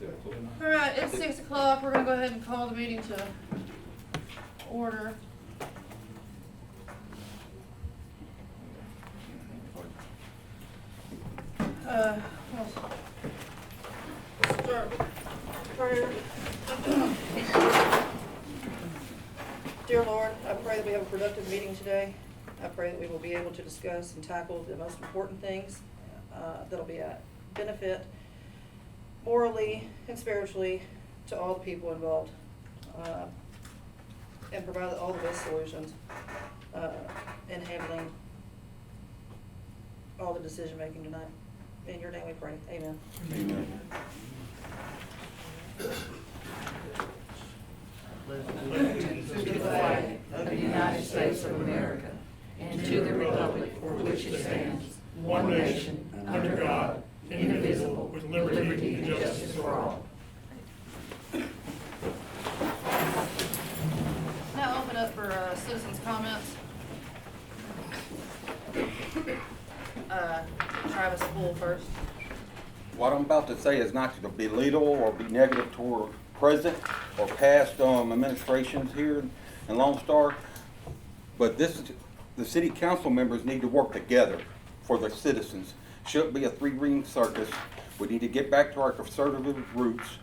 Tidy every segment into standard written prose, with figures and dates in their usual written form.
All right, it's 6 o'clock. We're gonna go ahead and call the meeting to order. We'll start with prayer. Dear Lord, I pray that we have a productive meeting today. I pray that we will be able to discuss and tackle the most important things that'll be a benefit morally and spiritually to all the people involved, and provide all the best solutions in handling all the decision making tonight. In your name we pray. Amen. Amen. To the flag of the United States of America and to the republic for which it stands, one nation, under God, indivisible, with liberty and justice for all. Now open up for citizens' comments. Travis Poole first. What I'm about to say is not to belittle or be negative toward present or past administrations here in Lone Star, but the city council members need to work together for the citizens. Shouldn't be a three-ring circus. We need to get back to our conservative roots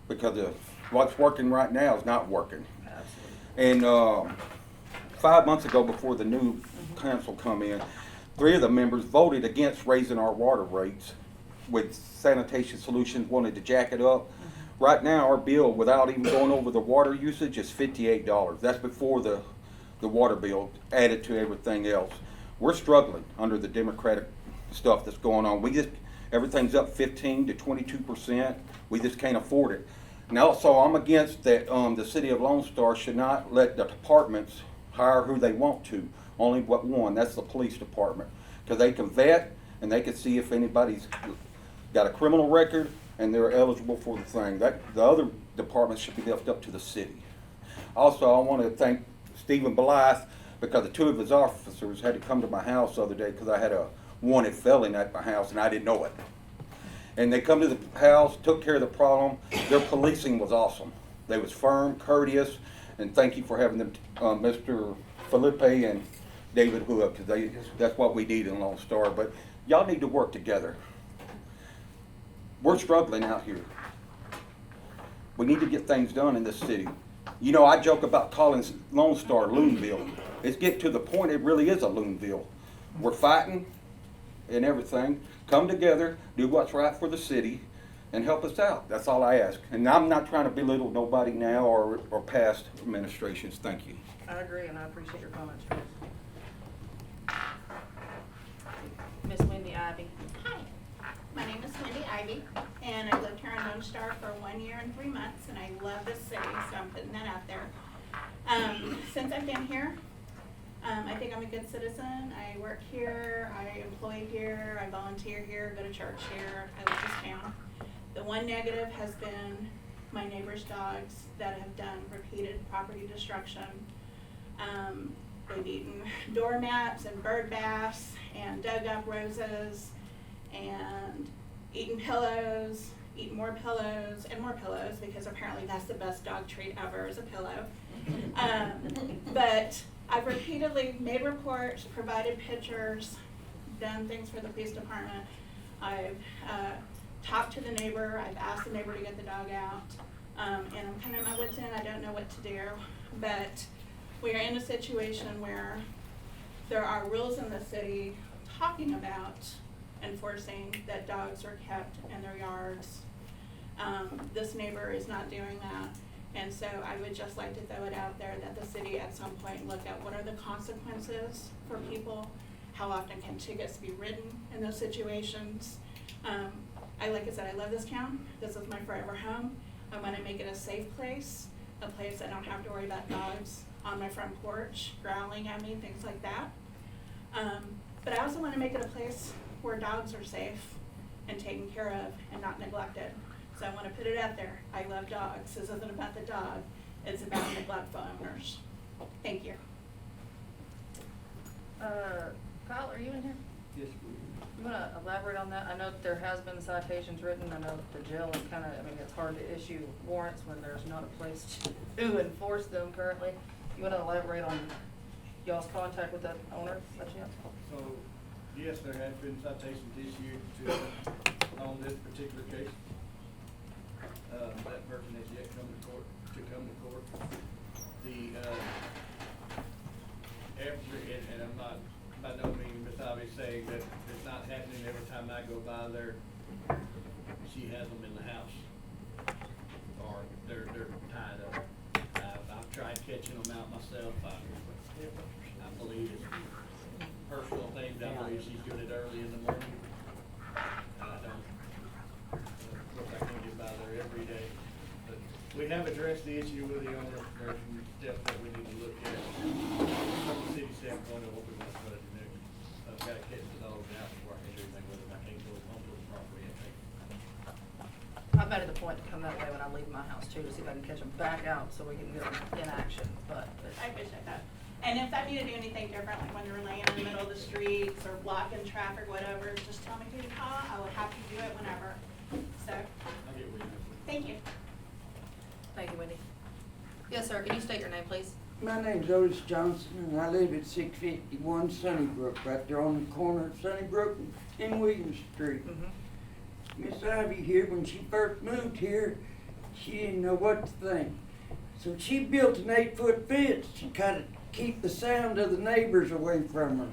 because what's working right now is not working. Absolutely. And 5 months ago, before the new council come in, 3 of the members voted against raising our water rates, with Sanitation Solutions wanted to jack it up. Right now, our bill, without even going over the water usage, is $58. That's before the water bill added to everything else. We're struggling under the Democratic stuff that's going on. Everything's up 15 to 22%. We just can't afford it. And also, I'm against that the city of Lone Star should not let the departments hire who they want to. Only but one, that's the police department. Because they can vet and they can see if anybody's got a criminal record and they're eligible for the thing. The other departments should be left up to the city. Also, I want to thank Stephen Blythe because the 2 of his officers had to come to my house the other day because I had a wanted felon at my house and I didn't know it. And they come to the house, took care of the problem. Their policing was awesome. They was firm, courteous, and thank you for having them, Mr. Felipe and David Hood, because that's what we need in Lone Star. But y'all need to work together. We're struggling out here. We need to get things done in this city. You know, I joke about calling Lone Star Loonville. It's getting to the point it really is a Loonville. We're fighting and everything. Come together, do what's right for the city, and help us out. That's all I ask. And I'm not trying to belittle nobody now or past administrations. Thank you. I agree, and I appreciate your comments, Travis. Miss Wendy Ivy. Hi, my name is Wendy Ivy, and I've lived here in Lone Star for 1 year and 3 months, and I love this city, so I'm putting that out there. Since I've been here, I think I'm a good citizen. I work here, I employ here, I volunteer here, go to church here, I love this town. The one negative has been my neighbor's dogs that have done repeated property destruction. They've eaten doormats and bird baths and dug up roses and eaten pillows, eaten more pillows and more pillows because apparently that's the best dog treat ever is a pillow. But I've repeatedly made reports, provided pictures, done things for the police department. I've talked to the neighbor, I've asked the neighbor to get the dog out, and I'm kind of at my wit's end, I don't know what to do, but we are in a situation where there are rules in the city talking about enforcing that dogs are kept in their yards. This neighbor is not doing that. And so I would just like to throw it out there that the city at some point look at what are the consequences for people, how often can tickets be written in those situations. Like I said, I love this town. This is my forever home. I want to make it a safe place, a place I don't have to worry about dogs on my front porch growling at me, things like that. But I also want to make it a place where dogs are safe and taken care of and not neglected. So I want to put it out there. I love dogs. This isn't about the dog. It's about neglectful owners. Thank you. Kyle, are you in here? Yes, You wanna elaborate on that? I know that there has been citations written, I know that the jail is kinda, I mean, it's hard to issue warrants when there's not a place to enforce them currently. You wanna elaborate on y'all's contact with that owner, by chance? So, yes, there have been citations issued on this particular case. That person has yet come to court. And I'm not, by no means, Ms. Ivy, saying that it's not happening every time I go by there. She has them in the house, or they're tied up. I've tried catching them out myself. I believe it's personal things. I believe she's doing it early in the morning. I don't, of course, I can't get by there every day. But we have addressed the issue with the owner. There's some steps that we need to look at. From the city standpoint of what we want to try to do. I've got to catch the dogs out before I can do anything with them. I can't go home to the property and take. I've made it a point to come that way when I leave my house too, to see if I can catch them back out so we can get them in action, but. I appreciate that. And if I need to do anything different, like when they're laying in the middle of the streets or blocking traffic, whatever, just tell me who to call. I will have to do it whenever. So, I get what you're saying. thank you. Thank you, Wendy. Yes, sir, can you state your name, please? My name's Otis Johnson, and I live at 651 Sunnybrook, right there on the corner of Sunnybrook and Williams Street. Mm-hmm. Miss Ivy here, when she first moved here, she didn't know what to think. So she built an 8-foot fence to kind of keep the sound of the neighbors away from her.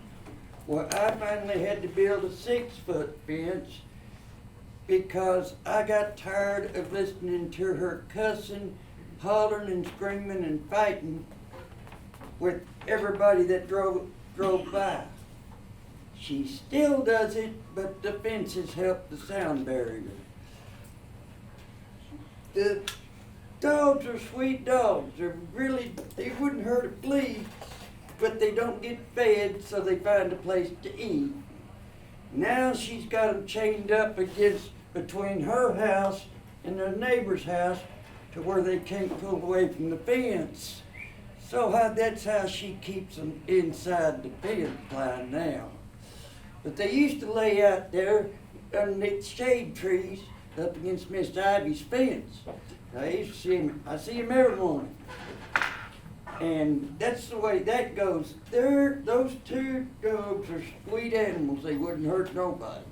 Well, I finally had to build a 6-foot fence because I got tired of listening to her cussing, hollering and screaming and fighting with everybody that drove by. She still does it, but the fences help the sound barrier. The dogs are sweet dogs. They wouldn't hurt a flea, but they don't get fed, so they find a place to eat. Now she's got them chained up between her house and their neighbor's house to where they can't pull away from the fence. So that's how she keeps them inside the fence line now. But they used to lay out there underneath shade trees up against Miss Ivy's fence. I used to see them. I see them every morning. And that's the way that goes. Those two dogs are sweet animals. They wouldn't hurt nobody.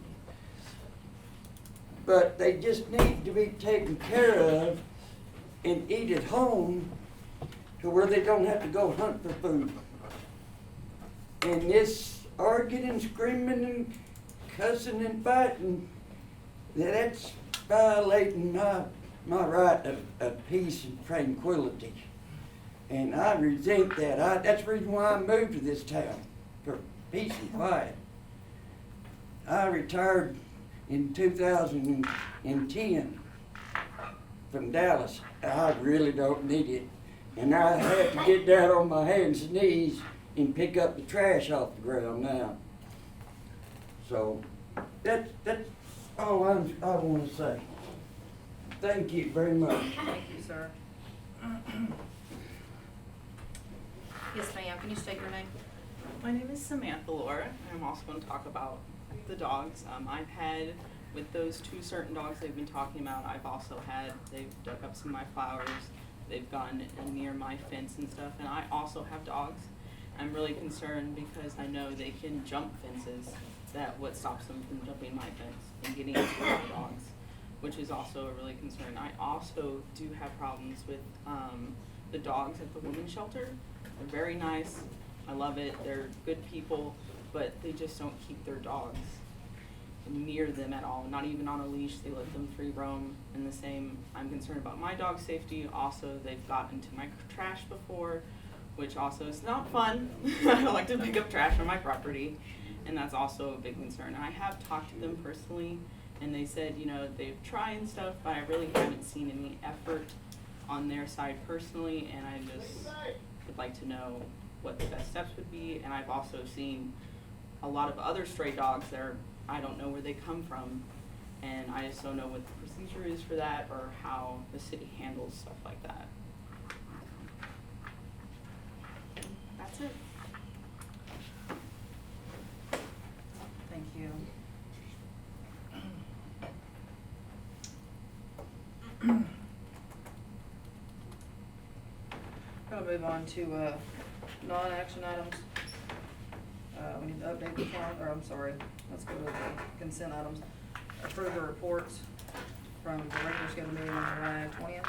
But they just need to be taken care of and eat at home to where they don't have to go hunt for food. And this arguing and screaming and cussing and fighting, that's violating my right of peace and tranquility. And I resent that. That's the reason why I moved to this town, for peace and quiet. I retired in 2010 from Dallas. I really don't need it. And I have to get down on my hands and knees and pick up the trash off the ground now. So that's all I want to say. Thank you very much. Thank you, sir. Yes, ma'am, can you state your name? My name is Samantha Laura, and I'm also going to talk about the dogs. I've had, with those two certain dogs they've been talking about, they've dug up some of my flowers, they've gone near my fence and stuff, and I also have dogs. I'm really concerned because I know they can jump fences, what stops them from jumping my fence and getting into my dogs, which is also a really concern. I also do have problems with the dogs at the women's shelter. They're very nice. I love it. They're good people, but they just don't keep their dogs near them at all. Not even on a leash. They let them free roam. And the same, I'm concerned about my dog's safety. Also, they've gotten into my trash before, which also is not fun. I don't like to pick up trash on my property, and that's also a big concern. I have talked to them personally, and they said, they've tried and stuff, but I really haven't seen any effort on their side personally, and I just would like to know what the best steps would be. And I've also seen a lot of other stray dogs that I don't know where they come from, and I just don't know what the procedure is for that or how the city handles stuff like that. That's it. Thank you. Gonna move on to, non-action items. We need to update the let's go to the consent items. Approve the reports from the regular scheduled meeting on July 20th.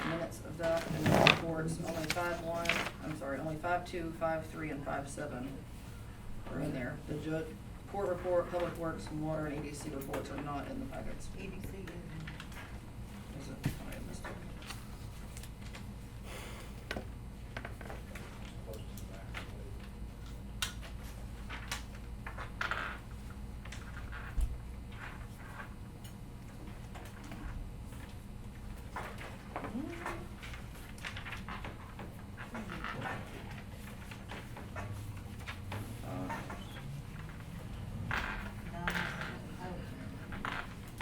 Minutes of that, and the reports, only 5-2, 5-3, and 5-7 are in there. The court report, public works, and water and EDC reports are not in the packets. EDC is. Is it? I missed it.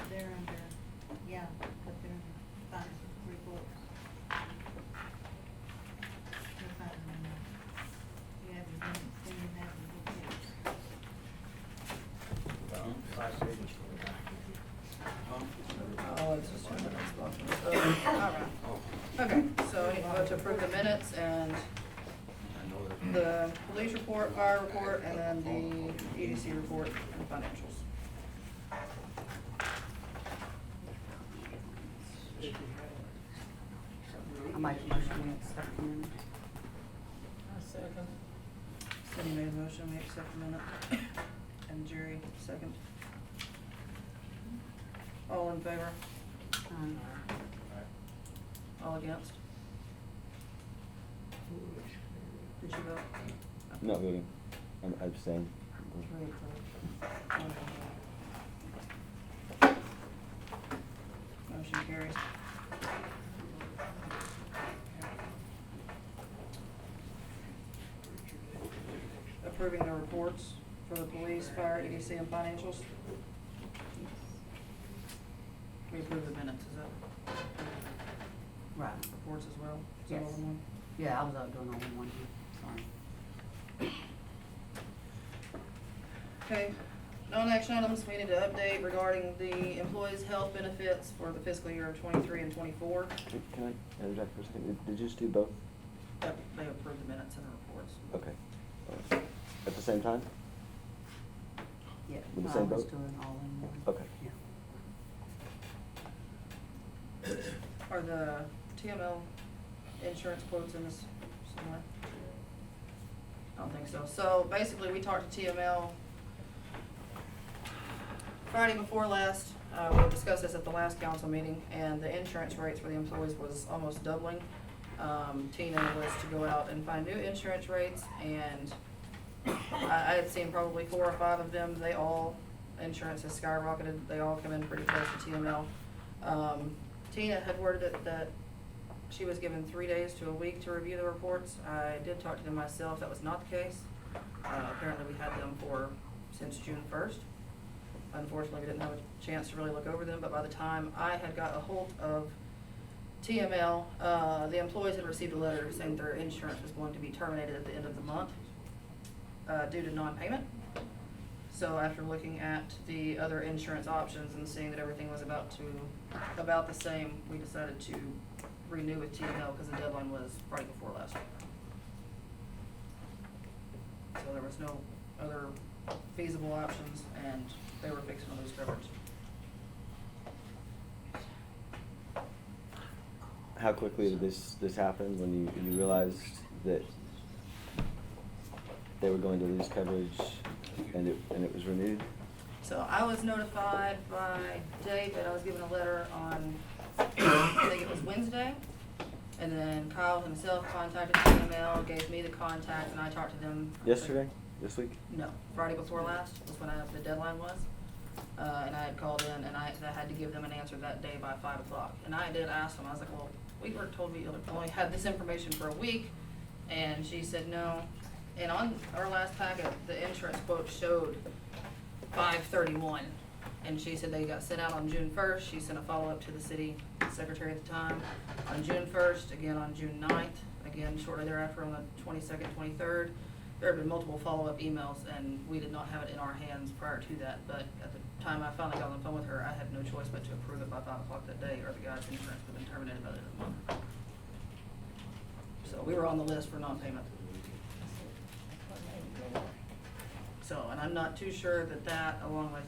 They're under, yeah, but they're fine reports. You'll find them in there. You have your minutes, then you have your reports. Oh, it's just trying to alright. Okay, so I need to vote to approve the minutes and the police report, fire report, and then the EDC report and financials. I make a motion we accept the minutes. Cindy made a motion, we accept the minute, and Jerry, second. All in favor? All against? Did you vote? Not voting. I'm abstaining. Three approved. Motion carries. Approving the reports for the police, fire, EDC, and financials. We approve the minutes, is that Right. reports as well? Is that all Yes. in one? Yeah, I was out doing all in one here, sorry. Okay, non-action items, we need to update regarding the employees' health benefits for the fiscal year of 23 and 24. Can I interject for a second? Did you just do both? Yep, they approved the minutes and the reports. Okay. At the same time? Yeah, With the I same was vote? doing all in one. Okay. Yeah. Are the TML insurance quotes in this somewhere? I don't think so. So basically, we talked to TML Friday before last. We discussed this at the last council meeting, and the insurance rates for the employees was almost doubling. Tina was to go out and find new insurance rates, and I had seen probably 4 or 5 of them. They all, insurance has skyrocketed. They all come in pretty close to TML. Tina had worded it that she was given 3 days to a week to review the reports. I did talk to them myself. That was not the case. Apparently we had them since June 1st. Unfortunately, we didn't have a chance to really look over them, but by the time I had got a hold of TML, the employees had received a letter saying their insurance was going to be terminated at the end of the month due to non-payment. So after looking at the other insurance options and seeing that everything was about the same, we decided to renew with TML because the deadline was Friday before last. So there was no other feasible options, and they were fixing to lose coverage. How quickly did this happen when you realized that they were going to lose coverage and it was renewed? So I was notified by Dave that I was given a letter on, I think it was Wednesday. And then Kyle himself contacted TML, gave me the contact, and I talked to them. Yesterday? This week? No, Friday before last was when the deadline was. And I had called in, and I had to give them an answer that day by 5 o'clock. And I did ask them, I was like, well, we were told we only had this information for a week. And she said no. And on our last packet, the insurance quote showed 5/31. And she said they got sent out on June 1st. She sent a follow-up to the city secretary at the time on June 1st, again on June 9th, again shortly thereafter on the 22nd, 23rd. there have been multiple follow-up emails, and we did not have it in our hands prior to that, but at the time I finally got on the phone with her, I had no choice but to approve it by 5 o'clock that day, or the guy's insurance would have been terminated by the end of the month. So we were on the list for non-payment. So, and I'm not too sure that that, along with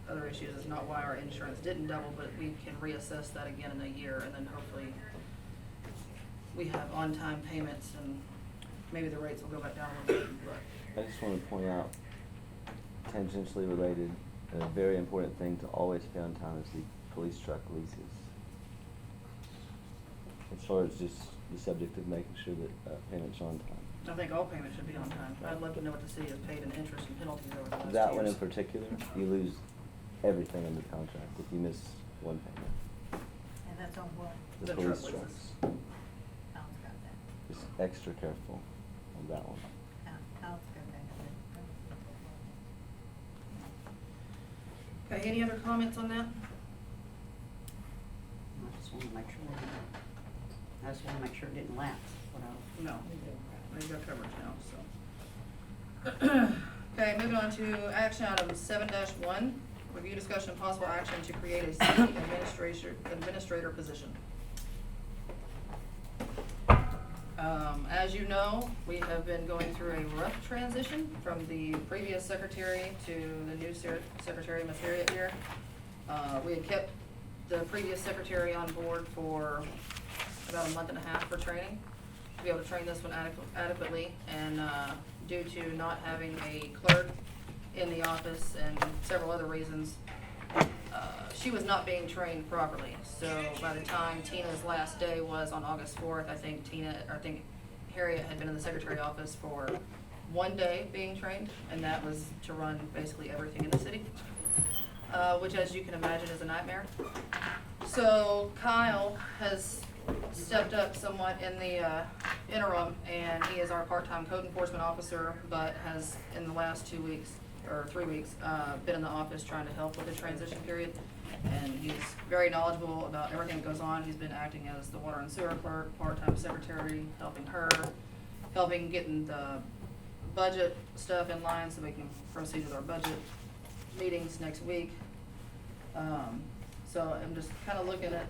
other issues, is not why our insurance didn't double, but we can reassess that again in a year, and then hopefully we have on-time payments, and maybe the rates will go back down a little bit, but. I just want to point out, tangentially related, a very important thing to always pay on time is the police truck leases. As far as just the subject of making sure that payments are on time. I think all payments should be on time. I'd love to know what the city has paid in interest and penalties over the last 2 years. That one in particular, you lose everything in the contract if you miss one payment. And that's on what? The The police truck trucks. leases. I'll got that. Just extra careful on that one. I'll got that. Okay, any other comments on that? I just wanna make sure, I just wanna make sure it didn't lapse, what I. No. They've got coverage now, so. Okay, moving on to action item 7-1, review discussion possible action to create a city administrator position. As you know, we have been going through a rough transition from the previous secretary to the new secretary, Ms. Harriet here. We had kept the previous secretary on board for about a month and a half for training, to be able to train this one adequately, and due to not having a clerk in the office and several other reasons, she was not being trained properly. So by the time Tina's last day was on August 4th, I think Harriet had been in the secretary office for 1 day being trained, and that was to run basically everything in the city, which, as you can imagine, is a nightmare. So Kyle has stepped up somewhat in the interim, and he is our part-time code enforcement officer, but has in the last 2 weeks or 3 weeks been in the office trying to help with the transition period. And he's very knowledgeable about everything that goes on. He's been acting as the water and sewer clerk, part-time secretary, helping her, helping getting the budget stuff in line so we can proceed with our budget meetings next week. So I'm just kind of looking at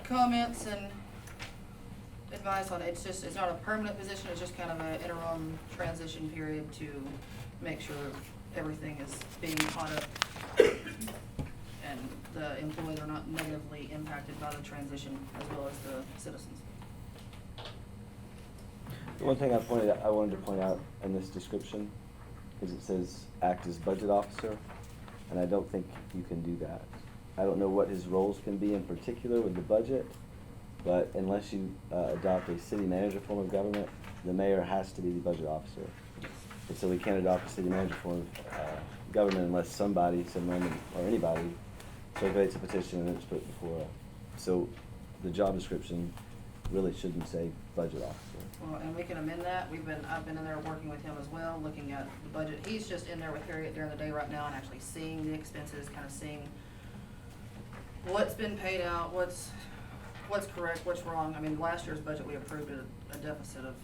comments and advice on it. It's not a permanent position, it's just kind of an interim transition period to make sure everything is being caught up and the employees are not negatively impacted by the transition, as well as the citizens. The one thing I wanted to point out in this description is it says act as budget officer, and I don't think you can do that. I don't know what his roles can be in particular with the budget, but unless you adopt a city manager form of government, the mayor has to be the budget officer. And so we can't adopt a city manager form of government unless somebody, some random, or anybody circulates a petition and it's put before so the job description really shouldn't say budget officer. Well, and we can amend that. I've been in there working with him as well, looking at the budget. He's just in there with Harriet during the day right now and actually seeing the expenses, kind of seeing what's been paid out, what's correct, what's wrong. I mean, last year's budget, we approved a deficit of,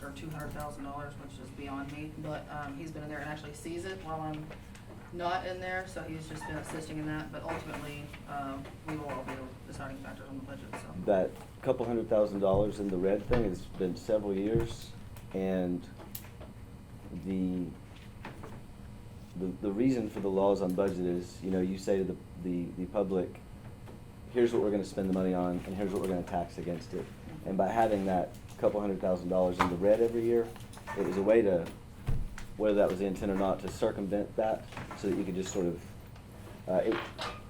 $200,000, which is beyond me. But he's been in there and actually sees it while I'm not in there, so he's just been assisting in that. But ultimately, we will all be the deciding factors on the budget, so. That couple $100,000 in the red thing has been several years, and the reason for the laws on budget is, you say to the public, here's what we're gonna spend the money on, and here's what we're gonna tax against it. And by having that couple $100,000 in the red every year, it was a way to, whether that was the intent or not, to circumvent that, so that you could just sort of,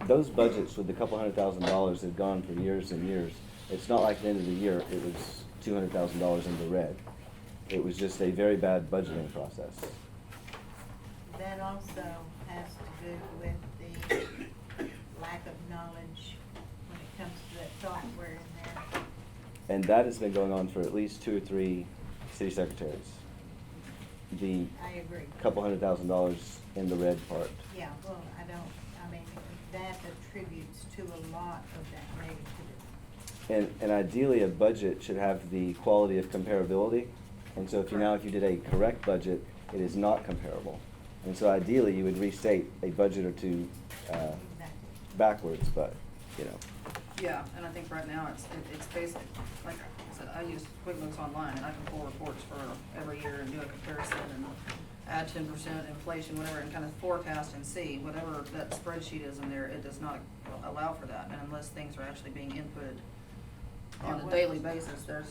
those budgets with the couple $100,000 have gone for years and years. It's not like at the end of the year, it was $200,000 in the red. It was just a very bad budgeting process. That also has to do with the lack of knowledge when it comes to that software in there. And that has been going on for at least 2 or 3 city secretaries. The I agree. couple $100,000 in the red part. Yeah, well, that attributes to a lot of that negativity. And ideally, a budget should have the quality of comparability And so if you did a correct budget, it is not comparable. And so ideally, you would restate a budget or two backwards, but, you know. Yeah, and I think right now it's basic, like I said, I use QuickBooks Online and I can pull reports for every year and do a comparison and add 10% inflation, whatever, and kind of forecast and see whatever that spreadsheet is in there, it does not allow for that. And unless things are actually being inputted on a daily basis, it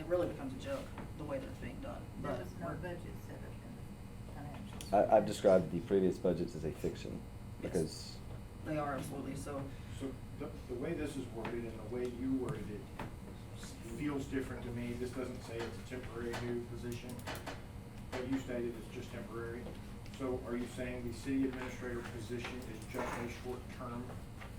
really becomes a joke, the way that it's being done. There But was no we're- budget set up in the financials. I've described the previous budgets as a fiction, Yes. because They are absolutely, so, So the way this is worded and the way you worded it feels different to me. This doesn't say it's a temporary new position, but you stated it's just temporary. So are you saying the city administrator position is just a short term?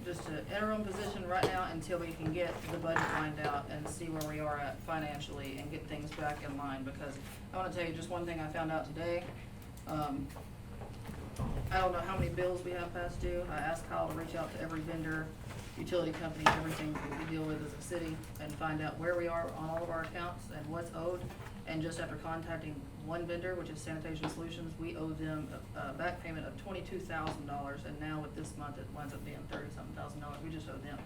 just an interim position right now until we can get the budget lined out and see where we are at financially and get things back in line, because I wanna tell you just one thing I found out today. I don't know how many bills we have past due. I asked Kyle to reach out to every vendor, utility company, everything that we deal with as a city, and find out where we are on all of our accounts and what's owed. And just after contacting one vendor, which is Sanitation Solutions, we owe them a back payment of $22,000, and now with this month, it winds up being $30-something thousand. We just owe them.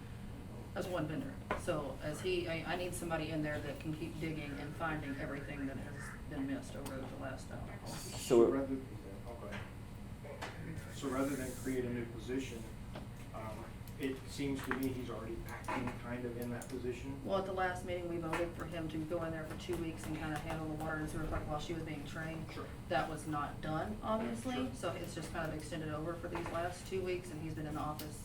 That's one vendor. So I need somebody in there that can keep digging and finding everything that has been missed over the last hour. So So rather than create a new position, it seems to me he's already acting kind of in that position. Well, at the last meeting, we voted for him to go in there for 2 weeks and kind of handle the water and sewer like while she was being trained. Sure. That was not done, obviously, Sure. so it's just kind of extended over for these last 2 weeks, and he's been in the office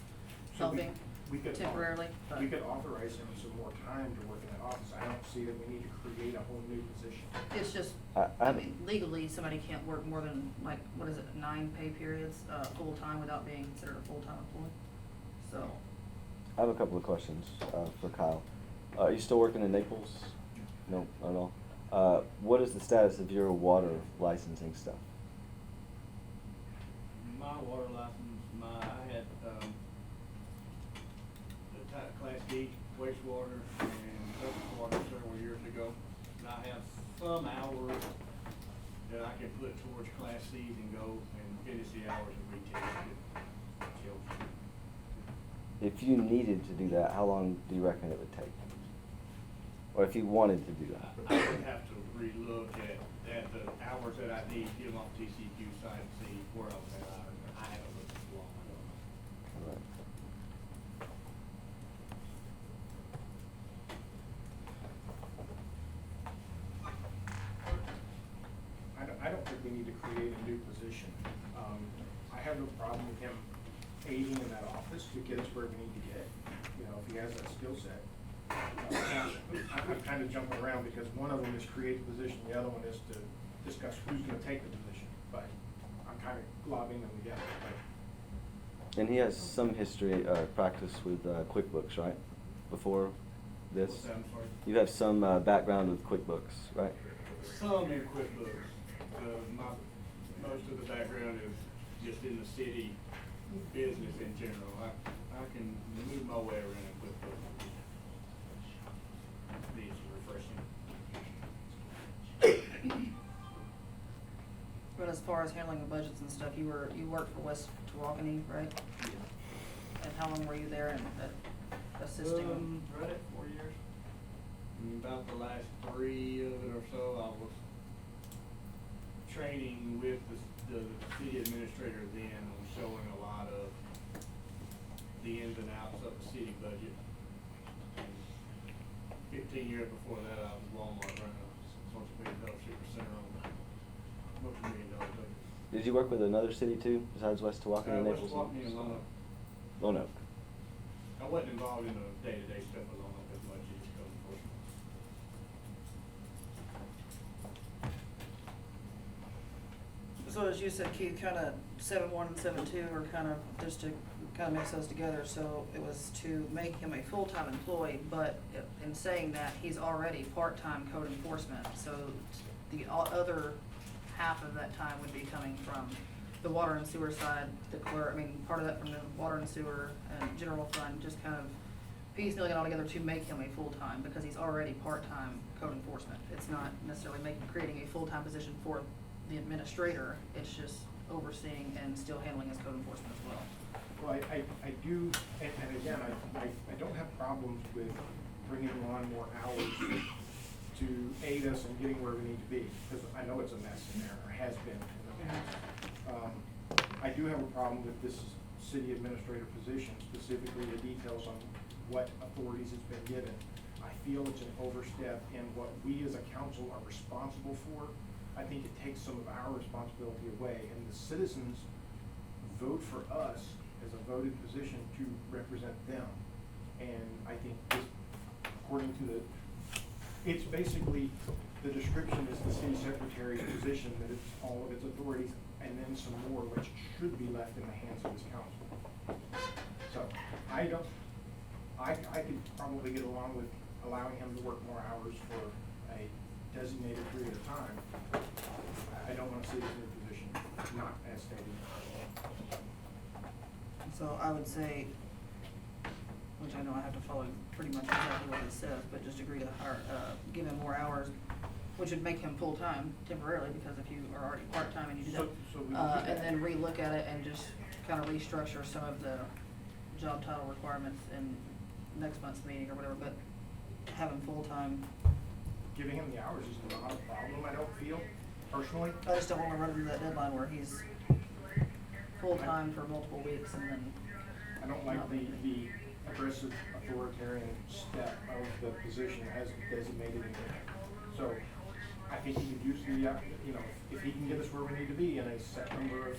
So we- helping we could temporarily, but. We could authorize him some more time to work in that office. I don't see that we need to create a whole new position. It's just, I I have- mean, legally, somebody can't work more than, like, what is it, 9 pay periods, full-time without being considered a full-time employee, so. I have a couple of questions for Kyle. Are you still working in Naples? No, not at all. What is the status of your water licensing stuff? My water license, I had, the Class D wastewater and surface water several years ago. And I have some hours that I can put towards Class Cs and go and finish the hours of retail at Chelsea. If you needed to do that, how long do you reckon it would take? Or if you wanted to do that? I would have to relook at the hours that I need, get them off TCQ site and see where I was at. I haven't looked as long, I don't know. All right. I don't think we need to create a new position. I have no problem with him aiding in that office to get us where we need to get, you know, if he has that skill set. I'm kind of jumping around because one of them is create the position, the other one is to discuss who's gonna take the position, but I'm kind of globbing them together, but. And he has some history, practice with QuickBooks, right? Before this? What's that, I'm sorry? You have some background with QuickBooks, right? Some in QuickBooks. Most of the background is just in the city business in general. I can move my way around in QuickBooks. Needs refreshing. But as far as handling the budgets and stuff, you worked for West Tawakoni, right? And how long were you there and assisting them? Right at 4 years. About the last 3 of it or so, I was training with the city administrator then on showing a lot of the ins and outs of the city budget. 15 years before that, I was Walmart running a $1 million super center on multi-million-dollar budget. Did you work with another city too, besides West Tawakoni and West Naples? Tawakoni and Lonoke. Lone Oak. I wasn't involved in the day-to-day stuff with Lonoke as much as code enforcement. So as you said, Keith, kind of 7-1 and 7-2 are kind of just to kind of mix those together. So it was to make him a full-time employee, but in saying that, he's already part-time code enforcement. So the other half of that time would be coming from the water and sewer side, the clerk, I mean, part of that from the water and sewer and general fund, just kind of piecemealing it all together to make him a full-time, because he's already part-time code enforcement. It's not necessarily creating a full-time position for the administrator, it's just overseeing and still handling his code enforcement as well. Well, I do, and again, I don't have problems with bringing on more hours to aid us in getting where we need to be, because I know it's a mess in there, or has been in the past. I do have a problem with this city administrator position, specifically the details on what authorities it's been given. I feel it's an overstep in what we as a council are responsible for. I think it takes some of our responsibility away, and the citizens vote for us as a voted position to represent them. And I think this, according to it's basically, the description is the city secretary's position, that it's all of its authorities, and then some more, which should be left in the hands of this council. So, I could probably get along with allowing him to work more hours for a designated period of time. I don't want to see this new position not as stated. So I would say, which I know I have to follow pretty much exactly what it says, but just agree to hire, give him more hours, which would make him full-time temporarily, because if you are already part-time and you do that. So we would do And that. then relook at it and just kind of restructure some of the job title requirements in next month's meeting or whatever, but have him full-time. Giving him the hours is not a problem, I don't feel, personally. I just don't want to run into that deadline where he's full-time for multiple weeks and then. I don't like the aggressive authoritarian step of the position as designated in here. So I think he could use the, if he can get us where we need to be in a set number of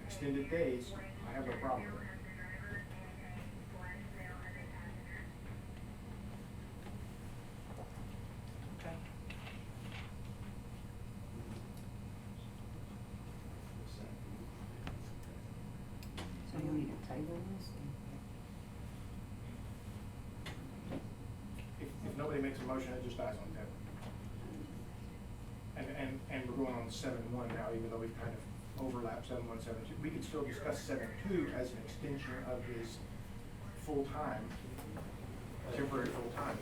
extended days, I have no problem with it. Okay. So you need to table this? If nobody makes a motion, it just dies on the table. And we're going on 7-1 now, even though we've kind of overlapped 7-1, 7-2. We could still discuss 7-2 as an extension of his full-time, temporary full-time.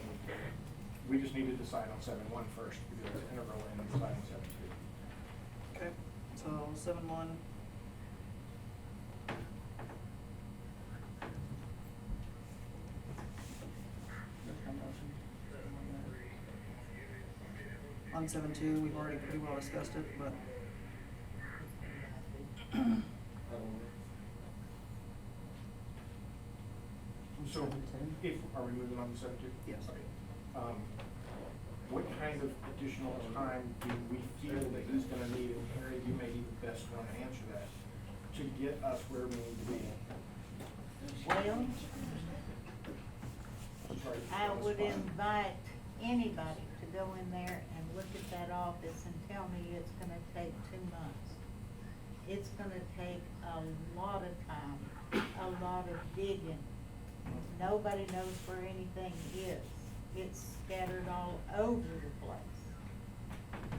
We just need to decide on 7-1 first, because it's integral in deciding 7-2. Okay, so 7-1. There's my motion. On 7-2, we've already pretty well discussed it, but. So, are we moving on to 7-2? Yes. Okay. What kind of additional time do we feel that he's gonna need, and Harry, you may be the best one to answer that, to get us where we need to be? Well, I'm sorry, I on the would spot. invite anybody to go in there and look at that office and tell me it's gonna take 2 months. It's gonna take a lot of time, a lot of digging. Nobody knows where anything is. It's scattered all over the place.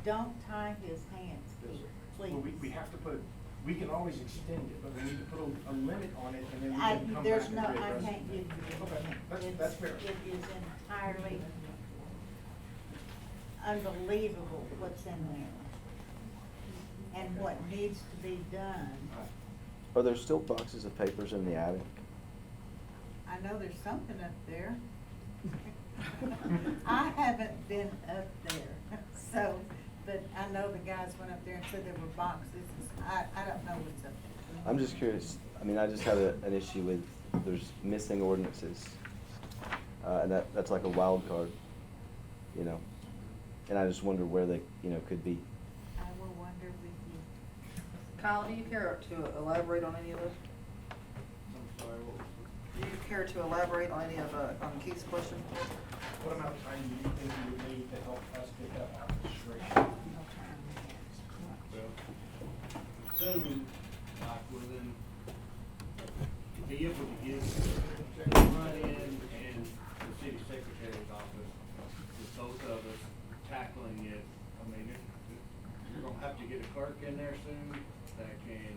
Don't tie his hands, Keith, please. Well, we have to put, we can always extend it, but we need to put a limit on it, and then we I, can come back there's and no, I readdress it. can't give you Okay, anything. that's fair. It is entirely unbelievable what's in there. And what needs to be done. Are there still boxes of papers in the attic? I know there's something up there. I haven't been up there, so, but I know the guys went up there and said there were boxes. I don't know what's up there. I'm just curious, I mean, I just had an issue with, there's missing ordinances. And that's like a wild card, you know? And I just wonder where they, could be. I will wonder with you. Kyle, do you care to elaborate on any of this? I'm sorry, what was Do you care to elaborate on any of, on Keith's question? What amount of time do you think you would need to help us get that office straight? Well, soon, like within, to be able to get the front end and the city secretary's office, with both of us tackling it, I mean, you're gonna have to get a clerk in there soon that can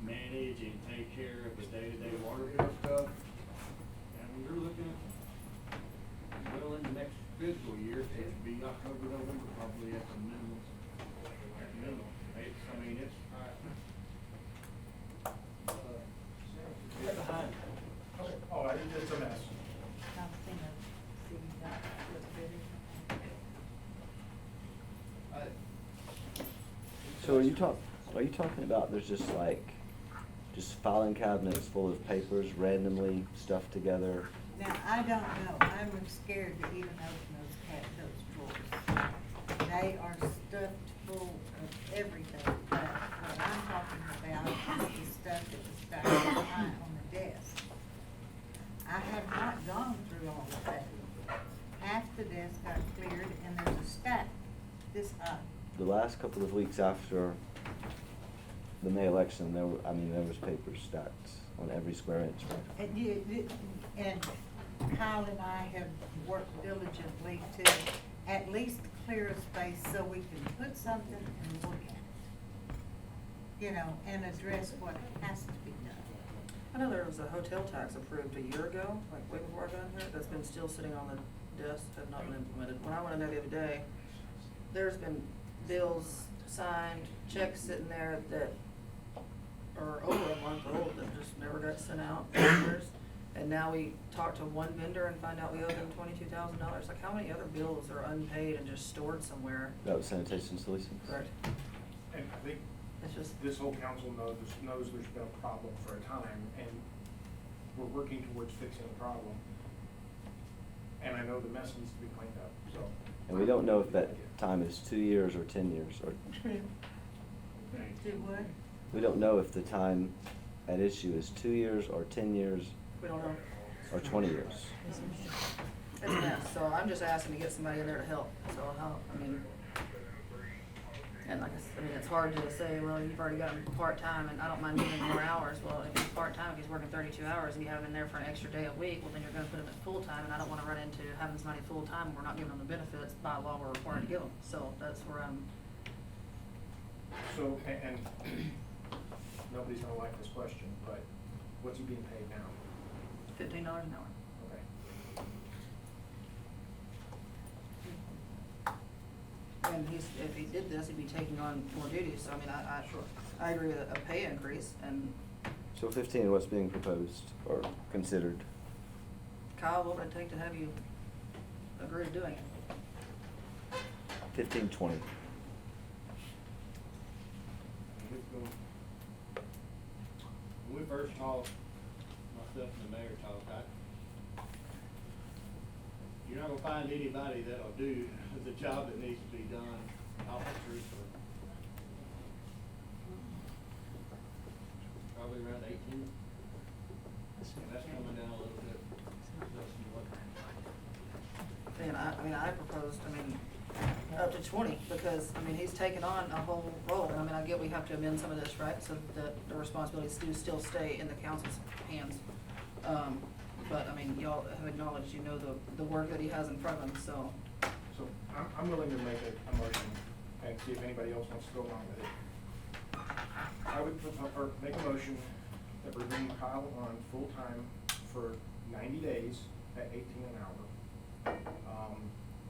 manage and take care of the day-to-day water bill stuff. And you're looking at, well, in the next fiscal year, it should be October, November probably at the minimum. It's, I mean, it's, get behind it. Oh, it's a mess. I've seen it, see that, look good. So are you talking about there's just like, just filing cabinets full of papers randomly stuffed together? Now, I don't know, I'm scared to even open those drawers. They are stuffed full of everything, but what I'm talking about is the stuff that was stacked high on the desk. I have not gone through all of that. Half the desk got cleared and there's a stack this high. The last couple of weeks after the May election, there was papers stacked on every square inch. And Kyle and I have worked diligently to at least clear a space so we can put something and look at it. You know, and address what has to be done. I know there was a hotel tax approved a year ago, like way before I got here, that's been still sitting on the desk, have not been implemented. When I went in there the other day, there's been bills signed, checks sitting there that are over a month old that just never got sent out. And now we talk to one vendor and find out we owe them $22,000. Like, how many other bills are unpaid and just stored somewhere? That was sanitation solutions? Correct. And I think It's just, this whole council knows there's been a problem for a time, and we're working towards fixing the problem. And I know the mess needs to be cleaned up, so. And we don't know if that time is 2 years or 10 years, or, Do what? we don't know if the time at issue is 2 years or 10 years we don't know. or 20 years. It's a mess, so I'm just asking to get somebody in there to help, so how, I mean, and like I mean, it's hard to say, well, you've already got him part-time, and I don't mind giving him more hours. Well, if he's part-time, if he's working 32 hours, and you have him in there for an extra day a week, well, then you're gonna put him at full-time, and I don't wanna run into having somebody full-time, and we're not giving them the benefits by law we're required to give them, so that's where I'm, So, and nobody's gonna like this question, but what's he being paid now? $15 an hour. Okay. And if he did this, he'd be taking on more duties, so I mean, I agree with a pay increase, and So 15, what's being proposed or considered? Kyle, what would it take to have you agree to doing it? 15, 20. When we first talked, myself and the mayor talked, you're not gonna find anybody that'll do the job that needs to be done, officers for probably around 18. And that's coming down a little bit, less than what. And I proposed, up to 20, because, he's taken on a whole role, and I get we have to amend some of this, right, so that the responsibilities do still stay in the council's hands. But, y'all have acknowledged, the work that he has in front of him, so. So I'm willing to make a motion and see if anybody else wants to go along with it. I would make a motion that we bring Kyle on full-time for 90 days at 18 an hour.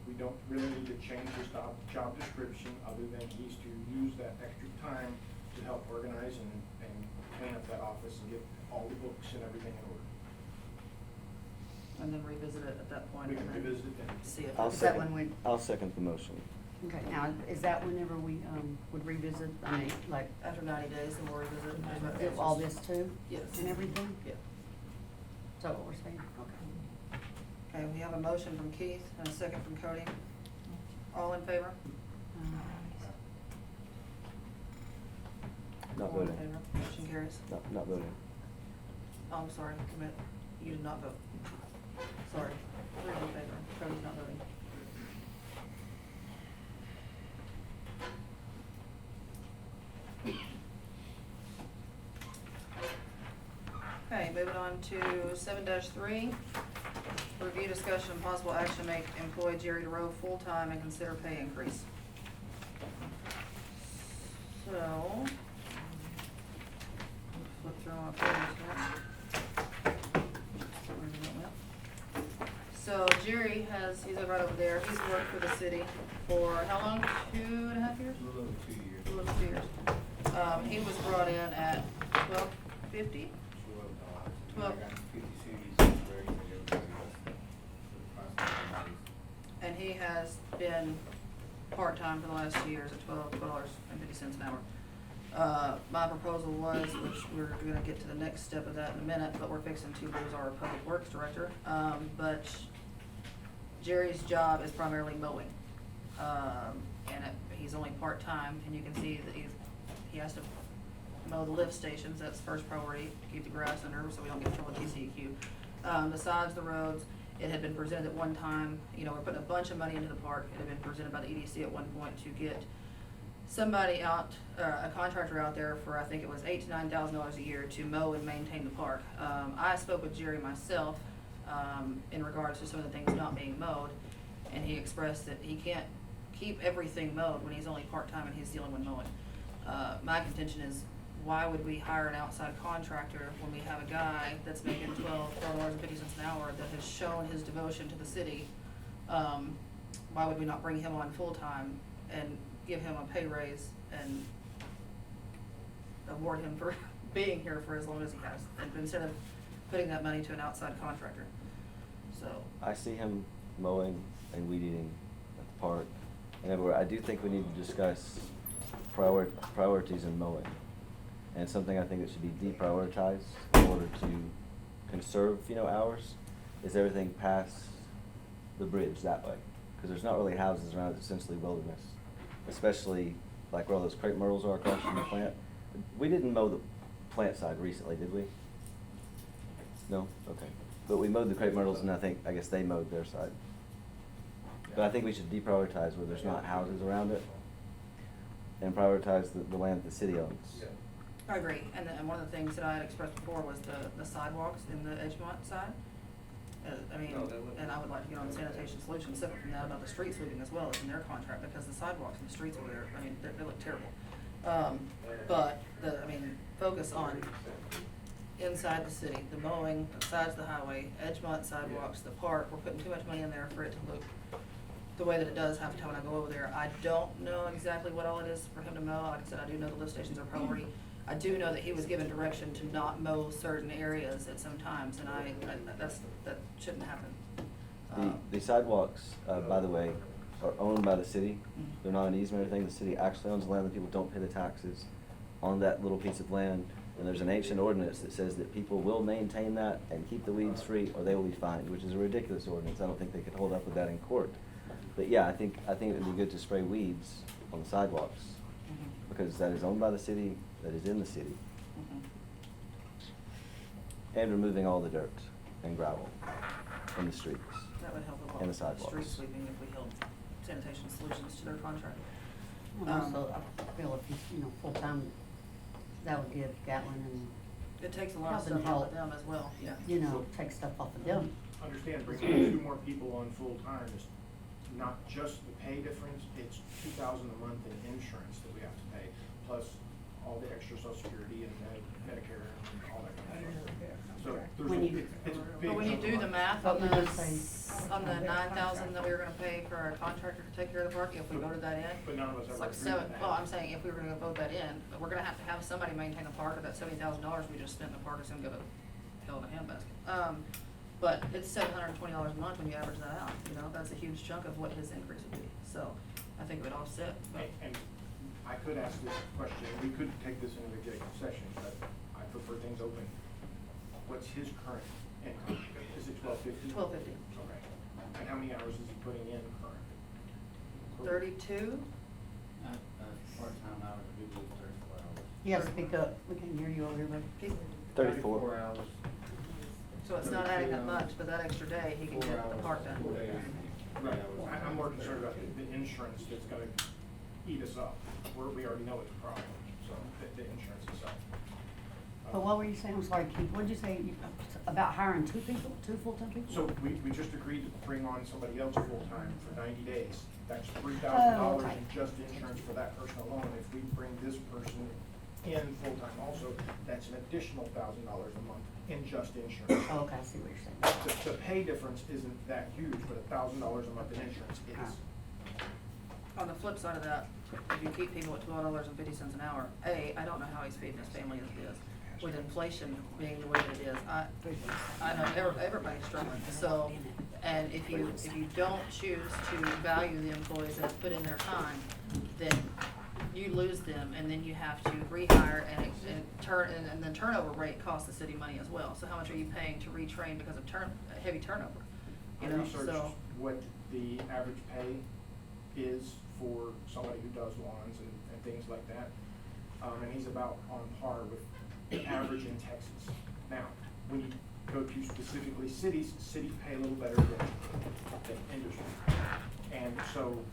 We don't really need to change his job description, other than he's to use that extra time to help organize and clean up that office and get all the books and everything in order. And then revisit it at that point. We can and then revisit it then. See if. Is that when we- I'll second the motion. Okay, now, is that whenever we, would revisit, like, After 90 days, then we'll revisit. all this too? Yes. And everything? Yeah. Is that what we're saying? Okay. Okay, we have a motion from Keith and a second from Cody. All in favor? Not All in voting. favor. Motion carries. Not voting. Oh, I'm sorry, commit, you did not vote. Sorry, 3 in favor, Cody's not voting. Okay, moving on to 7-3. Review, discussion, and possible action to make employee Jerry DeRoe full-time and consider pay increase. So, flip through my pages here. So Jerry he's right over there, he's worked for the city for how long? 2.5 years? A little over 2 years. A little over 2 years. He was brought in at $12.50. 12. And he has been part-time for the last 2 years at $12.50 an hour. My proposal was, which we're gonna get to the next step of that in a minute, but we're fixing to lose our public works director. But Jerry's job is primarily mowing. He's only part-time, and you can see that he has to mow the lift stations, that's first priority, keep the grass under so we don't get in trouble with TCEQ. Besides the roads, it had been presented at one time, we're putting a bunch of money into the park, it had been presented by the EDC at one point to get somebody out, a contractor out there for, I think it was $8,000 to $9,000 a year to mow and maintain the park. I spoke with Jerry myself, in regards to some of the things not being mowed, and he expressed that he can't keep everything mowed when he's only part-time and he's dealing with mowing. My contention is, why would we hire an outside contractor when we have a guy that's making $12.50 an hour that has shown his devotion to the city? Why would we not bring him on full-time and give him a pay raise and award him for being here for as long as he has, and instead of putting that money to an outside contractor? So I see him mowing and weed eating at the park and everywhere. I do think we need to discuss priorities in mowing. And it's something I think that should be deprioritized in order to conserve, hours, is everything past the bridge that way. Because there's not really houses around it, it's essentially wilderness. Especially like where all those crepe myrtles are across from the plant. We didn't mow the plant side recently, did we? No? Okay. But we mowed the crepe myrtles and I guess they mowed their side. But I think we should deprioritize where there's not houses around it and prioritize the land that the city owns. I agree, and one of the things that I had expressed before was the sidewalks in the Edgemont side. And I would like to get on sanitation solutions, separate from that, about the street sweeping as well as in their contract, because the sidewalks and the streets over there, they look terrible. But focus on inside the city, the mowing, the sides of the highway, Edgemont sidewalks, the park, we're putting too much money in there for it to look the way that it does half the time when I go over there. I don't know exactly what all it is for him to mow. Like I said, I do know the lift stations are priority. I do know that he was given direction to not mow certain areas at some times, and that shouldn't happen. The sidewalks, by the way, are owned by the city. They're not an easement or anything. The city actually owns the land. The people don't pay the taxes on that little piece of land. And there's an ancient ordinance that says that people will maintain that and keep the weeds free, or they will be fined, which is a ridiculous ordinance. I don't think they could hold up with that in court. But yeah, I think it would be good to spray weeds on the sidewalks, because that is owned by the city, that is in the city. And removing all the dirt and gravel from the streets. That would help a lot And the with the sidewalks. street sweeping if we held sanitation solutions to their contract. And also, I feel if he's, full-time, that would give Gatlin It takes a lot of Help and stuff off help. of them as well, yeah. and, take stuff off of them. Understand, bringing 2 more people on full-time is not just the pay difference, it's $2,000 a month in insurance that we have to pay, plus all the extra Social Security and Medicare and all that kind of stuff. So it's a big But when you chunk of do the money. math But on we just say- on the $9,000 that we were gonna pay for our contractor to take care of the park, if we voted that in, But none of us it's ever like agreed to seven, that. well, I'm saying if we were gonna vote that in, but we're gonna have to have somebody maintain the park, or that $70,000 we just spent in the park is gonna go to hell in a handbasket. But it's $720 a month when you average that out, that's a huge chunk of what his increase would be, so I think it would offset, but. And I could ask this question, we could take this into executive session, but I prefer things open. What's his current income? Is it $12.50? $12.50. Okay. And how many hours is he putting in current? 32? Part-time hours, we do 34 hours. You have to speak up, we can hear you over here, but. 34. hours. So it's not adding that much, but that extra day, he can get the park done. 4 days. Right. I'm more concerned about the insurance that's gonna eat us up. We already know it's a problem, so the insurance itself. But what were you saying, I'm sorry, Keith, what'd you say, about hiring 2 people, 2 full-time people? So we just agreed to bring on somebody else full-time for 90 days. That's $3,000 Oh, okay. in just insurance for that person alone. If we bring this person in full-time also, that's an additional $1,000 a month in just insurance. Oh, okay, I see what you're saying. The pay difference isn't that huge, but $1,000 a month in insurance is. On the flip side of that, if you keep people at $12.50 an hour, I don't know how he's feeding his family as it is. With inflation being the way that it is, I know everybody's struggling, so, and if you don't choose to value the employees that have put in their time, then you lose them, and then you have to rehire, and then turnover rate costs the city money as well. So how much are you paying to retrain because of heavy turnover? I You know, researched so, what the average pay is for somebody who does lawns and things like that. And he's about on par with the average in Texas. Now, when you go to specifically cities pay a little better than industry. And so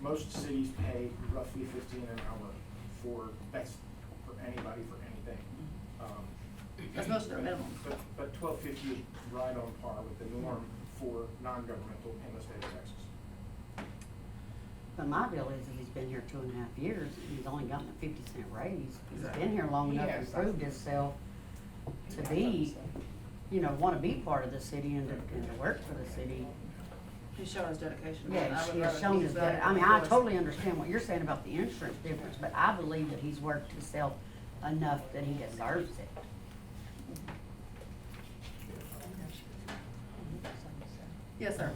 most cities pay roughly 15 an hour that's for anybody for anything. that's most of their minimum. But $12.50 is right on par with the norm for non-governmental in the state of Texas. But my bill is he's been here 2.5 years, and he's only gotten a 50-cent raise. He's Exactly. been here long He enough has. to prove himself to be, you know, wanna be part of the city and to work for the city. He's shown his dedication. Yeah, I would he's rather shown he's his, valued I mean, than I yours. totally understand what you're saying about the insurance difference, but I believe that he's worked himself enough that he deserves it. Yes, sir.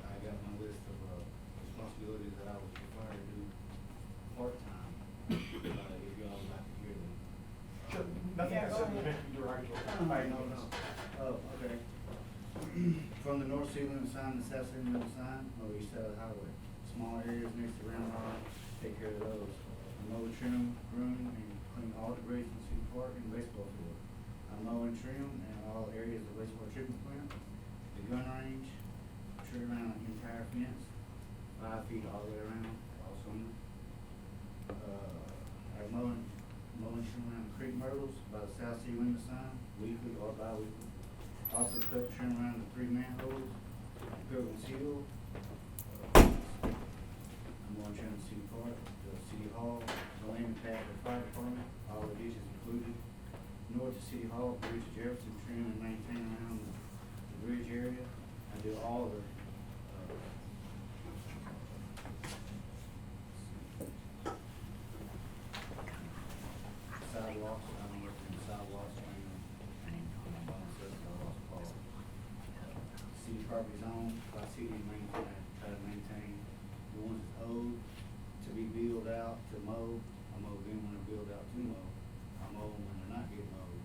I got my list of responsibilities that I was required to do part-time, if y'all would like to hear them. Sure. Nothing I said would make you derogatory. No. Oh, okay. From the north ceiling sign, the south ceiling sign, or east side of the highway, small areas next to Round Rock, take care of those. Mow, trim, groom, and clean all debris from City Park and baseball field. Mow and trim in all areas of wastewater treatment plant, the gun range, tree around the entire fence, 5 feet all the way around, all summer. Our mowing trim around the creek myrtles by the South Sea Window sign, weekly or bi-weekly. Also cut trim around the 3 manholes, Pilgrim Seal. I'm mowing trim the City Park, the City Hall, the landing pad for the fire department, all the ditches included. North of City Hall, Bridge to Jefferson, trim and maintain around the bridge area. I do all the, sidewalks, I don't work in the sidewalks, city property zone, by city maintain, try to maintain the ones that's owed to be billed out to mow. I mow them when they're billed out to mow. I mow them when they're not getting mowed.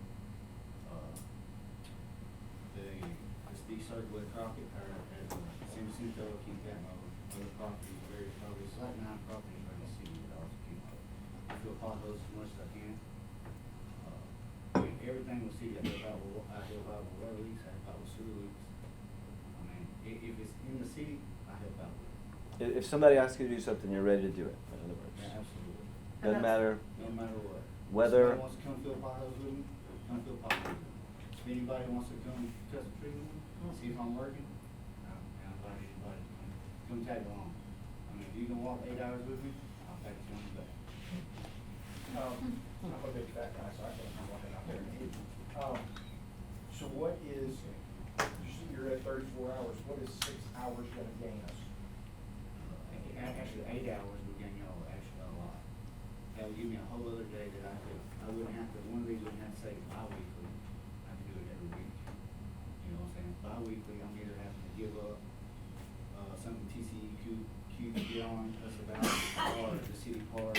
The circle of Crockett, or at San Jacinto, keep that mowed. Other properties, various properties, like 9 properties around the city that I also keep mowed. I fill potholes as much as I can. Everything with city, I help out with water leaks, I help out with sewer leaks. I mean, if it's in the city, I help out with it. If somebody asks you to do something, you're ready to do it, in other words. Yeah, absolutely. Doesn't matter No matter what. whether, Somebody wants to come fill potholes with me, come fill potholes with me. If anybody wants to come test the tree with me, see if I'm working, I invite anybody to come tag along. I mean, if you can walk 8 hours with me, I'll take you on the back. I'm a big fat guy, so I can't be walking out there. So what is, you're at 34 hours, what is 6 hours gonna gain us? Actually, 8 hours would gain y'all actually a lot. That would give me a whole other day that I wouldn't have to, one of these wouldn't have to say bi-weekly. I could do it every week. You know what I'm saying? Bi-weekly, I'm either having to give up, something TCEQ can get on us about, or the city park,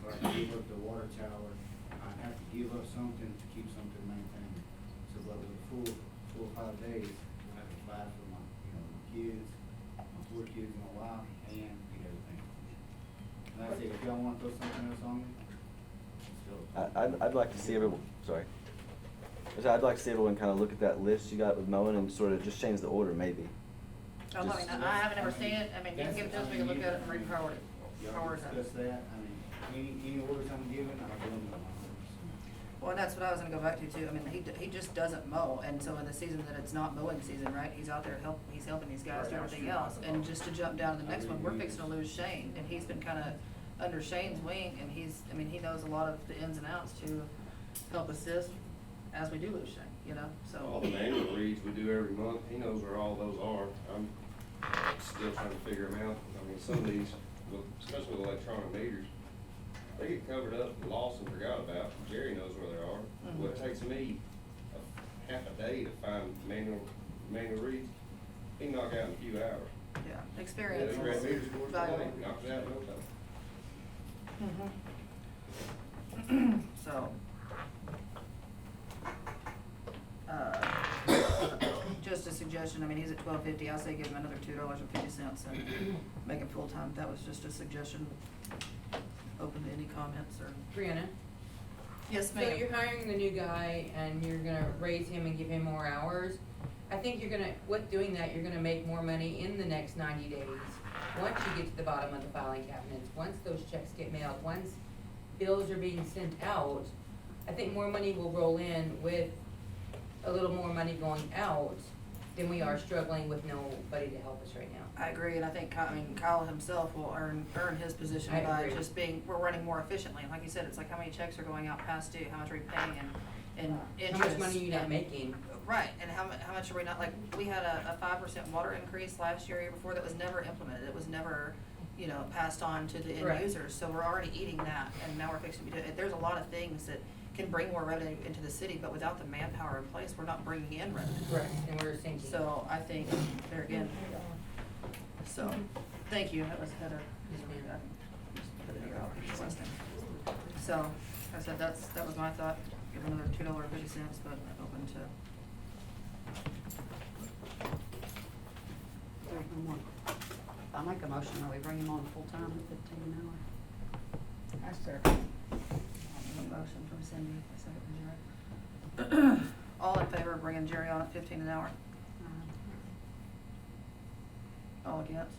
or I give up the water tower. I have to give up something to keep something maintained. So like with a full 5 days, I can provide for my, my kids, my 4 kids, my wife, and get everything. And I say, if y'all want to throw something else on me, let's go. I'd like to see everyone, sorry. I'd like to see everyone kind of look at that list you got with mowing and sort of just change the order maybe. I mean, I haven't ever seen it, I mean, you can give it to us, we can look at it and reprioritize. Y'all can discuss that. I mean, any orders I'm giving, I'll do them in my orders. Well, and that's what I was gonna go back to too. I mean, he just doesn't mow, and so in the season that it's not mowing season, right, he's out there he's helping these guys do everything else. And just to jump down to the next one, we're fixing to lose Shane, and he's been kinda under Shane's wing, and he knows a lot of the ins and outs to help assist as we do lose Shane, you know, All so. the manual reads we do every month, he knows where all those are. I'm still trying to figure them out. I mean, some of these, especially with electronic meters, they get covered up, lost and forgot about. Jerry knows where they are. Well, it takes me half a day to find manual reads. He can knock out in a few hours. Yeah, experience Yeah, is meters towards the valuable. lake, knocks it out in no time. So, just a suggestion, I mean, he's at $12.50, I say give him another $2.50 and make him full-time. That was just a suggestion. Open to any comments or. Brianna? Yes, So you're hiring the new guy and you're gonna raise him and give him more hours. I think you're gonna, with doing that, you're gonna make more money in the next 90 days. Once you get to the bottom of the filing cabinets, once those checks get mailed, once bills are being sent out, I think more money will roll in with a little more money going out than we are struggling with nobody to help us right now. I agree, and I think, Kyle himself will earn his position I by agree. just we're running more efficiently. And like you said, it's like how many checks are going out past due, how much are we paying in interest. How much money are you not and- making? Right, and how much are we not, like, we had a 5% water increase last year before that was never implemented. It was never, passed on to the end Correct. users. So we're already eating that, and now we're fixing to do it. There's a lot of things that can bring more revenue into the city, but without the manpower in place, we're not bringing in revenue. Correct, and we're sinking. So I think, there again, so, thank you, that was Heather. Yes, ma'am. Just put it here, I'll put your last name. So, I said, that was my thought, give another $2.50, but open to. There's no more. I make a motion that we bring him on full-time at 15 an hour. I second. A motion from Cindy, a second from Jerry. All in favor of bringing Jerry on at 15 an hour? All against?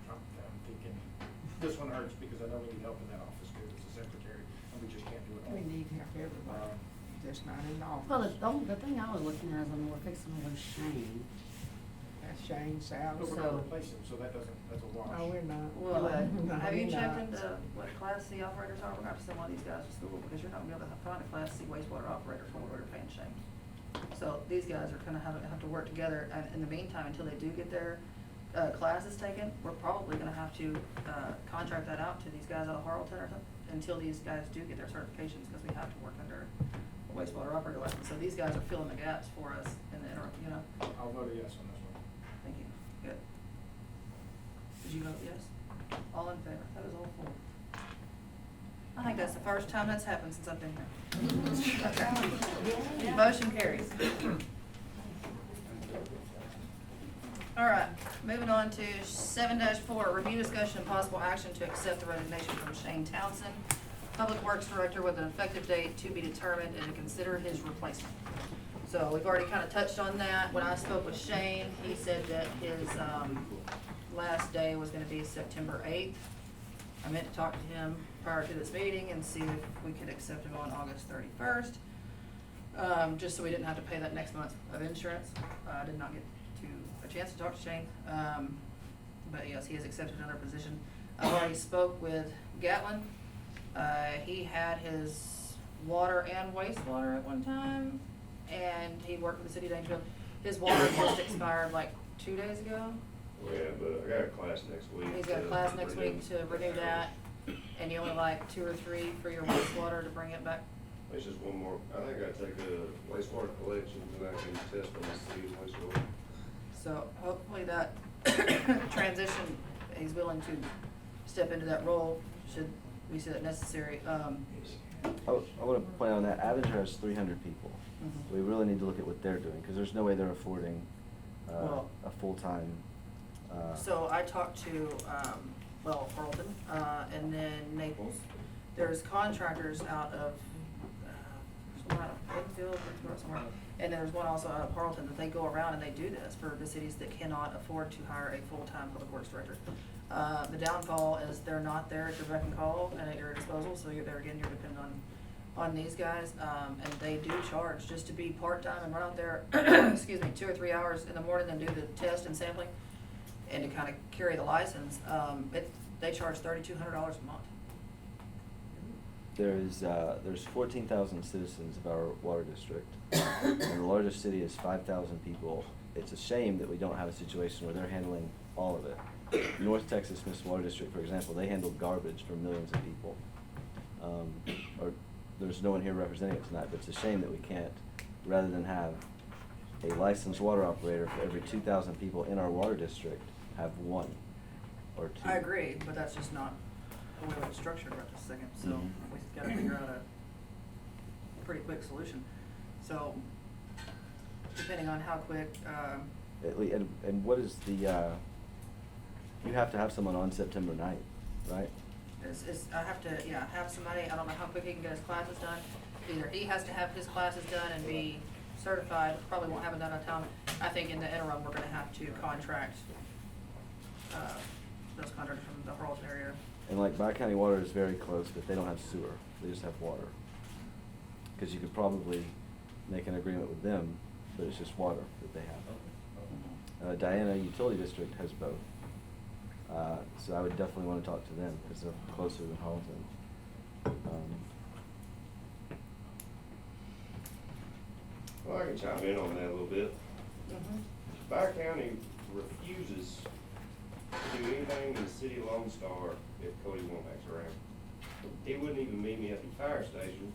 I'm thinking, this one hurts because I know we need help in that office too, as a secretary, and we just can't do it all. We need help everybody, just not in the office. Well, the thing I was looking at is when we're fixing to lose Shane. That's Shane's salary. But we're gonna replace him, so that's a wash. No, we're not. Well, No, have you we're checked not. into what Class C operators are? We're gonna have to send one of these guys to school because you're not gonna be able to find a Class C wastewater operator for what we're paying Shane. So these guys are gonna have to work together, and in the meantime, until they do get their classes taken, we're probably gonna have to contract that out to these guys out of Harleton or something, until these guys do get their certifications, because we have to work under a wastewater operator license. So these guys are filling the gaps for us in the interim, I'll vote a yes on this one. Thank you. Good. Did you vote yes? All in favor? That is all four. I think that's the first time that's happened since I've been here. Okay. Motion carries. All right, moving on to 7-4, review, discussion, and possible action to accept the resignation from Shane Townsend, Public Works Director, with an effective date to be determined, and to consider his replacement. So we've already kind of touched on that. When I spoke with Shane, he said that his last day was gonna be September 8th. I meant to talk to him prior to this meeting and see if we could accept him on August 31st, just so we didn't have to pay that next month of insurance. I did not get a chance to talk to Shane, but yes, he has accepted another position. I've already spoke with Gatlin. He had his water and wastewater at one time, and he worked for the city of Dansville. His water just expired like 2 days ago. Yeah, but I got a class next week. He's got a class next week to renew that, and you only like 2 or 3 for your wastewater to bring it back. It's just one more, I think I take a wastewater collections and I can test on the city's wastewater. So hopefully that transition, he's willing to step into that role, should we see that necessary. I want to point out that Avenger has 300 people. Mhm. We really need to look at what they're doing, because there's no way they're affording Well- a full-time. So I talked to, Carlton, and then Naples. There's contractors out of, somewhere out of Plainfield, or somewhere. And there's one also out of Harleton that they go around and they do this for the cities that cannot afford to hire a full-time public works director. The downfall is they're not there at your beck and call and at your disposal, so you're there again, you're dependent on these guys, and they do charge just to be part-time and run out there, excuse me, 2 or 3 hours in the morning and do the test and sampling, and to kind of carry the license, they charge $3,200 a month. There's 14,000 citizens of our water district, and the largest city is 5,000 people. It's a shame that we don't have a situation where they're handling all of it. North Texas Municipal Water District, for example, they handle garbage for millions of people. Or there's no one here representing it tonight, but it's a shame that we can't, rather than have a licensed water operator for every 2,000 people in our water district, have one or two. I agree, but that's just not the way it's structured right this second, so Mhm. we've gotta figure out a pretty quick solution. So, depending on how quick, And what is the, you have to have someone on September 9th, right? I have to, have somebody, I don't know how quick he can get his classes done. Either he has to have his classes done and be certified, probably won't have it done on time. I think in the interim, we're gonna have to contract, those contractors from the Harlingen area. And like Bi-County Water is very close, but they don't have sewer, they just have water. Cause you could probably make an agreement with them, but it's just water that they have. Diana Utility District has both. So I would definitely wanna talk to them, cause they're closer than Harlingen. Well, I can chime in on that a little bit. Bi-County refuses to do anything in the city of Lone Star if Cody Womack's around. He wouldn't even meet me at the fire station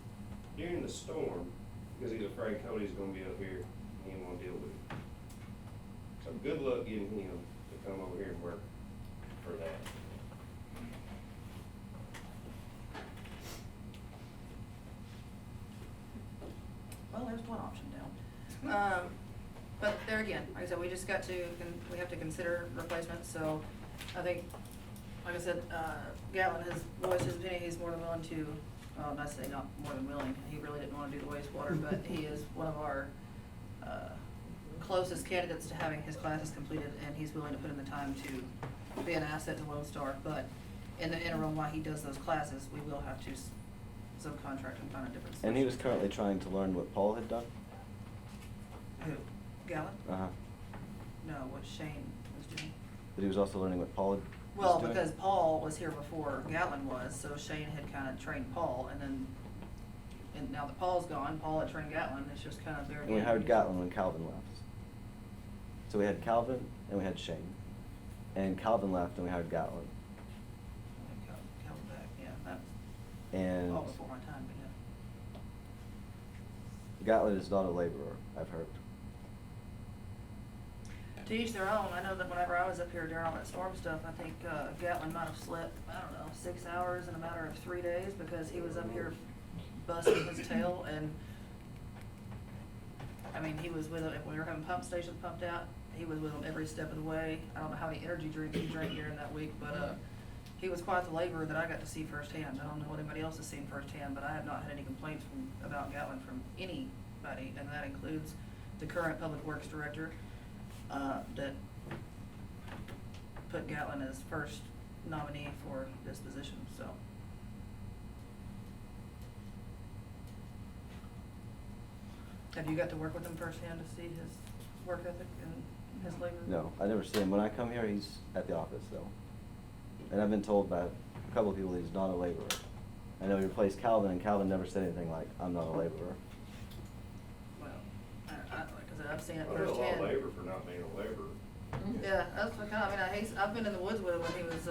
during the storm because he's afraid Cody's gonna be up here and he didn't wanna deal with it. So good luck getting him to come over here and work for that. Well, there's one option down. But there again, like I said, we just got to, we have to consider replacements, so I think, like I said, Gatlin has voiced his opinion, he's more than willing to, well, not say not more than willing, he really didn't wanna do the wastewater, but he is one of our, closest candidates to having his classes completed, and he's willing to put in the time to be an asset to Lone Star, but in the interim, while he does those classes, we will have to subcontract and find a different solution. And he was currently trying to learn what Paul had done? Who? Gatlin? Uh-huh. No, what Shane was doing. But he was also learning what Paul had Well, was doing? because Paul was here before Gatlin was, so Shane had kinda trained Paul, and now that Paul's gone, Paul had trained Gatlin, it's just kind of there again. And we hired Gatlin when Calvin left. So we had Calvin and we had Shane. And Calvin left and we hired Gatlin. Calvin back, yeah, that And was all before my time, but yeah. Gatlin is not a laborer, I've heard. To each their own. I know that whenever I was up here during all that storm stuff, I think Gatlin might have slept, I don't know, 6 hours in a matter of 3 days because he was up here busting his tail, and I mean, he was with him, if we were having pump stations pumped out, he was with them every step of the way. I don't know how many energy drinks he drank during that week, but he was quite the laborer that I got to see firsthand. I don't know what anybody else has seen firsthand, but I have not had any complaints about Gatlin from anybody, and that includes the current Public Works Director, that put Gatlin as first nominee for this position, so. Have you got to work with him firsthand to see his work ethic and his labor? No, I never see him. When I come here, he's at the office though. And I've been told by a couple of people that he's not a laborer. I know he replaced Calvin, and Calvin never said anything like, "I'm not a laborer." Well, cause I've seen it Well, there's a lot of firsthand. labor for not being a laborer. Yeah, that's what kind of, I mean, I've been in the woods with him when he was,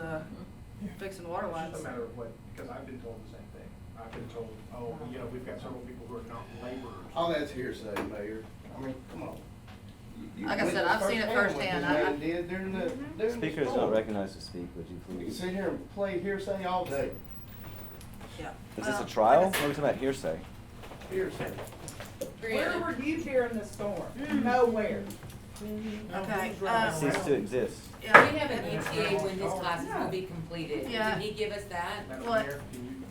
fixing water It's lines. just a matter of what, because I've been told the same thing. I've been told, oh, you know, we've got several people who are not laborers. All that's hearsay, Mayor. I mean, come on. You Like I witnessed said, I've seen it what firsthand. this man did during the Speakers storm. don't recognize to speak, would you You can please? sit here and play hearsay all day. Yeah. Is this Well, a trial? like I What are said- we talking about hearsay? Hearsay. Where were you during the storm? Nowhere. Okay, Cease to exist. yeah. We have an ETA when his classes will be completed. Yeah. Did he give us that? Madam What? Mayor, can you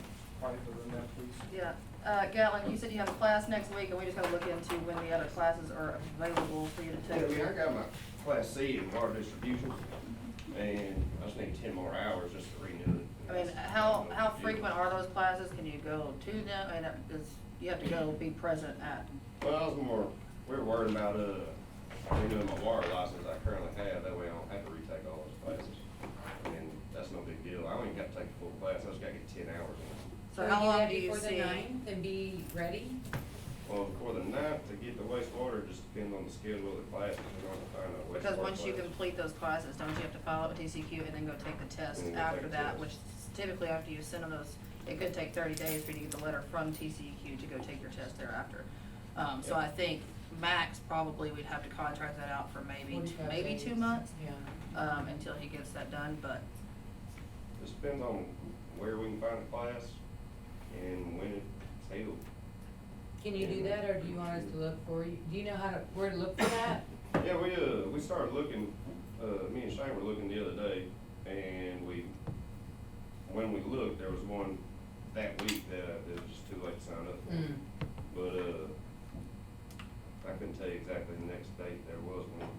write for them that, please? Yeah, Gatlin, you said you have a class next week, and we just gotta look into when the other classes are available for you to Yeah, I take. mean, I got my Class C in water distribution, and I just need 10 more hours just to renew it. I mean, how frequent are those classes? Can you go to them? I mean, you have to go be present at. Well, I was more, we were worried about, renewing my water license I currently have, that way I don't have to retake all those classes. And that's no big deal, I don't even got to take a full class, I just gotta get 10 hours in it. So how long do you before see? the 9th and be ready? Well, before the 9th, to get the wastewater, just depends on the schedule of the classes, we're gonna find a wastewater Because once you class. complete those classes, don't you have to file it with TCQ and then go take the test And then go after take the that, test. which typically after you send them those, it could take 30 days for you to get the letter from TCEQ to go take your test thereafter. So I think max, probably we'd have to contract that out for maybe, 45 maybe days. 2 months, Yeah. until he gets that done, but Just depends on where we can find a class and when it's held. Can you do that, or do you want us to look for you? Do you know where to look for that? Yeah, we started looking, me and Shane were looking the other day, and when we looked, there was one that week that it was just too late to sign up for. Mm. But, I couldn't tell you exactly the next date there was one.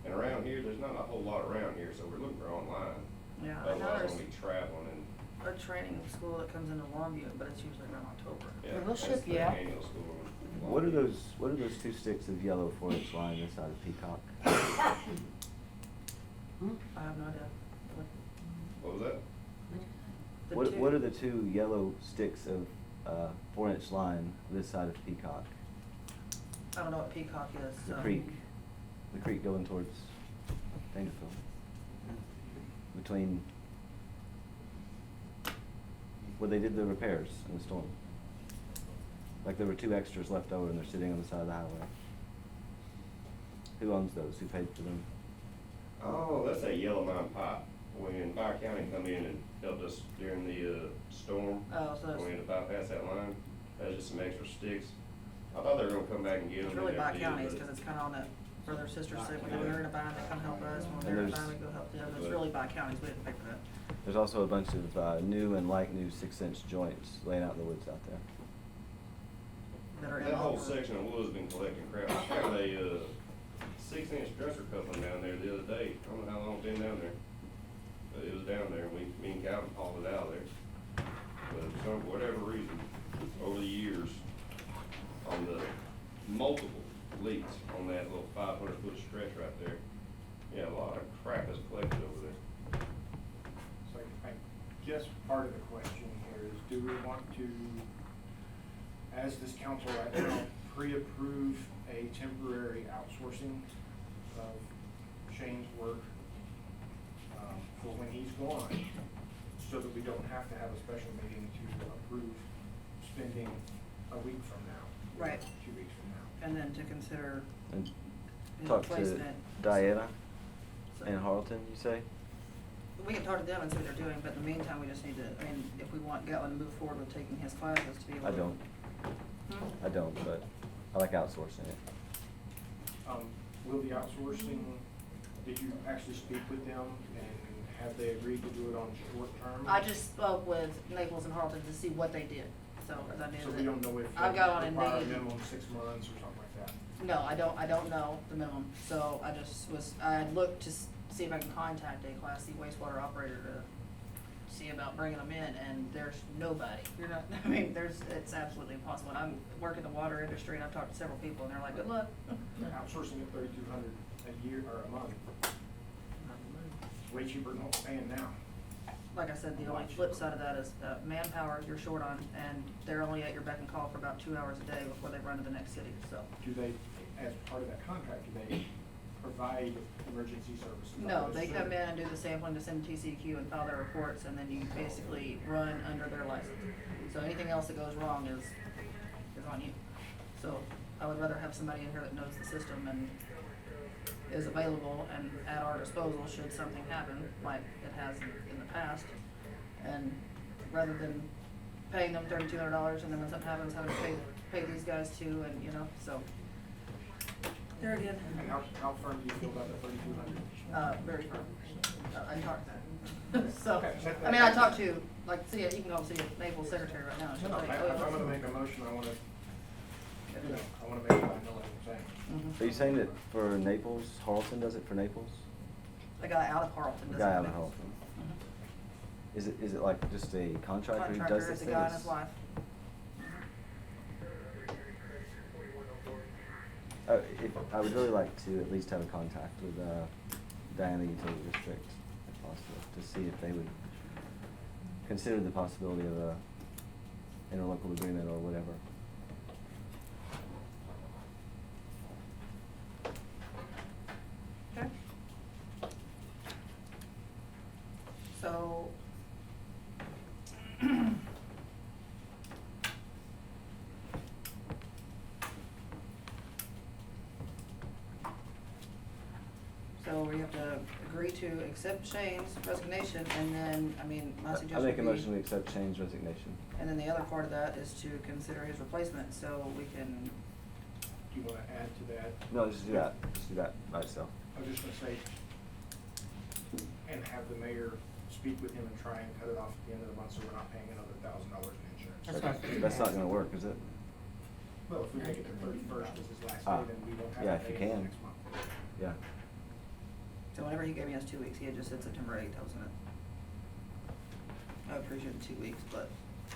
And around here, there's not a whole lot around here, so we're looking for online. yeah, I know Otherwise, there's we'll be traveling and, a training school that comes into Longview, but it's usually around October. yeah. we'll that's ship the you out. annual school. What are those 2 sticks of yellow 4-inch line this side of Peacock? I have no idea. What was that? The What two- are the 2 yellow sticks of 4-inch line this side of Peacock? I don't know what Peacock is. The so- creek going towards Dangerfield. Between where they did the repairs in the storm. Like there were 2 extras left over and they're sitting on the side of the highway. Who owns those? Who paid for them? Oh, that's a Yellow Mountain pipe. When Fire County come in and helped us during the, storm, Oh, so we it's, had to bypass that line, that's just some extra sticks. I thought they were gonna come back and get them. it's really they by never did, counties, but- cause it's kinda on that, where their sisters say, when they're in a bind, they come help us, when they're in a bind, we go help them. It's really by counties, we didn't pick that. There's also a bunch of new and like new 6-inch joints laying out in the woods out there. That are in That whole Oliver. section of wood's been collecting crap. I found a, 6-inch dresser coupling down there the other day. I don't know how long it's been down there. But it was down there, and me and Calvin hauled it out of there. But for whatever reason, over the years, on the multiple leaks on that little 500-foot stretch right there, yeah, a lot of crap is collected over there. So I guess part of the question here is, do we want to, as this council right now, pre-approve a temporary outsourcing of Shane's work for when he's gone, so that we don't have to have a special meeting to approve spending a week from now? Right. 2 weeks from now. And then to consider And his talk to placement. Diana So- and Harleton, you say? We can talk to them and see what they're doing, but in the meantime, we just need to, I mean, if we want Gatlin to move forward with taking his classes to be able to. I don't. Hmm? I don't, but I like outsourcing it. Will the outsourcing, did you actually speak with them and have they agreed to do it on short term? I just spoke with Naples and Harleton to see what they did, so, as I did. So we don't know if I've got on they require a Indeed. minimum 6 months or something like that? No, I don't know the minimum, so I had looked to see if I can contact a Class C wastewater operator to see about bringing them in, and there's nobody. You're not, I mean, it's absolutely impossible. And I'm working the water industry, and I've talked to several people, and they're like, good luck. They're outsourcing at $3,200 a year or a month. It's way cheaper than what we're paying now. Like I said, the only flip side of that is manpower you're short on, and they're only at your beck and call for about 2 hours a day before they run to the next city, so. Do they, as part of that contract, do they provide emergency services? No, they come in and do the sampling to send to TCQ and file their reports, and then you basically run under their license. So anything else that goes wrong is on you. So I would rather have somebody in here that knows the system and is available and at our disposal should something happen, like it has in the past. And rather than paying them $3,200 and then when something happens, having to pay these guys too, and you know, so. There again. And how firm do you feel about the $3,200? Very firm. I talked to them. So, Okay. I mean, I talked to, like, you can go see Naples secretary right now. She'll No, tell you, if I'm oh, gonna make a motion, I wanna make sure I know what I'm saying. Mhm. Are you saying that for Naples, Harleton does it for Naples? The guy out of Harleton The does guy it. out of Harleton. Is it like just a contractor who does Contractor this is a thing? guy and his wife. I would really like to at least have a contact with Diana Utility District, if possible, to see if they would consider the possibility of a interlocal agreement or whatever. Okay. So. So we have to agree to accept Shane's resignation, and then, I mean, my I suggestion make a would be. motion to accept Shane's resignation. And then the other part of that is to consider his replacement, so we can, Do you wanna add to that? No, just do that. Just do that by itself. I was just gonna say, and have the mayor speak with him and try and cut it off at the end of the month, so we're not paying another $1,000 in insurance. That's what I figured. That's not gonna work, is it? Well, if we make it the 31st as his last Ah, day, then we won't have yeah, to if you pay him can. next month. Yeah. so whenever he gave me us 2 weeks, he had just said September 8th, I was gonna. I appreciate the 2 weeks, but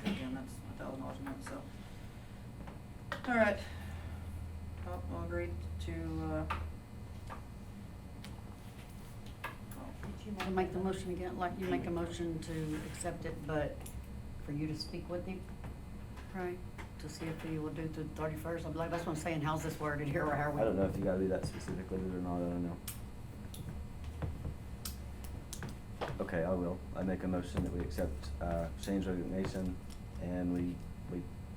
again, that's $1,000 a month, so. All right. Well, we'll agree to, You wanna make the motion again, like you make a motion to accept it, but for you to speak with him, right? To see if he will do the 31st, I'm like, that's what I'm saying, how's this worded here, or how are we? I don't know if you gotta be that specific with it or not, I don't know. Okay, I will. I make a motion that we accept Shane's resignation and we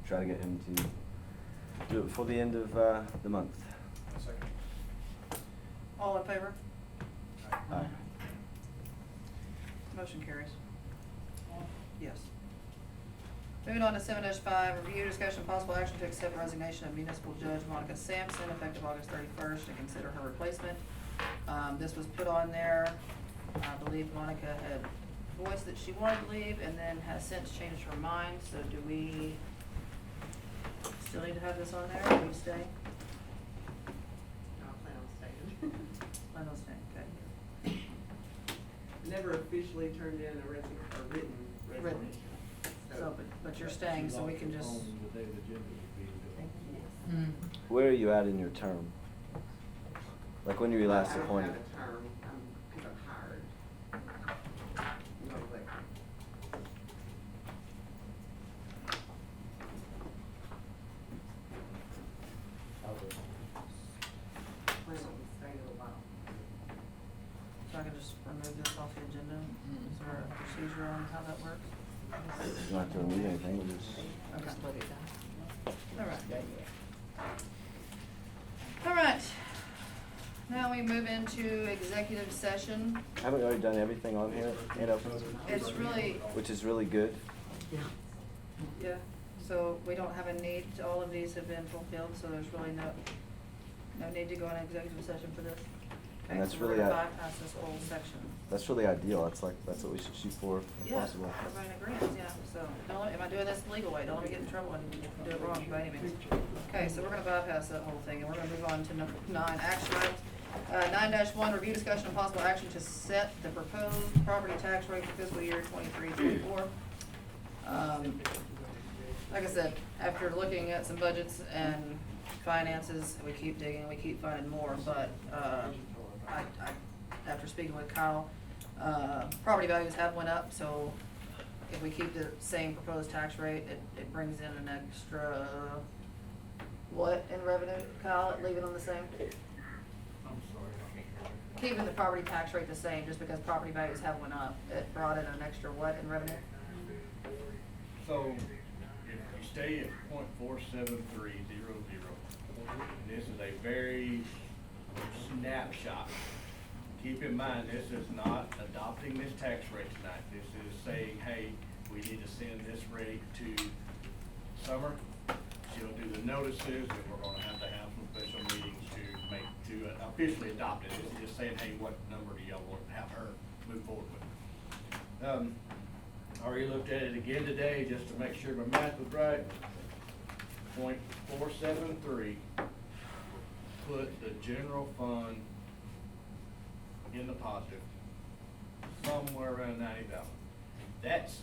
try to get him to do it before the end of the month. Second. all in favor? Aye. Motion carries. Yes. Moving on to 7-5, review, discussion, and possible action to accept resignation of municipal judge Monica Sampson effective August 31st and consider her replacement. This was put on there, I believe Monica had voiced that she wanted to leave and then has since changed her mind, so do we still need to have this on there, or do we stay? I'll plan on staying. Plan on staying, okay. Never officially turned in a written Written. resignation. So, but you're staying, so we can just. Hmm. Where are you at in your term? Like when you were last appointed? I don't have a term, because I'm hired. No, like, plan on staying a while. So I can just remove this off the agenda? Is there a procedure on how that works? You don't have to remove anything, we'll just. Okay. Just let it die. All right. All right. Now we move into executive session. Haven't we already done everything on here? It's really, Which is really good. yeah, so we don't have a need, all of these have been fulfilled, so there's really no need to go in executive session for this. And Okay, that's so we're really gonna a- bypass this whole section. That's really ideal. That's what we should shoot for if Yeah, possible. everybody agrees, yeah, so, am I doing this the legal way? Don't let me get in trouble and do it wrong by any means. Okay, so we're gonna bypass that whole thing, and we're gonna move on to number 9, action items. 9-1, review, discussion, and possible action to set the proposed property tax rate for fiscal year 23-24. Like I said, after looking at some budgets and finances, we keep digging, we keep finding more, but, after speaking with Kyle, property values have went up, so if we keep the same proposed tax rate, it brings in an extra, what in revenue, Kyle, leave it on the same? I'm sorry. Keeping the property tax rate the same, just because property values have went up, it brought in an extra what in revenue? So, if you stay at 0.47300, and this is a very snapshot. Keep in mind, this is not adopting this tax rate tonight. This is saying, hey, we need to send this rate to Summer. She'll do the notices, and we're gonna have some special meetings to officially adopt it. This is just saying, hey, what number do y'all want to have her move forward with? I already looked at it again today, just to make sure my math was right. 0.473 put the general fund in the positive, somewhere around 90,000. That's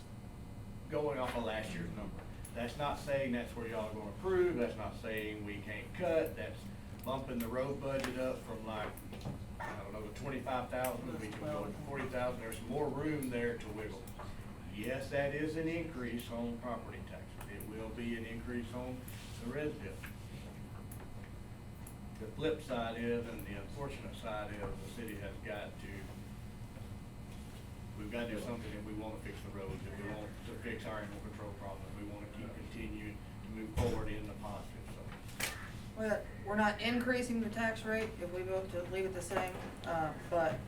going off of last year's number. That's not saying that's where y'all are gonna approve, that's not saying we can't cut, that's bumping the road budget up from like, I don't know, 25,000, we can go to 40,000, there's more room there to wiggle. Yes, that is an increase on property taxes, it will be an increase on the resident. The flip side is, and the unfortunate side is, the city has got to, we've got to do something if we want to fix the roads, if we want to fix our animal control problem, if we want to keep continuing to move forward in the positive, so. Well, we're not increasing the tax rate if we vote to leave it the same, but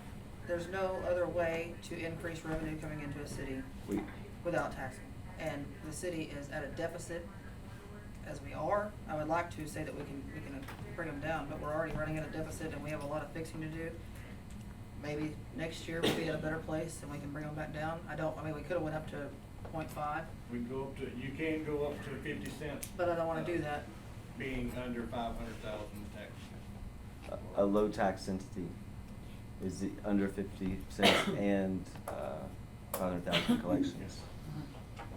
there's no other way to increase revenue coming into a city We, without taxing. And the city is at a deficit as we are. I would like to say that we can bring them down, but we're already running at a deficit and we have a lot of fixing to do. Maybe next year we'll be at a better place and we can bring them back down. I mean, we could've went up to 0.5, We can go up to, you can go up to 50 cents. but I don't wanna do that. Being under 500,000 tax. a low tax entity is the under 50 cents and 500,000 collections.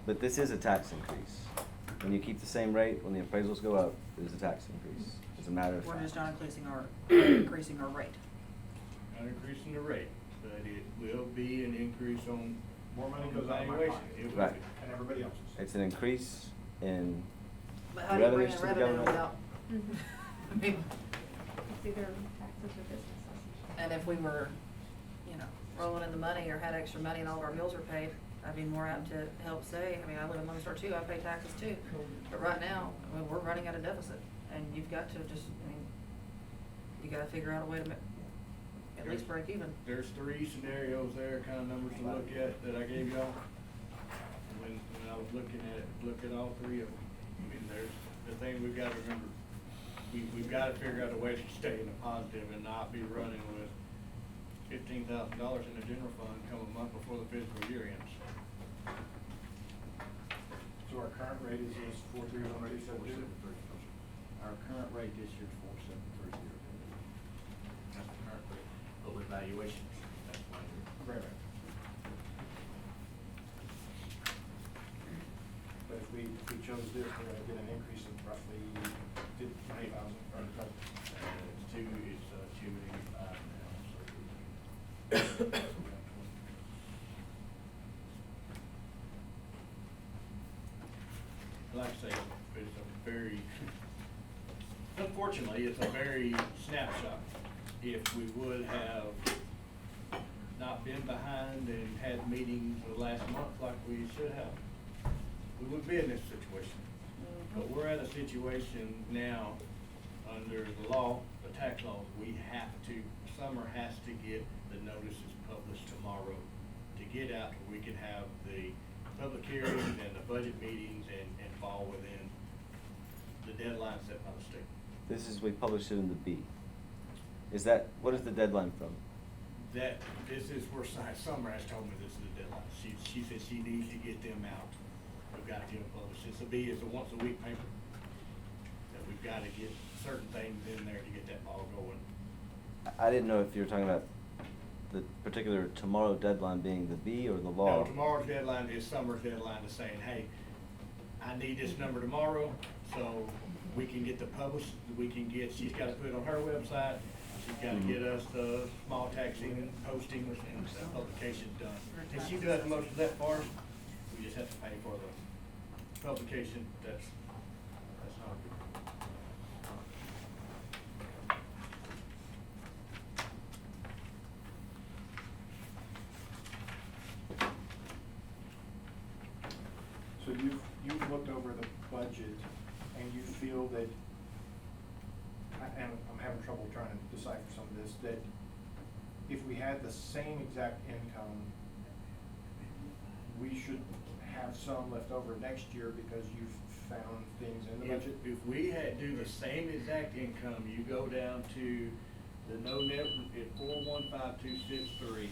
But this is a tax increase. When you keep the same rate, when the appraisals go up, there's a tax increase. It's a matter of We're fact. just not increasing our rate. Not increasing the rate, but it will be an increase on. More money on goes out of my valuation. pocket. It will Right. be. And everybody else's. It's an increase in But how do you bring revenues in to the revenue government. without, I mean, It's either taxes or businesses. and if we were, rolling in the money or had extra money and all of our bills are paid, I'd be more apt to help say, I mean, I live in Lone Star too, I pay taxes too. But right now, I mean, we're running at a deficit and you've got to just, you gotta figure out a way to at least break even. There's 3 scenarios there, kind of numbers to look at that I gave y'all. When I was looking at it, look at all 3 of them. I mean, there's the thing we've got to remember. We've got to figure out a way to stay in the positive and not be running with $15,000 in the general fund come a month before the fiscal year ends. So our current rate is 4,372. Our current rate this year is 4,730. That's the current rate, but with valuations, that's why we're. Right. But if we chose this, we're gonna get an increase of roughly 20,000. It's 285 now, so. Like I say, it's a very, unfortunately, it's a very snapshot. If we would have not been behind and had meetings the last month like we should have, we wouldn't be in this situation. But we're at a situation now, under the law, the tax laws, we have to, Summer has to get the notices published tomorrow to get out where we can have the public hearings and the budget meetings and fall within the deadline set by the state. This is, we published it in the B. Is that, what is the deadline from? That, this is where Summer has told me this is the deadline. She said she needs to get them out. We've got to get them published. It's a B, it's a once a week paper. That we've got to get certain things in there to get that ball going. I didn't know if you were talking about the particular tomorrow deadline being the B or the law. No, tomorrow's deadline is Summer's deadline to saying, hey, I need this number tomorrow, so we can get the published, we can get, she's gotta put it on her website, she's gotta get us the small taxing, posting, and the publication done. And she does most of that for us, we just have to pay for the publication, that's not a big. So you've looked over the budget and you feel that, and I'm having trouble trying to decipher some of this, that if we had the same exact income, we should have some left over next year because you've found things in the budget? If we had do the same exact income, you go down to the no net at 415263,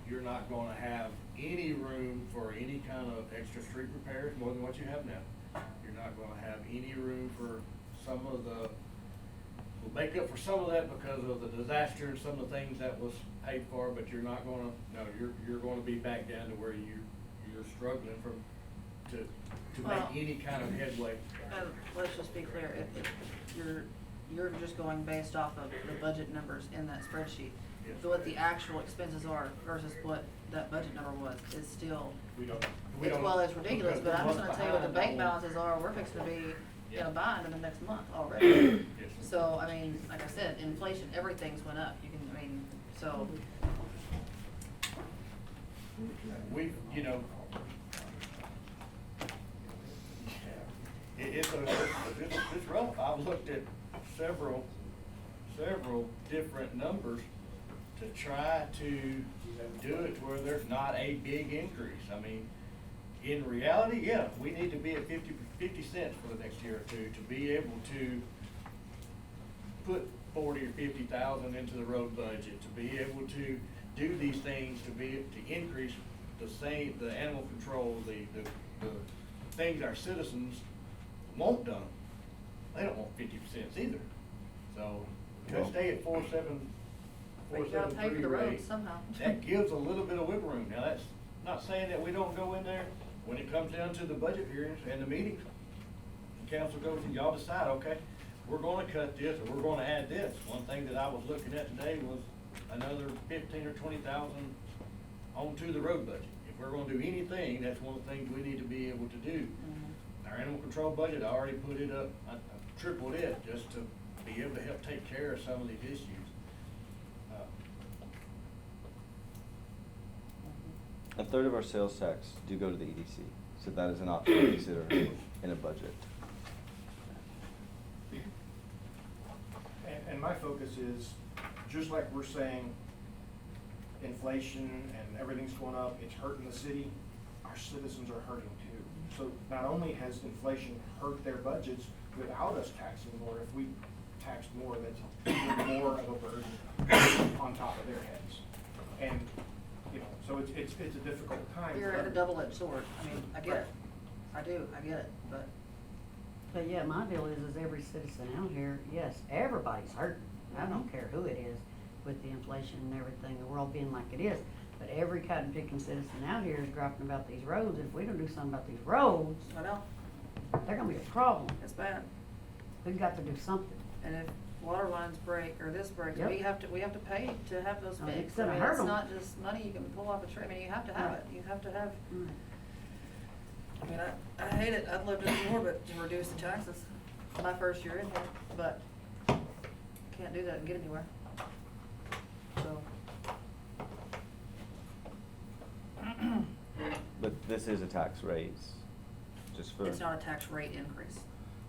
you're not gonna have any room for any kind of extra street repairs more than what you have now. You're not gonna have any room for some of the, we'll make up for some of that because of the disaster and some of the things that was paid for, but you're not gonna, no, you're gonna be back down to where you're are struggling to Well- make any kind of headway. Let's just be clear, you're just going based off of the budget numbers in that spreadsheet. Yes. So what the actual expenses are versus what that budget number was, is still, We don't. it's ridiculous, but I'm just gonna tell you what the bank balances are, we're fixing to be in Yeah. a bind in the next month already. Yes. So, I mean, like I said, inflation, everything's went up, so, We, you know, it's rough. I've looked at several different numbers to try to do it to where there's not a big increase. I mean, in reality, yeah, we need to be at 50 cents for the next year or two to be able to put 40 or 50,000 into the road budget, to be able to do these things, to increase the animal control, the things our citizens want done. They don't want 50 cents either. So to stay at 4.73 you gotta pay for the rate, roads somehow. that gives a little bit of wiggle room. Now, that's not saying that we don't go in there when it comes down to the budget hearings and the meetings. The council goes and y'all decide, okay, we're gonna cut this or we're gonna add this. One thing that I was looking at today was another 15 or 20,000 onto the road budget. If we're gonna do anything, that's one of the things we need to be able to do. Our animal control budget, I already put it up, I tripled it just to be able to help take care of some of these issues. A third of our sales tax do go to the EDC, so that is an option to consider in a budget. And my focus is, just like we're saying, inflation and everything's going up, it's hurting the city, our citizens are hurting too. So not only has inflation hurt their budgets without us taxing more, if we tax more, that's even more of a burden on top of their heads. And, you know, so it's a difficult time. You're for at a double-edged sword, I mean, I get it, I get it, but. But yeah, my deal is every citizen out here, yes, everybody's hurting. I don't care who it is with the inflation and everything, the world being like it is. But every cotton picking citizen out here is griping about these roads. If we don't do something about these roads, I know, they're gonna be a problem. it's bad. We've got to do something. And if water lines break, or this breaks, Yep. we have to pay to have those I mean, fixed. it's gonna I mean, hurt it's 'em. not just money you can pull off a tree, I mean, you have to have it, you have to have, Mm. I mean, I hate it, I'd love to do more, but to reduce the taxes, my first year in here, but can't do that and get anywhere. So. But this is a tax raise, just for. It's not a tax rate increase.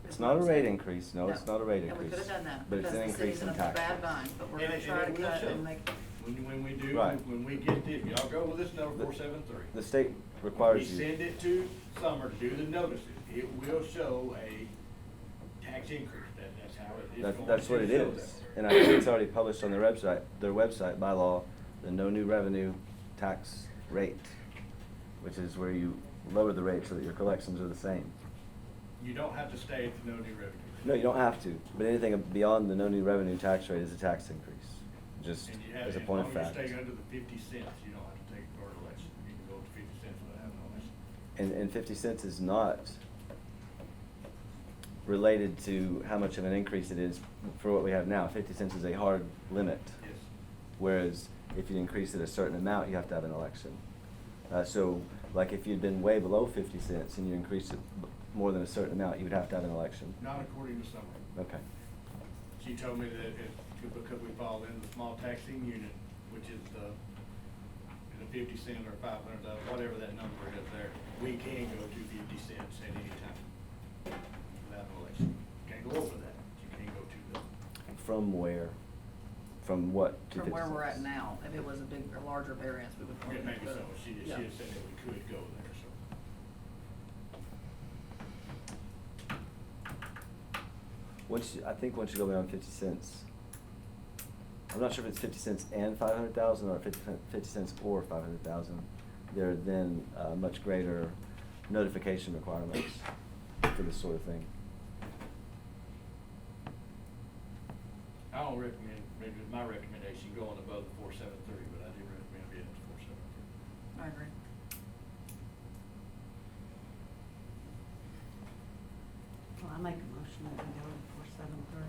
It's is not what a I'm rate saying. increase, no, it's not a rate increase. And we could've done that, But it's because an the city's increase in in a taxes. bad bind, but we're And gonna it- try and to it will cut show. and make. When we do, Right. when we get this, y'all go with this number, 473. The state We requires you. send it to Summer to do the notices, it will show a tax increase, that's how it is. going That's to what it show is. that. And I think it's already published on their website by law, the no new revenue tax rate, which is where you lower the rate so that your collections are the same. You don't have to stay at the no new revenue. No, you don't have to, but anything beyond the no new revenue tax rate is a tax increase, just And you have, as a as point long of as fact. you stay under the 50 cents, you don't have to take it for an election, you can go up to 50 cents without having an election. And 50 cents is not related to how much of an increase it is for what we have now. 50 cents is a hard limit. Yes. Whereas if you increase it a certain amount, you have to have an election. So like if you'd been way below 50 cents and you increased it more than a certain amount, you would have to have an election. Not according to Summer. Okay. She told me that because we fall in the small taxing unit, which is the 50 cent or 500, whatever that number is there, we can go to 50 cents at any time without an election. Can't go over that, you can't go to the. From where? From what to From where 50 we're at cents? now, if it was a larger variance, we would. Yeah, maybe so, she Yeah. had said that we could go there, so. I think once you go beyond 50 cents, I'm not sure if it's 50 cents and 500,000 or 50 cents or 500,000. There are then much greater notification requirements for this sort of thing. I don't recommend, maybe it's my recommendation, going above the 473, but I do recommend being at the 473. I agree. make a motion that we go to 473.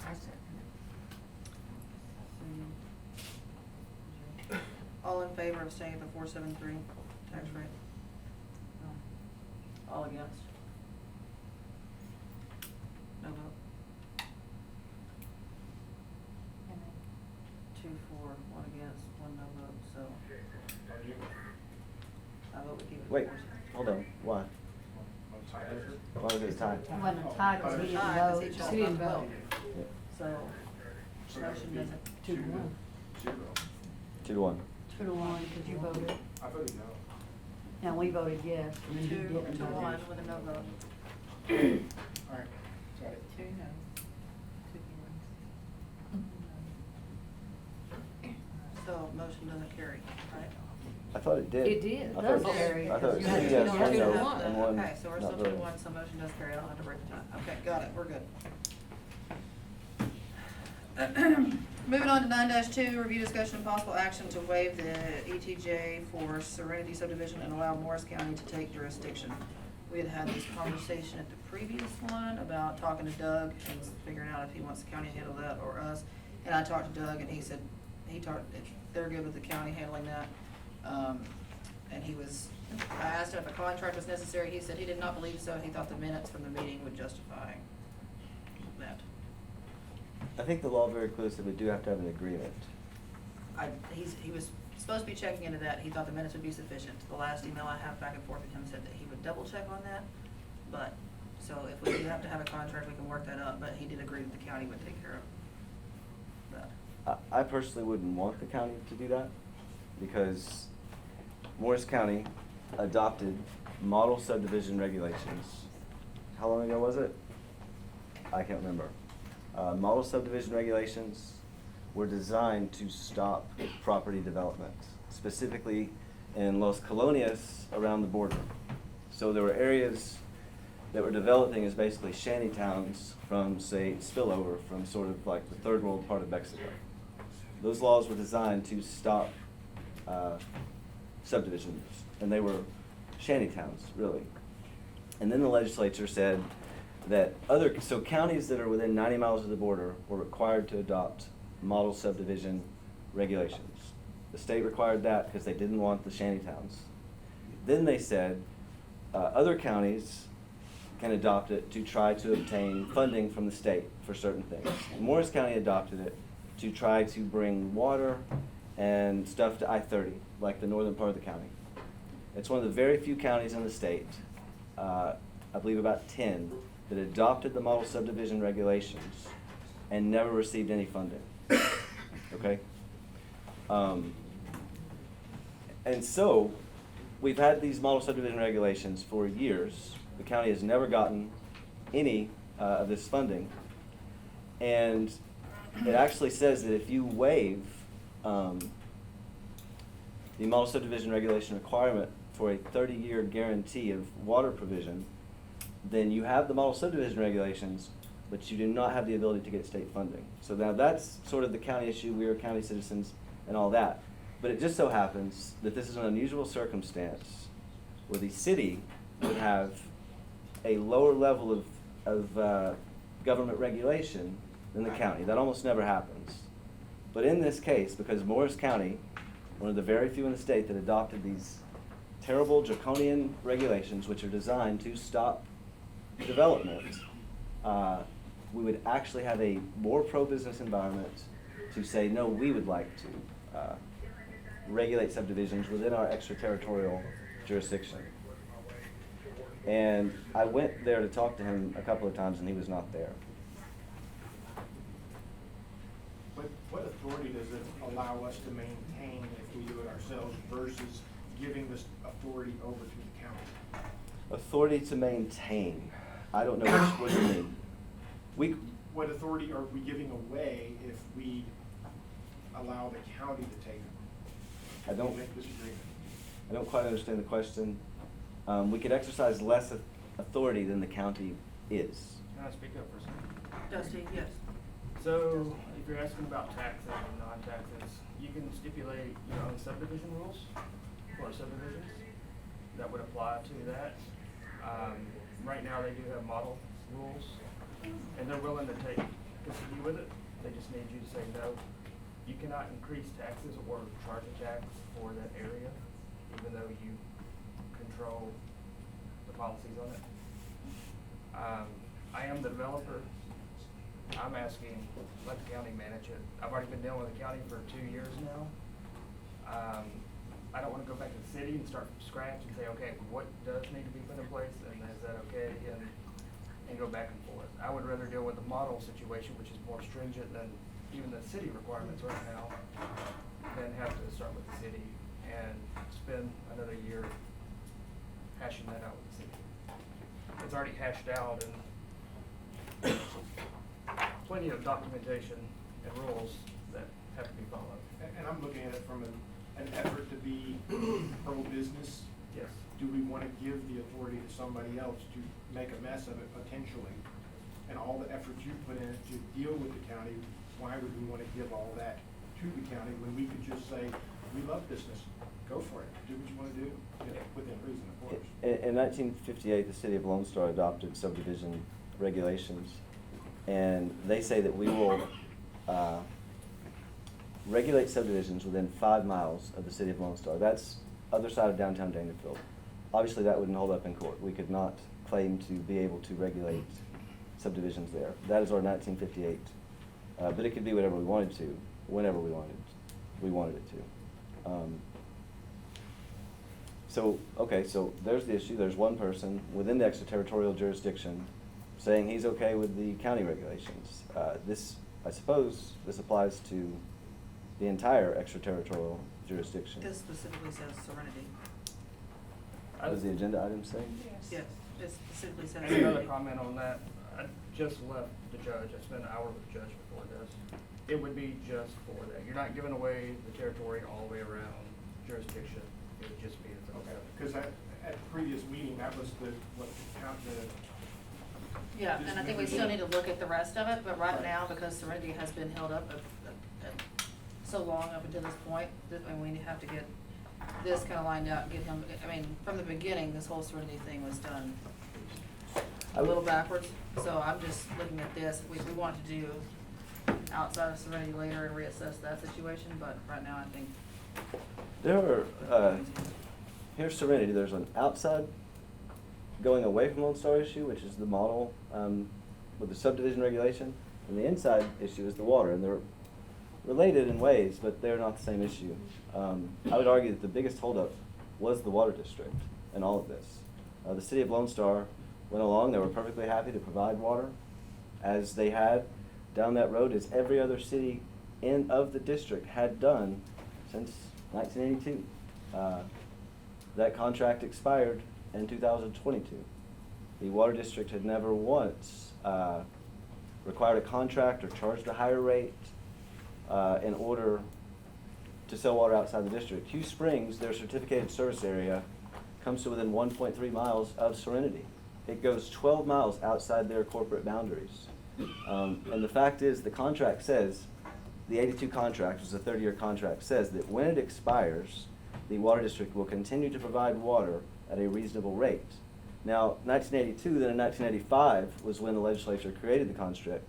I second it. All in favor of staying at the 473 tax rate? All against? No vote? 2 for, 1 against, 1 no vote, so I vote we keep it at Wait, 473. hold on, why? Why was it a tie? It wasn't a tie, 'cause he didn't Aye, 'cause vote. he chose He didn't not to vote. So, motion doesn't. 2-1. 2-1. 2-1, because you voted. I voted no. And we voted yes, and then he 2 didn't to vote. 1 with a no vote. All right, got it. 2 no. 2 yes. So, motion doesn't carry, right? I thought it did. It did. I It thought does carry, I thought it was because you had 2 to yes, go 1 2 no, to 1. and 1 Okay, so we're not still 2 to voting. 1, so motion does carry, I don't have to break the tie. Okay, got it, we're good. Moving on to 9-2, review discussion and possible action to waive the ETJ for Serenity subdivision and allow Morris County to take jurisdiction. We had had this conversation at the previous one about talking to Doug and figuring out if he wants the county to handle that or us. And I talked to Doug and he said, they're good with the county handling that. And I asked him if a contract was necessary, he said he did not believe so, he thought the minutes from the meeting would justify that. I think the law very clearly said we do have to have an agreement. He was supposed to be checking into that, he thought the minutes would be sufficient. The last email I have back and forth with him said that he would double check on that, but, so if we do have to have a contract, we can work that up, but he did agree that the county would take care of that. I personally wouldn't want the county to do that because Morris County adopted model subdivision regulations. How long ago was it? I can't remember. Model subdivision regulations were designed to stop property development, specifically in Los Colonias around the border. So there were areas that were developing as basically shanty towns from, say, spillover from sort of like the third world part of Mexico. Those laws were designed to stop subdivisions, and they were shanty towns, really. And then the legislature said that so counties that are within 90 miles of the border were required to adopt model subdivision regulations. The state required that because they didn't want the shanty towns. Then they said other counties can adopt it to try to obtain funding from the state for certain things. Morris County adopted it to try to bring water and stuff to I-30, like the northern part of the county. It's one of the very few counties in the state, I believe about 10, that adopted the model subdivision regulations and never received any funding. Okay? And so, we've had these model subdivision regulations for years. The county has never gotten any of this funding. And it actually says that if you waive the model subdivision regulation requirement for a 30-year guarantee of water provision, then you have the model subdivision regulations, but you do not have the ability to get state funding. So now that's sort of the county issue. We are county citizens and all that. But it just so happens that this is an unusual circumstance where the city would have a lower level of government regulation than the county. That almost never happens. But in this case, because Morris County, one of the very few in the state that adopted these terrible draconian regulations, which are designed to stop development, we would actually have a more pro-business environment to say, no, we would like to regulate subdivisions within our extraterritorial jurisdiction. And I went there to talk to him a couple of times and he was not there. What authority does it allow us to maintain if we do it ourselves versus giving this authority over to the county? Authority to maintain. I don't know what you mean. What authority are we giving away if we allow the county to take them? I don't Make this agreement. I don't quite understand the question. We could exercise less authority than the county is. Can I speak up for a second? Dusty, yes. So, if you're asking about taxes and non-taxes, you can stipulate your own subdivision rules for subdivisions that would apply to that. Right now, they do have model rules, and they're willing to continue with it. They just need you to say no. You cannot increase taxes or charge a tax for that area, even though you control the policies on it. I am the developer. I'm asking, let the county manage it. I've already been dealing with the county for 2 years now. I don't wanna go back to the city and start from scratch and say, okay, what does need to be put in place, and is that okay, and go back and forth. I would rather deal with the model situation, which is more stringent than even the city requirements right now, than have to start with the city and spend another year hashing that out with the city. It's already hashed out, and plenty of documentation and rules that have to be followed. And I'm looking at it from an effort to be pro-business. Yes. Do we want to give the authority to somebody else to make a mess of it potentially? And all the effort you put in to deal with the county, why would we want to give all that to the county when we could just say, we love business, go for it, do what you want to do, you know, within reason, of course. In 1958, the city of Lone Star adopted subdivision regulations, and they say that we will regulate subdivisions within 5 miles of the city of Lone Star. That's other side of downtown Daingerfield. Obviously, that wouldn't hold up in court. We could not claim to be able to regulate subdivisions there. That is our 1958. But it could be whatever we wanted to, whenever we wanted it to. So there's the issue. There's one person within the extraterritorial jurisdiction saying he's okay with the county regulations. I suppose this applies to the entire extraterritorial jurisdiction. This specifically says Serenity. What does the agenda item say? Yes, it specifically says And another Serenity. comment on that, I just left the judge, I spent an hour with the judge before this. It would be just for that. You're not giving away the territory all the way around jurisdiction. It would just be its own. Okay, because at the previous meeting, that was what the Yeah, and I think we still need to look at the rest of it, but right now, because Serenity has been held up so long up until this point, and we have to get this kind of lined out, and get him, I mean, from the beginning, this whole Serenity thing was done a little backwards, so I'm just looking at this, if we want to do outside of Serenity later and reassess that situation, but right now, I think. There are, here's Serenity, there's an outside going away from Lone Star issue, which is the model with the subdivision regulation, and the inside issue is the water, and they're related in ways, but they're not the same issue. I would argue that the biggest holdup was the water district in all of this. The city of Lone Star went along, they were perfectly happy to provide water, as they had down that road, as every other city of the district had done since 1982. That contract expired in 2022. The water district had never once required a contract or charged a higher rate in order to sell water outside the district. Hugh Springs, their certificated service area, comes to within 1.3 miles of Serenity. It goes 12 miles outside their corporate boundaries. And the fact is, the contract says, the 82 contract, which is a 30-year contract, says that when it expires, the water district will continue to provide water at a reasonable rate. Now, 1982, then in 1985 was when the legislature created the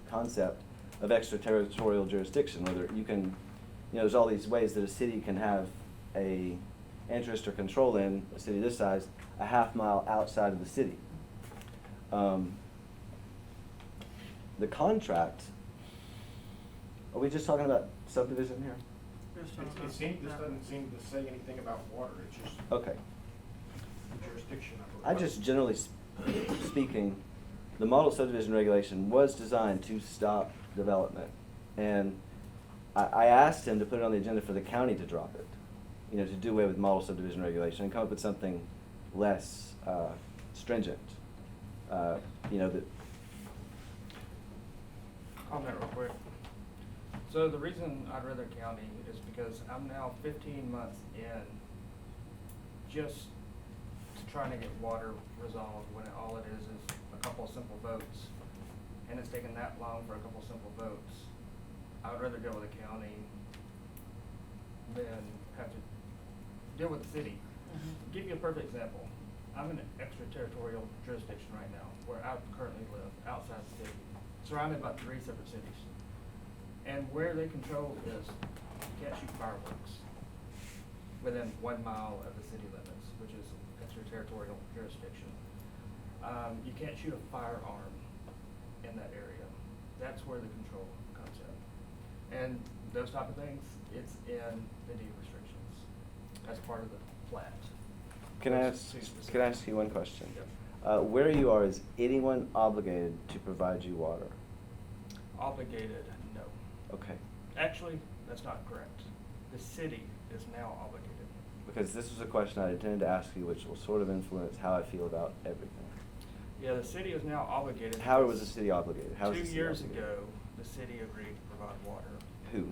concept of extraterritorial jurisdiction, whether you can, there's all these ways that a city can have a interest or control in, a city this size, a half mile outside of the city. The contract, are we just talking about subdivision here? this doesn't seem to say anything about water, it's just Okay. the jurisdiction of it. I just generally speaking, the model subdivision regulation was designed to stop development. And I asked him to put it on the agenda for the county to drop it, to do away with model subdivision regulation and come up with something less stringent. That. Comment real quick. So the reason I'd rather county is because I'm now 15 months in just trying to get water resolved when all it is a couple of simple votes. And it's taken that long for a couple of simple votes. I would rather deal with the county than have to deal with the city. Give you a perfect example. I'm in an extraterritorial jurisdiction right now, where I currently live, outside the city, surrounded by 3 separate cities. And where they control is, you can't shoot fireworks within 1 mile of the city limits, which is extraterritorial jurisdiction. You can't shoot a firearm in that area. That's where the control comes in. And those type of things, it's in the deed restrictions as part of the plat. Can I ask you one question? Where you are, is anyone obligated to provide you water? Obligated, no. Okay. Actually, that's not correct. The city is now obligated. Because this was a question I intended to ask you, which will sort of influence how I feel about everything. Yeah, the city is now obligated. How was the city obligated? How was the 2 city years obligated? ago, the city agreed to provide water. Who?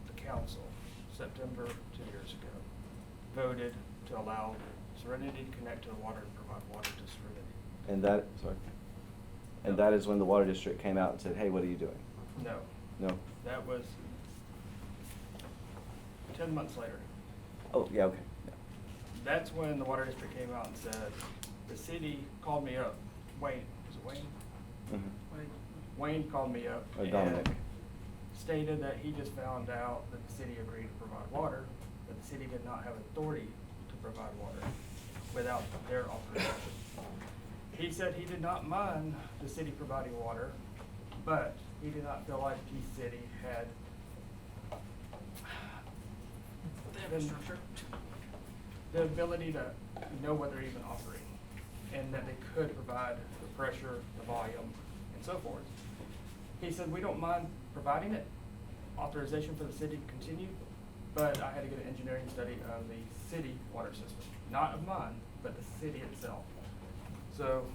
The council, September 2 years ago, voted to allow Serenity to connect to the water and provide water to Serenity. And that, sorry. And that is when the water district came out and said, hey, what are you doing? No. No? That was 10 months later. Oh, yeah, okay. Yeah. That's when the water district came out and said, the city called me up, Wayne, is it Wayne? Mhm. Wayne called me up Or and Dominic. stated that he just found out that the city agreed to provide water, but the city did not have authority to provide water without their authorization. He said he did not mind the city providing water, but he did not feel like Peace City had the ability to know what they're even offering, and that they could provide the pressure, the volume, and so forth. He said, we don't mind providing it, authorization for the city to continue, but I had to get an engineering study of the city water system, not of mine, but the city itself. So,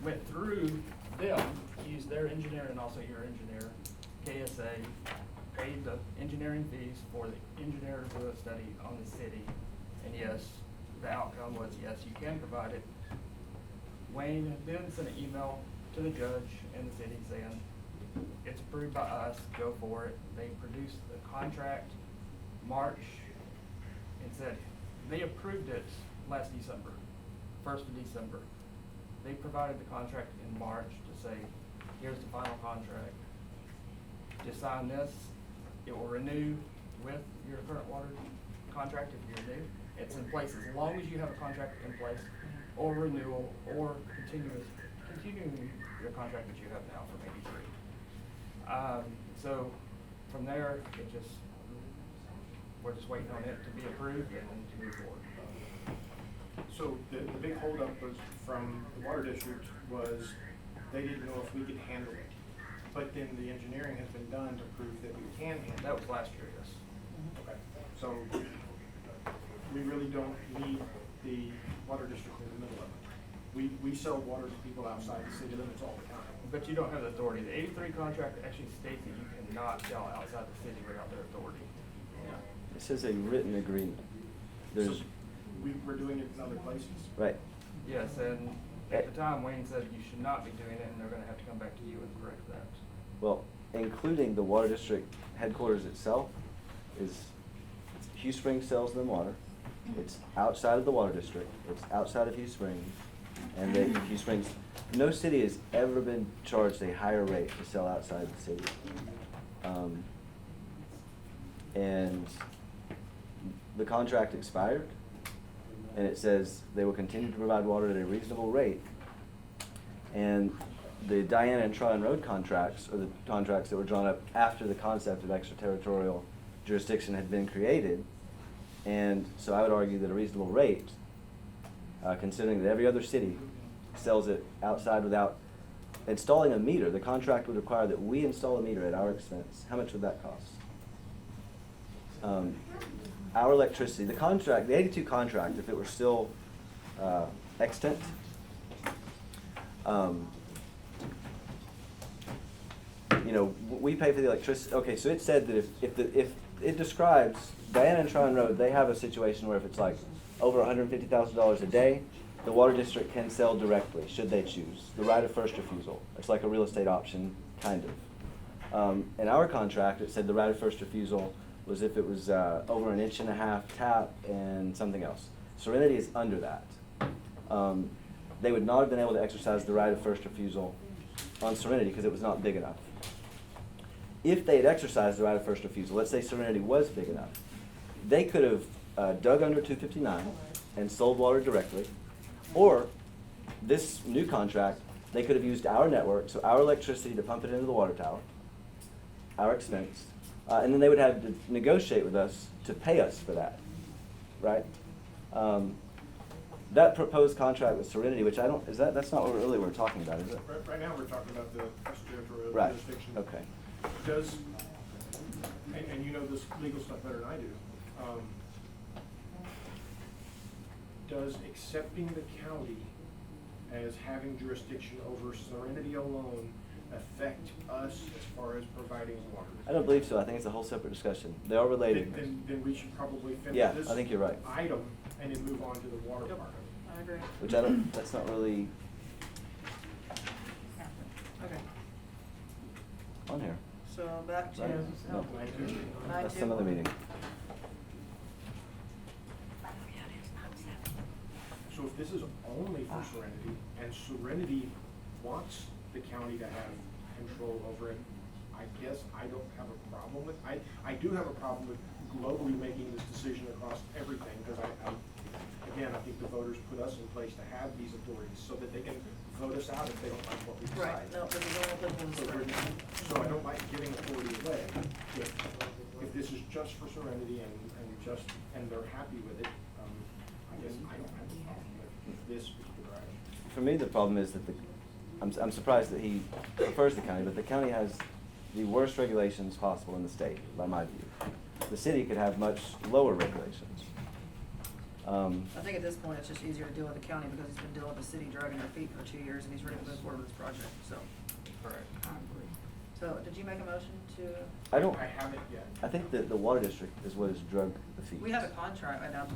went through them, used their engineer and also your engineer, KSA, paid the engineering fees for the engineer to do a study on the city. And yes, the outcome was yes, you can provide it. Wayne then sent an email to the judge and the city saying, it's approved by us, go for it. They produced the contract March and said, they approved it last December, 1st of December. They provided the contract in March to say, here's the final contract. Just sign this, it will renew with your current water contract if you renew. It's in place as long as you have a contract in place, or renewal, or continuing your contract that you have now from '83. So from there, we're just waiting on it to be approved and to move forward. So the big holdup was from the water district was they didn't know if we could handle it. But then the engineering has been done to prove that we can handle it. That was last year, yes. Okay, so we really don't need the water district in the middle of it. We sell water to people outside the city limits all the time. But you don't have the authority. The '83 contract actually states that you cannot sell outside the city without their authority. It says a written agreement. There's, So we're doing it in other places? right. Yes, and at the time, Wayne said you should not be doing it, and they're gonna have to come back to you and correct that. Well, including the water district headquarters itself, is Hugh Springs sells them water. It's outside of the water district. It's outside of Hugh Springs. And Hugh Springs, no city has ever been charged a higher rate to sell outside the city. And the contract expired, and it says they will continue to provide water at a reasonable rate. And the Diana and Tryon Road contracts, or the contracts that were drawn up after the concept of extraterritorial jurisdiction had been created. And so I would argue that a reasonable rate, considering that every other city sells it outside without installing a meter, the contract would require that we install a meter at our expense. How much would that cost? Our electricity, the contract, the 82 contract, if it were still extant, we pay for the electricity. Okay, so it said that if it describes Diana and Tryon Road, they have a situation where if it's like over $150,000 a day, the water district can sell directly, should they choose. The right of first refusal. It's like a real estate option, kind of. In our contract, it said the right of first refusal was if it was over 1.5 inches tap and something else. Serenity is under that. they would not have been able to exercise the right of first refusal on Serenity because it was not big enough. If they had exercised the right of first refusal, let's say Serenity was big enough, they could have dug under 259 and sold water directly, or this new contract, they could have used our network, so our electricity to pump it into the water tower, our expense, and then they would have to negotiate with us to pay us for that, right? That proposed contract with Serenity, which that's not what really we're talking about, is it? Right now, we're talking about the extraterritorial Right, jurisdiction. okay. Does, and you know this legal stuff better than I do, does accepting the county as having jurisdiction over Serenity alone affect us as far as providing water? I don't believe so. I think it's a whole separate discussion. They are related. Then we should probably Yeah, finish this I think you're right. item and then move on to the water part of it. I agree. Which that's not really Okay, on here. so back to. Right? No. That's 9-2. another meeting. So if this is only for Serenity, and Serenity wants the county to have control over it, I guess I don't have a problem with, I do have a problem with globally making this decision across everything, because again, I think the voters put us in place to have these authorities, so that they can vote us out if they don't like what we decide. Right, no, but you don't have to So so I don't like giving authority away. If this is just for Serenity and they're happy with it, I guess I don't have a problem with this particular item. For me, the problem is that I'm surprised that he prefers the county, but the county has the worst regulations possible in the state, by my view. The city could have much lower regulations. I think at this point, it's just easier to deal with the county because he's been dealing with the city dragging their feet for 2 years and he's ready to move forward with this project, so. Correct. So, did you make a motion to? I don't. I haven't yet. I think that the water district is what has drug the feet. We have a contract right now,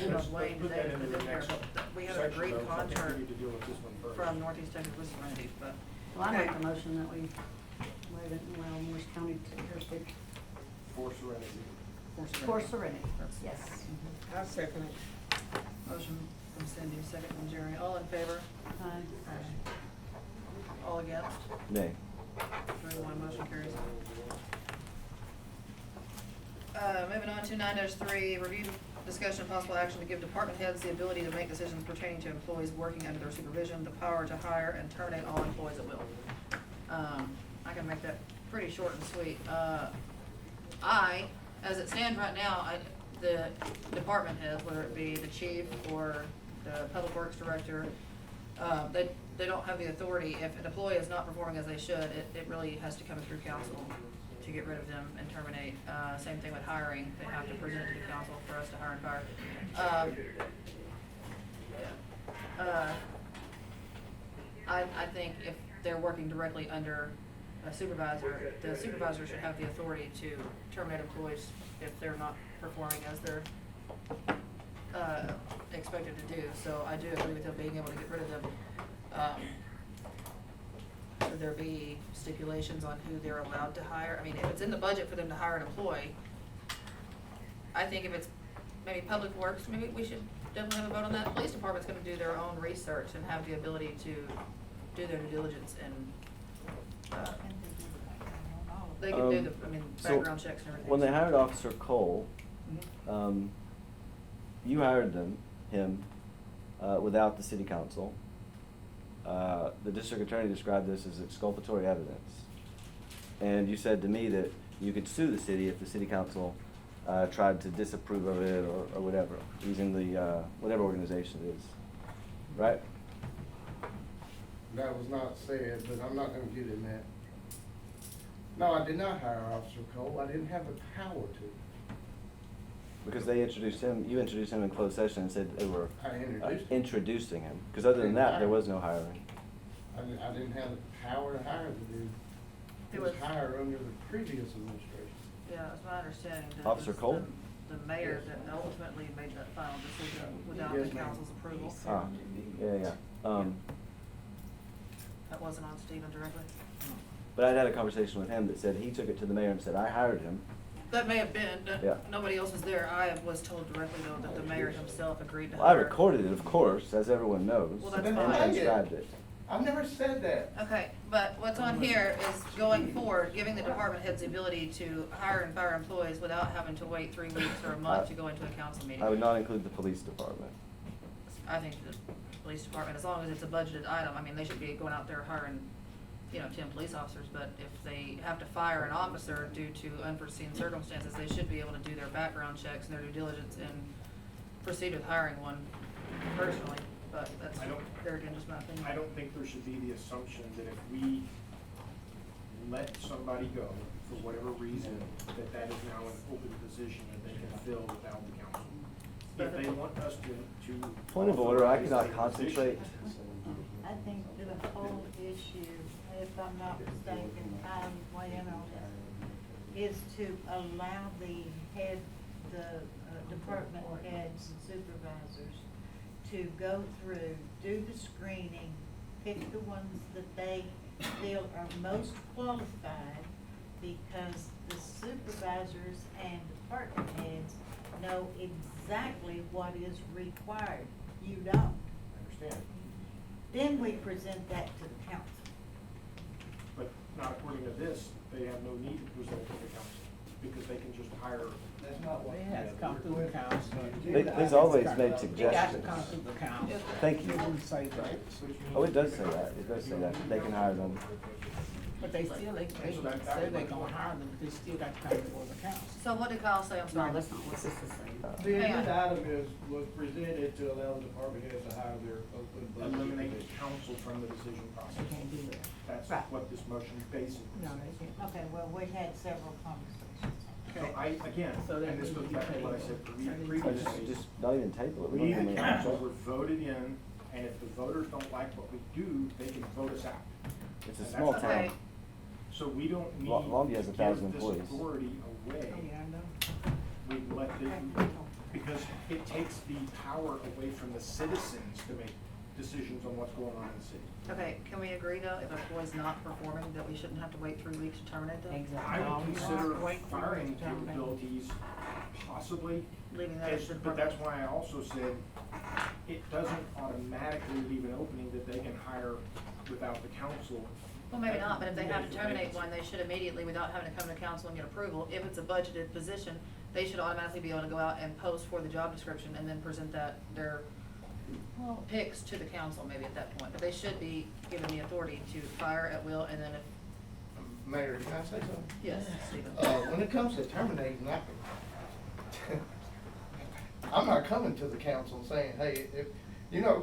emailed Wayne Put that today, into the next we have a section, great though, so I think contract we need to deal with this one first. from Northeast Texas with Serenity, but. Well, I Okay. make the motion that we waive it and allow Morris County to jurisdiction For Serenity. for Serenity, That's- yes. I second it. Motion from Cindy, second from Jerry, all in favor? Aye. All against? Nay. 3-1, motion carries. Moving on to 9-3, review, discussion, and possible action to give department heads the ability to make decisions pertaining to employees working under their supervision, the power to hire and terminate all employees at will. I can make that pretty short and sweet. As it stands right now, the department heads, whether it be the chief or the public works director, they don't have the authority. If an employee is not performing as they should, it really has to come through council to get rid of them and terminate. Same thing with hiring, they have to present it to the council for us to hire and fire. I think if they're working directly under a supervisor, the supervisor should have the authority to terminate employees if they're not performing as they're expected to do. So I do agree with them being able to get rid of them. Should there be stipulations on who they're allowed to hire? I mean, if it's in the budget for them to hire an employee, I think if it's maybe Public Works, maybe we should definitely have a vote on that. Police Department's gonna do their own research and have the ability to do their due diligence and, they can do the, So, background checks and everything. when they hired Officer Cole, Mhm. you hired him without the city council. The district attorney described this as exculpatory evidence. And you said to me that you could sue the city if the city council tried to disapprove of it or whatever, using the whatever organization it is, right? That was not said, but I'm not gonna get in that. No, I did not hire Officer Cole. I didn't have the power to. Because they introduced him, you introduced him in closed session and said they were I introduced him. introducing him. Because other than that, there was no hiring. I didn't have the power to hire the dude. He It was was- hired under the previous administration. Yeah, it's my understanding that it Officer was Cole? the mayor that ultimately made that final decision without Yes, the ma'am. council's approval. Ah, yeah. That wasn't on Stephen directly. But I'd had a conversation with him that said he took it to the mayor and said, I hired him. That may have been, Yeah. nobody else was there. I was told directly though that the mayor himself agreed to Well, I hire. recorded it, of course, as everyone knows, Well, that's and fine. transcribed it. I've never said that. Okay, but what's on here is going forward, giving the department heads the ability to hire and fire employees without having to wait 3 weeks or a month to go into a council meeting. I would not include the police department. I think the police department, as long as it's a budgeted item, I mean, they should be going out there hiring, 10 police officers, but if they have to fire an officer due to unforeseen circumstances, they should be able to do their background checks and their due diligence and proceed with hiring one personally, but that's, I don't- there again, just my opinion. I don't think there should be the assumption that if we let somebody go for whatever reason, that is now an open position that they can fill without the council. If they want us to. Point of order, I authorize cannot a concentrate. position, I think the whole issue, if I'm not mistaken, I'm way in on this, is to allow the department heads and supervisors to go through, do the screening, pick the ones that they feel are most qualified, because the supervisors and department heads know exactly what is required. You don't. I understand, Then we present that to the council. but not according to this, they have no need to present it to the council, because they can just hire. That's not what. It has to come through the council. He's always made It got to suggestions. come through the council. Thank you. It doesn't say that. Oh, it does say that, it does say that, they can hire them. But they still, they say they're gonna hire them, but they still got to come before the council. So what did Kyle say? I'm sorry. No, that's not what this is saying. The Hang on. agenda item was presented to allow the department heads to hire their open budget. Eliminate the council from the decision They process. can't do that. That's Right. what this motion basically No, says. they can't. Okay, well, we had several conversations. So again, So that and this goes would be back to what I tabled. said I previously. just not even table it. We, don't the even- council, were voted in, and if the voters don't like what we do, they can vote us out. It's a And small that's- town. Okay. So we don't need Lo- Longview has to 1,000 give employees. this authority away. Oh, yeah, I know. We let the, because it takes the power away from the citizens to make decisions on what's going on in the city. Okay, can we agree though, if a boy's not performing, that we shouldn't have to wait 3 weeks to terminate them? Exactly. I would consider Wait for firing it to terminate. capabilities possibly. Leaving that as the But that's why I also said it doesn't automatically leave an opening that they can hire without the council. Well, maybe not, but if they have to terminate one, they should immediately, without having to come to council and get approval, if it's a budgeted position, they should automatically be able to go out and post for the job description and then present their picks to the council maybe at that point. But they should be given the authority to fire at will, and then if, Mayor, can I say something? yes, Stephen. When it comes to terminating, I'm not coming to the council and saying, hey, if,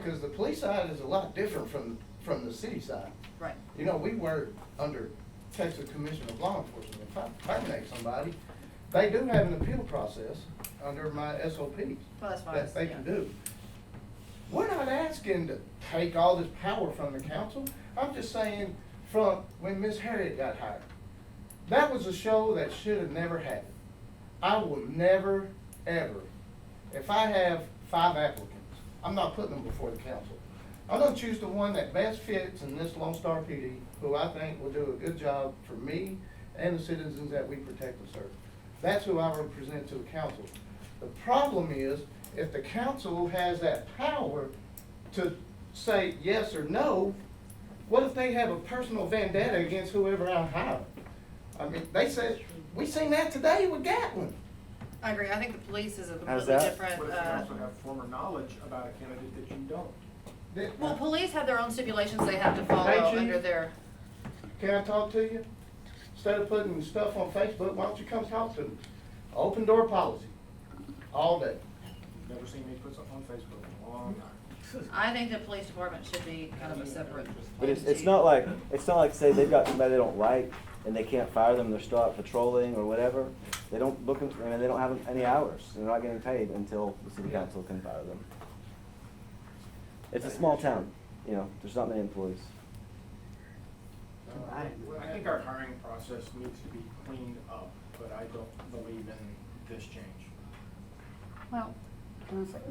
cause the police side is a lot different from the city side. Right. We work under Texas Commission of Law Enforcement. If I terminate somebody, they do have an appeal process under my SOPs. Well, that's fine, That they can yeah. do. We're not asking to take all this power from the council. I'm just saying, from when Miss Harriet got hired, that was a show that should have never happened. I will never, ever, if I have 5 applicants, I'm not putting them before the council. I'm gonna choose the one that best fits in this Lone Star PD, who I think will do a good job for me and the citizens that we protect and serve. That's who I will present to the council. The problem is, if the council has that power to say yes or no, what if they have a personal vendetta against whoever I hire? I mean, they said, we seen that today with Gatlin. I agree, I think the police is a How's completely that? different, What if they also have former knowledge about a candidate that you don't? well, police have their own stipulations they have to follow Hey, Chief. under their, Can I talk to you? Instead of putting stuff on Facebook, why don't you come talk to me? Open door policy, all day. Never seen me put something on Facebook in a long time. I think the police department should be kind of a separate But it's entity. not like, say they've got somebody they don't like and they can't fire them, they're still out patrolling or whatever. They don't book them, they don't have any hours, they're not getting paid until the city council can fire them. It's a small town, there's not many employees. I think our hiring process needs to be cleaned up, but I don't believe in this change. Well,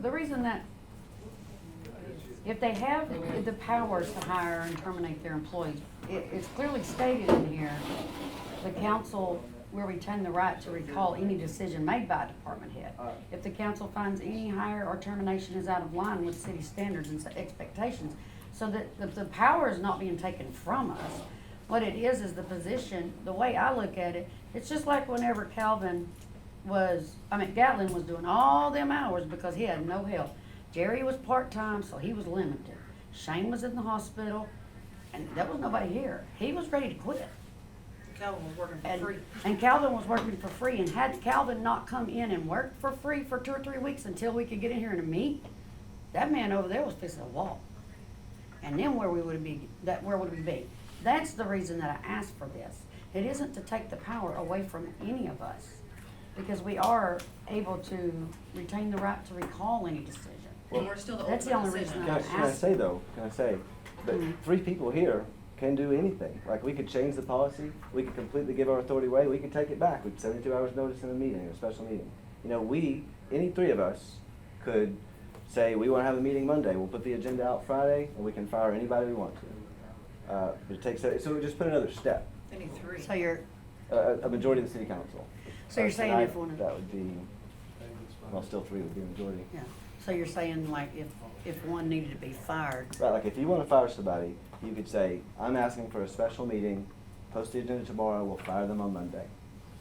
the reason that, if they have the powers to hire and terminate their employees, it's clearly stated in here, the council will retain the right to recall any decision made by a department head. If the council finds any hire or termination is out of line with city standards and expectations, so that the power is not being taken from us. What it is the position, the way I look at it, it's just like whenever Gatlin was doing all them hours because he had no help. Jerry was part-time, so he was limited. Shane was in the hospital, and there was nobody here. He was ready to quit. Calvin was working for free. And Calvin was working for free, and had Calvin not come in and worked for free for 2 or 3 weeks until we could get in here and meet, that man over there was fixing to walk. And then where would we be? That's the reason that I asked for this. It isn't to take the power away from any of us, because we are able to retain the right to recall any decision. And we're still the That's the ultimate only reason decision. I'm Can I say asking. though, that Mhm. 3 people here can do anything. Like, we could change the policy, we could completely give our authority away, we could take it back with 72 hours notice in a meeting, a special meeting. You know, any 3 of us could say, we wanna have a meeting Monday, we'll put the agenda out Friday, and we can fire anybody we want to. But it takes, so we just put another step, Any 3. So you're, a majority of the city council. So you're saying Tonight, if one of- that would be, well, still 3 would be a majority. yeah, so you're saying like if one needed to be fired, Right, like if you wanna fire somebody, you could say, I'm asking for a special meeting, post the agenda tomorrow, we'll fire them on Monday.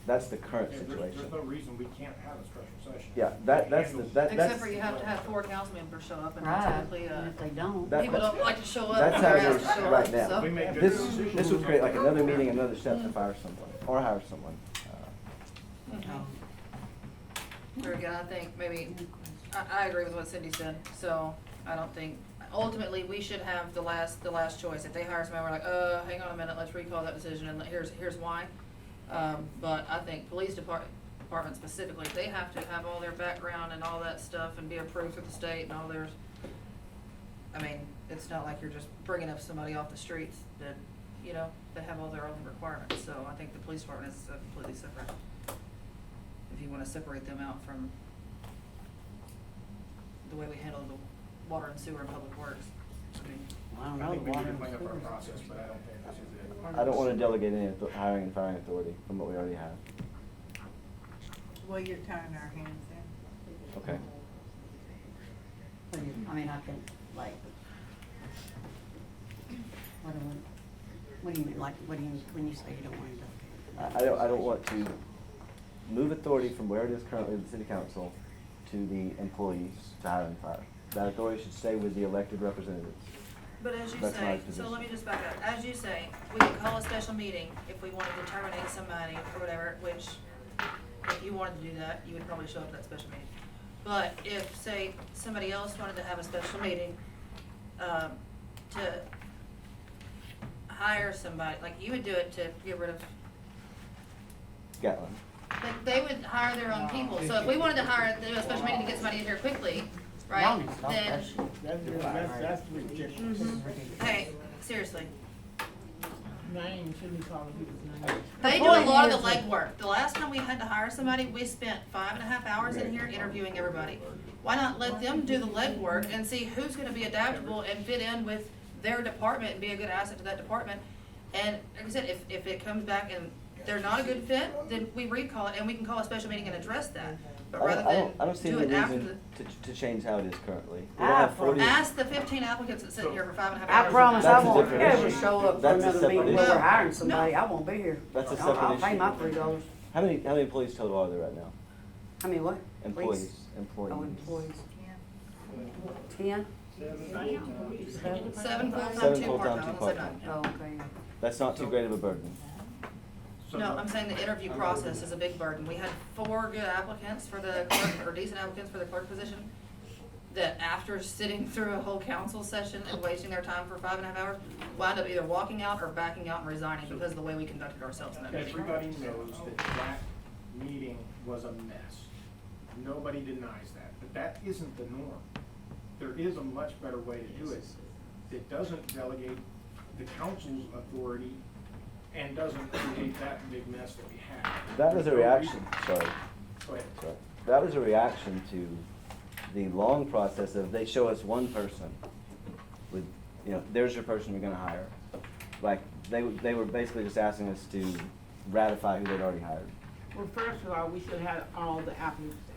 That's the current There's situation. no reason we can't have a special session. Yeah, that's Except for you have to have 4 council members show up, and right, typically, and if they don't. people don't like to show up. That's when how they're it asked is to show right up, now. so. We make good This decisions. would create like another meeting, another step to fire someone, or hire someone. Here again, I think maybe, I agree with what Cindy said, so I don't think, ultimately, we should have the last choice. If they hire somebody, we're like, hang on a minute, let's recall that decision, and here's why. But I think police department specifically, they have to have all their background and all that stuff and be approved through the state and all theirs. I mean, it's not like you're just bringing up somebody off the streets that, you know, they have all their own requirements, so I think the police department is completely separate. If you wanna separate them out from the way we handle the water and sewer and public works. I mean, I don't I know, think we need water to and clean up our sewer. process, but I don't think this is it. I don't wanna delegate any hiring and firing authority from what we already have. Well, you're tying our hands in. Okay. I mean, I can, like, what do you mean, like, when you say you don't want to? I don't want to move authority from where it is currently with the city council to the employees to hire and fire. That authority should stay with the elected representatives. But as you That's my say, so position. let me just back up, as you say, we could call a special meeting if we wanted to terminate somebody or whatever, which, if you wanted to do that, you would probably show up to that special meeting. But if, say, somebody else wanted to have a special meeting, to hire somebody, like you would do it to get rid of, Gatlin. like, they would hire their own people, so if we wanted to hire, do a special meeting to get somebody in here quickly, right, Y'all need to stop then. that shit. That's ridiculous. Hey, seriously. Name, shouldn't be calling people's names. They do point a lot of is the that- legwork. The last time we had to hire somebody, we spent 5.5 hours in here interviewing everybody. Why not let them do the legwork and see who's gonna be adaptable and fit in with their department and be a good asset to that department? And like I said, if it comes back and they're not a good fit, then we recall it and we can call a special meeting and address that. But rather than I don't see do any it after reason to change how it is currently. We I don't have 40. ask the 15 applicants that sit here for 5.5 I hours. promise I That's a won't different ever issue. show up for That's a another separate meeting where issue. we're hiring somebody, I won't be here. That's a I'll separate pay issue. my $3. How many employees total are there right now? I mean, what? Employees, Please? employees. Oh, employees. 10? 7 full-time, 7 2 full-time, part-time. 2 Let's say part-time. Oh, okay. That's not too great of a burden. No, I'm saying the interview process is a big burden. We had 4 good applicants for the clerk, or decent applicants for the clerk position, that after sitting through a whole council session and wasting their time for 5.5 hours, wound up either walking out or backing out and resigning because of the way we conducted ourselves in that meeting. Everybody knows that meeting was a mess. Nobody denies that, but that isn't the norm. There is a much better way to do it that doesn't delegate the council's authority and doesn't create that big mess that we have. That was a reaction, sorry. Go ahead. Sorry. That was a reaction to the long process of they show us one person with, you know, there's your person you're gonna hire. Like, they were basically just asking us to ratify who they'd already hired. Well, first of all, we should have all the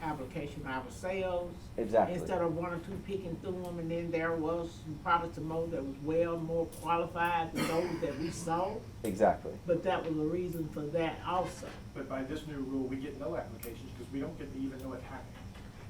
application ourselves. Exactly. Instead of one or two picking through them, and then there was probably some more that was well more qualified than those that we saw. Exactly. But that was a reason for that also. But by this new rule, we get no applications because we don't get to even know it happened.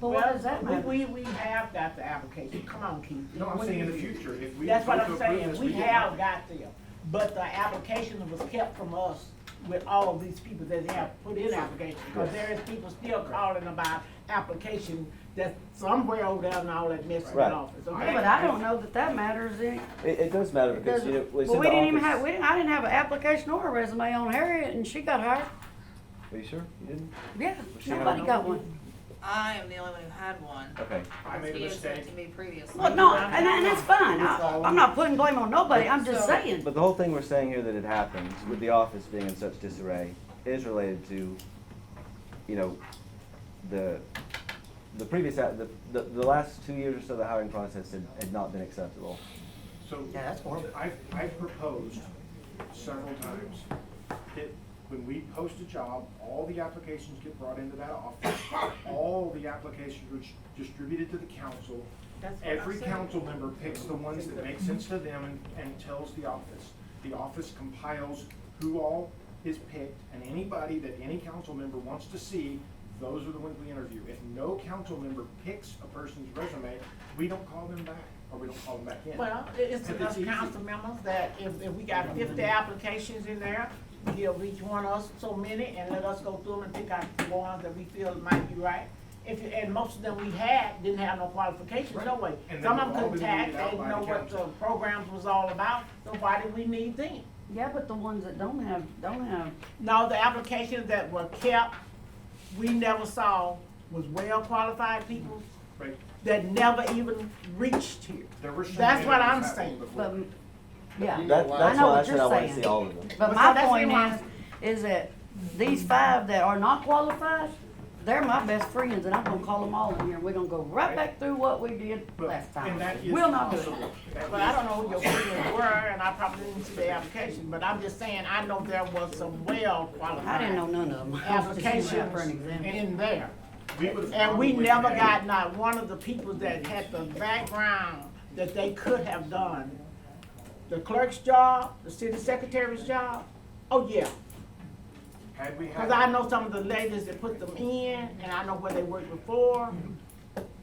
But what does that matter? We have got the application, come on, Keith. No, I'm saying in the future, if we. That's what vote I'm to approve saying, this, we get have no- got them, but the application was kept from us with all of these people that have put in applications. Because there is people still calling about application that's somewhere over there and all that mess in the Right. office, okay? Yeah, but I don't know that matters. It does matter because, you know, it's Well, in we the didn't even office. have, I didn't have an application or a resume on Harriet, and she got hired. Are you sure? You didn't? Yeah, She nobody hired? got one. I am the only one who had one. Okay. I made a He had sent it mistake. to me previously. Well, no, and that's fine. I'm not putting blame on nobody. I'm just So- saying. But the whole thing we're saying here that it happened with the office being in such disarray is related to, you know, the previous, the last 2 years or so, the hiring process had not been acceptable. So. Yeah, that's horrible. I've proposed several times that when we post a job, all the applications get brought into that office. All the applications are distributed to the council. That's what I'm Every saying. council member picks the ones that make sense to them and tells the office. The office compiles who all is picked, and anybody that any council member wants to see, those are the ones we interview. If no council member picks a person's resume, we don't call them back, or we don't call them back in. Well, it's If enough easy. council members that if we got 50 applications in there, give each one of us so many and let us go through them and pick out the ones that we feel might be right. And most of them we had didn't have no qualifications, no way. And Some then of they've all them been couldn't weeded tack, out they by didn't know the what the council. programs was all about, so why did we need them? Yeah, but the ones that don't have. No, the applications that were kept, we never saw was well qualified people Right. that never even reached here. There were some That's what I'm interviews saying. happening before. But, yeah. That's I why know I what said you're I want to saying. see all of them. But So my that's point what is that these 5 that are not qualified, they're my best friends, and I'm gonna call them all in here, and we're gonna go right back through what we did But- last time. and that is We'll not do it. possible. That But I is- don't know who your friends were, and I probably didn't see the application, but I'm just saying, I know there was some well qualified. I didn't know none of them. I was just using that for an Applications example. in there. We would've And we probably never had- got not one of the people that had the background that they could have done. The clerk's job, the city secretary's job, oh yeah. Had we Cause had. I know some of the ladies that put them in, and I know where they worked before.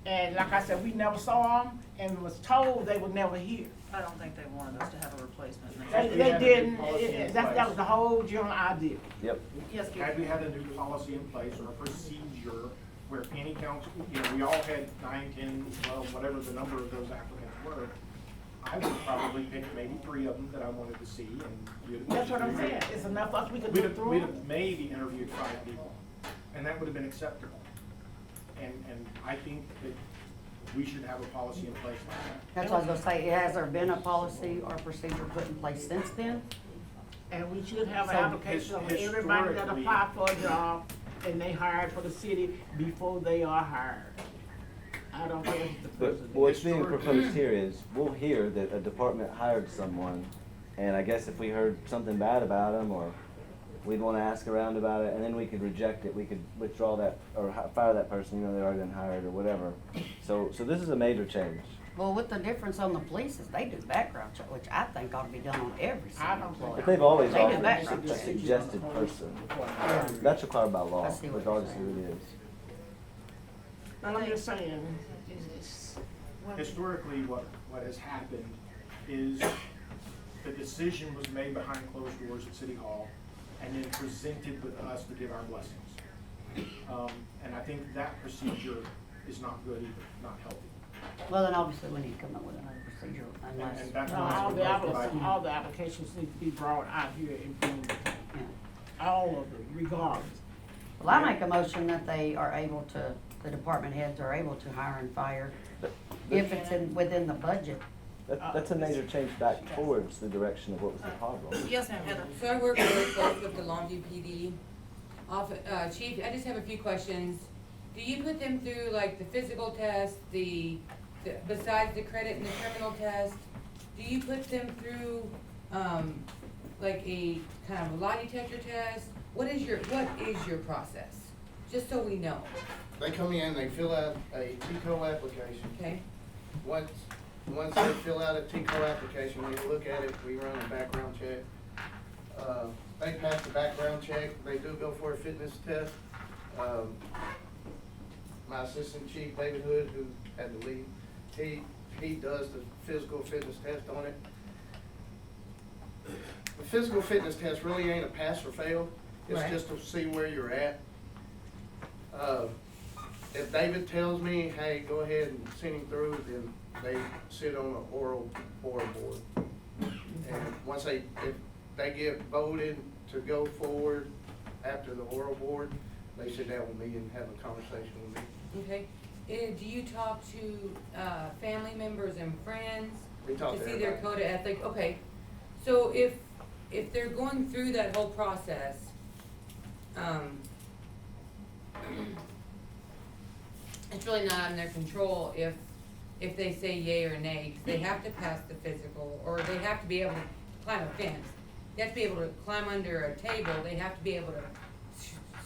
And like I said, we never saw them, and was told they would never hear. I don't think they wanted us to have a replacement. They didn't, that was the whole general idea. Yep. Yes, Keith. Had we had a new policy in place or a procedure where any council, you know, we all had 9, 10, 12, whatever the number of those applicants were, I would probably pick maybe 3 of them that I wanted to see and you'd. That's what I'm saying, it's enough us, we could We'd go have, through we'd them. have maybe interviewed 5 people, and that would have been acceptable. And I think that we should have a policy in place like that. That's what I was gonna say, has there been a policy or procedure put in place since then? And we should have an So, application of everybody that historically- apply for a job and they hired for the city before they are hired. I don't care if the But president. what's being proposed here is, we'll hear that a department hired someone, and I guess if we heard something bad about them, or we'd wanna ask around about it, and then we could reject it, we could withdraw that, or fire that person, you know, they've already been hired, or whatever. So this is a major change. Well, with the difference on the police is they do background check, which I think ought to be done on every I city don't think- employee. But they've always They do offered background a checks. suggested person. That's required by law, I see what regardless you're of who it is. And I'm just saying, Historically, what has happened is the decision was made behind closed doors at City Hall and then presented with us to give our blessings. And I think that procedure is not good either, not healthy. Well, then obviously we need to come up with another procedure unless. And that's no, why all it's the proposed applications, by- all the applications need to be brought out here in Bloomington. Yeah. All of them, regardless. Well, I make a motion that they are able to, the department heads are able to hire and fire if it's within the budget. That's a major change back towards the direction of what was the problem. Yes, ma'am, Heather. So I work really close with the Longview PD. Chief, I just have a few questions. Do you put them through like the physical test, besides the credit and the criminal test? Do you put them through, like a kind of a lie detector test? what is your process? Just so we know, They come in, they fill out a TCO application. okay? Once they fill out a TCO application, we look at it, we run a background check. They pass the background check, they do go for a fitness test. My assistant chief, David Hood, who had the lead, he does the physical fitness test on it. The physical fitness test really ain't a pass or fail, it's Right. just to see where you're at. If David tells me, hey, go ahead and send him through, then they sit on the oral board. And once if they get voted to go forward after the oral board, they sit down with me and have a conversation with me. Okay, do you talk to, family members and friends? We talk to see their everybody. code of ethic? Okay, so if they're going through that whole process, it's really not in their control if they say yay or nay, 'cause they have to pass the physical, or they have to be able to climb a fence. They have to be able to climb under a table, they have to be able to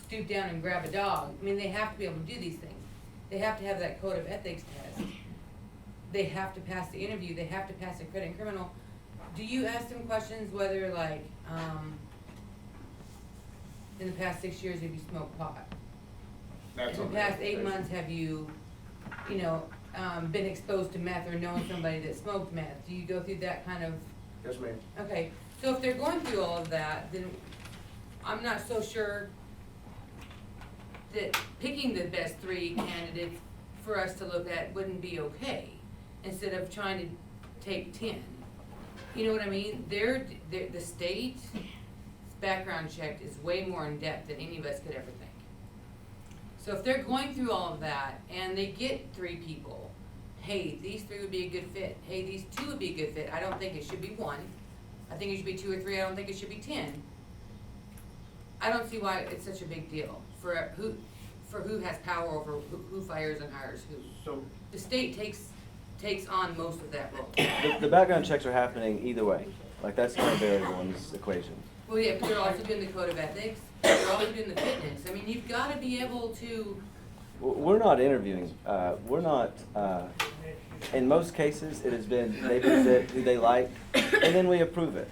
stoop down and grab a dog. I mean, they have to be able to do these things. They have to have that code of ethics test. They have to pass the interview, they have to pass the credit and criminal. Do you ask them questions whether like, in the past 6 years, have you smoked pot? That's In on the past 8 application. months, have you been exposed to meth or known somebody that smoked meth? Do you go through that kind of? Yes, ma'am. Okay, so if they're going through all of that, then I'm not so sure that picking the best 3 candidates for us to look at wouldn't be okay, instead of trying to take 10. You know what I mean? The state's background check is way more in depth than any of us could ever think. So if they're going through all of that and they get 3 people, hey, these 3 would be a good fit, hey, these 2 would be a good fit, I don't think it should be 1, I think it should be 2 or 3, I don't think it should be 10. I don't see why it's such a big deal for who has power over who fires and hires who. So, The state takes on most of that role. The background checks are happening either way, like that's not a variable in this equation. Well, yeah, but they're also doing the code of ethics, they're also doing the fitness, I mean, you've gotta be able to, We're not interviewing, we're not, in most cases, it has been, they present who they like, and then we approve it.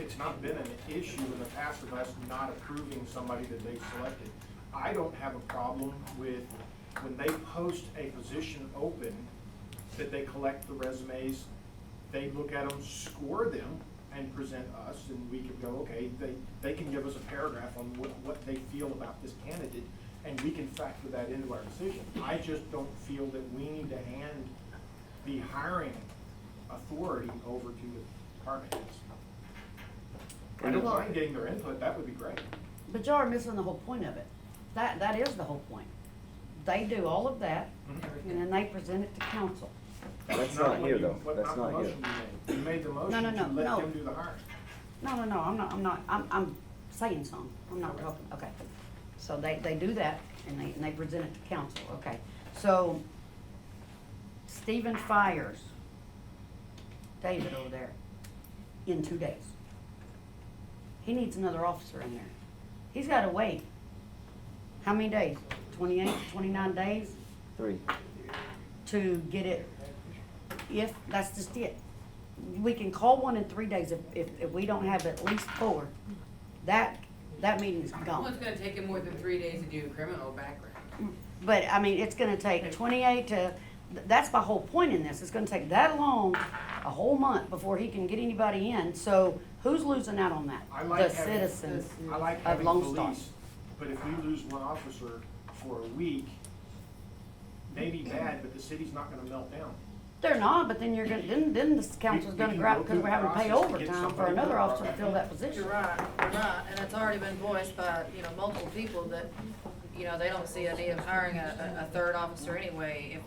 it's not been an issue in the past of us not approving somebody that they've selected. I don't have a problem with when they post a position open, that they collect the resumes, they look at them, score them, and present us, and we can go, okay, they can give us a paragraph on what they feel about this candidate, and we can factor that into our decision. I just don't feel that we need to hand the hiring authority over to the department heads. I don't mind getting their input, that would be great. But y'all are missing the whole point of it. That is the whole point. They do all of that, and then they present it to council. That's not here, though. That's not here. You made the motion No, to let no. them do the hiring. No, I'm saying something, I'm not talking, okay. So they do that, and they present it to council, okay. So, Stephen fires David over there in 2 days. He needs another officer in there. He's gotta wait, how many days? 28, 29 days 3. to get it, that's just it. We can call one in 3 days if we don't have at least 4, that meeting's well, gone. it's gonna take them more than 3 days to do a criminal background. But, I mean, it's gonna take 28 to, that's my whole point in this, it's gonna take that long, a whole month before he can get anybody in, so who's losing out on that? I like The having- citizens I like of having Lone Star. police, but if we lose one officer for a week, maybe bad, but the city's not gonna melt down. They're not, but then you're gonna, then the council's We gonna can grab, go because through we're the having to pay process to get overtime for somebody another to officer to work. fill that position. You're right, and it's already been voiced by, multiple people that, they don't see a need of hiring a 3rd officer anyway, and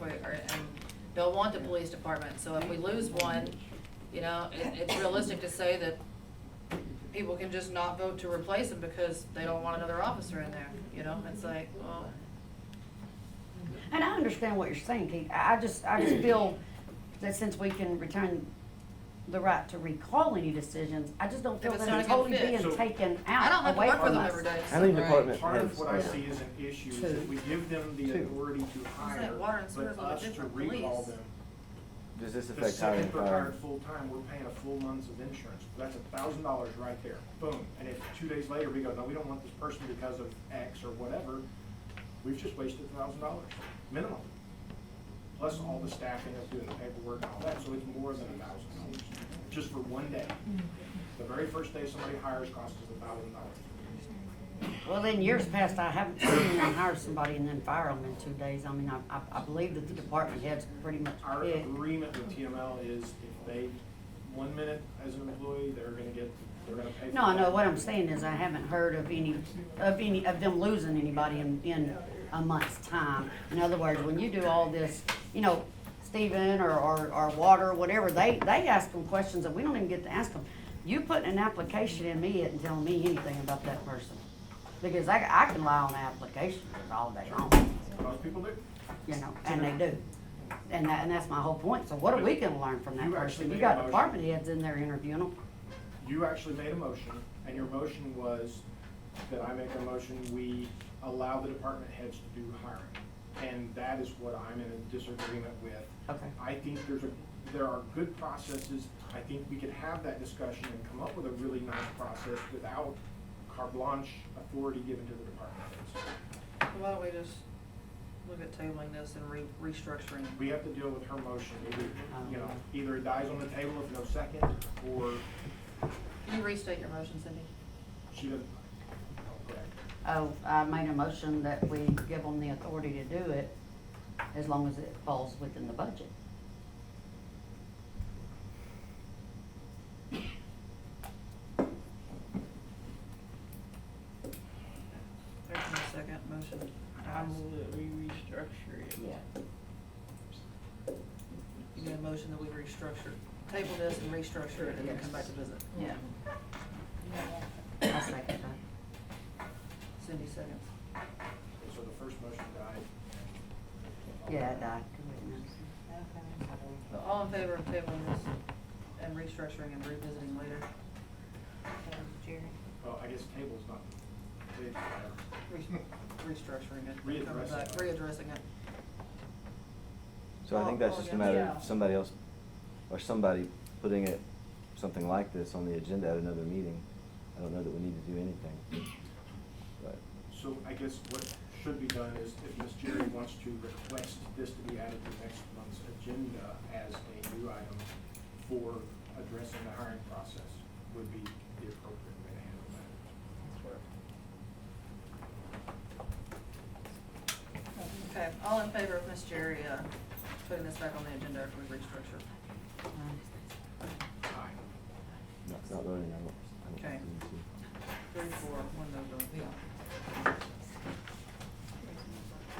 don't want the police department, so if we lose one, it's realistic to say that people can just not vote to replace him because they don't want another officer in there, it's like, well. And I understand what you're saying, Keith. I just feel that since we can return the right to recall any decisions. I just don't feel If it's that not it's a good totally fit. being So- taken I don't out have to away work for from them us. every day. How many Right. department Part heads? of what I yeah. see as an issue is Two. that we give them the Two. authority to that hire, water and sewer's but a little us to different, recall please. them. Does this The affect hiring? second they're hired full-time, we're paying a full month's of insurance. That's $1,000 right there. Boom. And if 2 days later we go, no, we don't want this person because of X or whatever, we've just wasted $1,000 minimum. Plus all the staffing of doing the paperwork and all that, so it's more than $1,000 just for one day. The very first day somebody hires costs us $1,000. Well, in years past, I haven't seen them hire somebody and then fire them in 2 days. I mean, I believe that the department heads pretty much Our pick. agreement with TML is if they, 1 minute as an employee, they're gonna pay. No, I know, what I'm saying is I haven't heard of any of them losing anybody in a month's time. In other words, when you do all this, you know, Stephen or Water, whatever, they ask them questions that we don't even get to ask them. You putting an application in me isn't telling me anything about that person. Because I can lie on applications all day long, Most people do. you know, and they do. And that's my whole point. So what are we gonna learn from that You person? actually You made a got motion. department heads in there interviewing them. You actually made a motion, and your motion was that I make a motion, we allow the department heads to do hiring. And that is what I'm in a disagreement with. Okay. I think there are good processes. I think we could have that discussion and come up with a really nice process without carte blanche authority given to the department heads. Why don't we just look at tabling this and restructuring? We have to deal with her motion, either it dies on the table if no second, or Can you restate your motion, Cindy? she doesn't. Correct. Oh, I made a motion that we give them the authority to do it as long as it falls within the budget. There's my second motion. I move that we restructure it. Yeah. You made a motion that we restructure, table this and restructure it and then come back to visit. Yeah. I second that. Cindy seconds. So the first motion died. Yeah, it died. So all in favor of tabling this and restructuring and revisiting later? Jerry? Well, I guess table's not, Restructuring it. Readdressing coming back, it. Readdressing it. So I think that's Oh, just a yeah. matter Yeah. of somebody else, or somebody putting it, something like this on the agenda at another meeting. I don't know that we need to do anything. But, So I guess what should be done is if Ms. Jerry wants to request this to be added to next month's agenda as a new item for addressing the hiring process would be the appropriate way to handle that. Okay, all in favor of Miss Jerry, putting this back on the agenda after we restructure? Aye. not voting, I don't Okay. think we need to. 3-4, one no vote, yeah.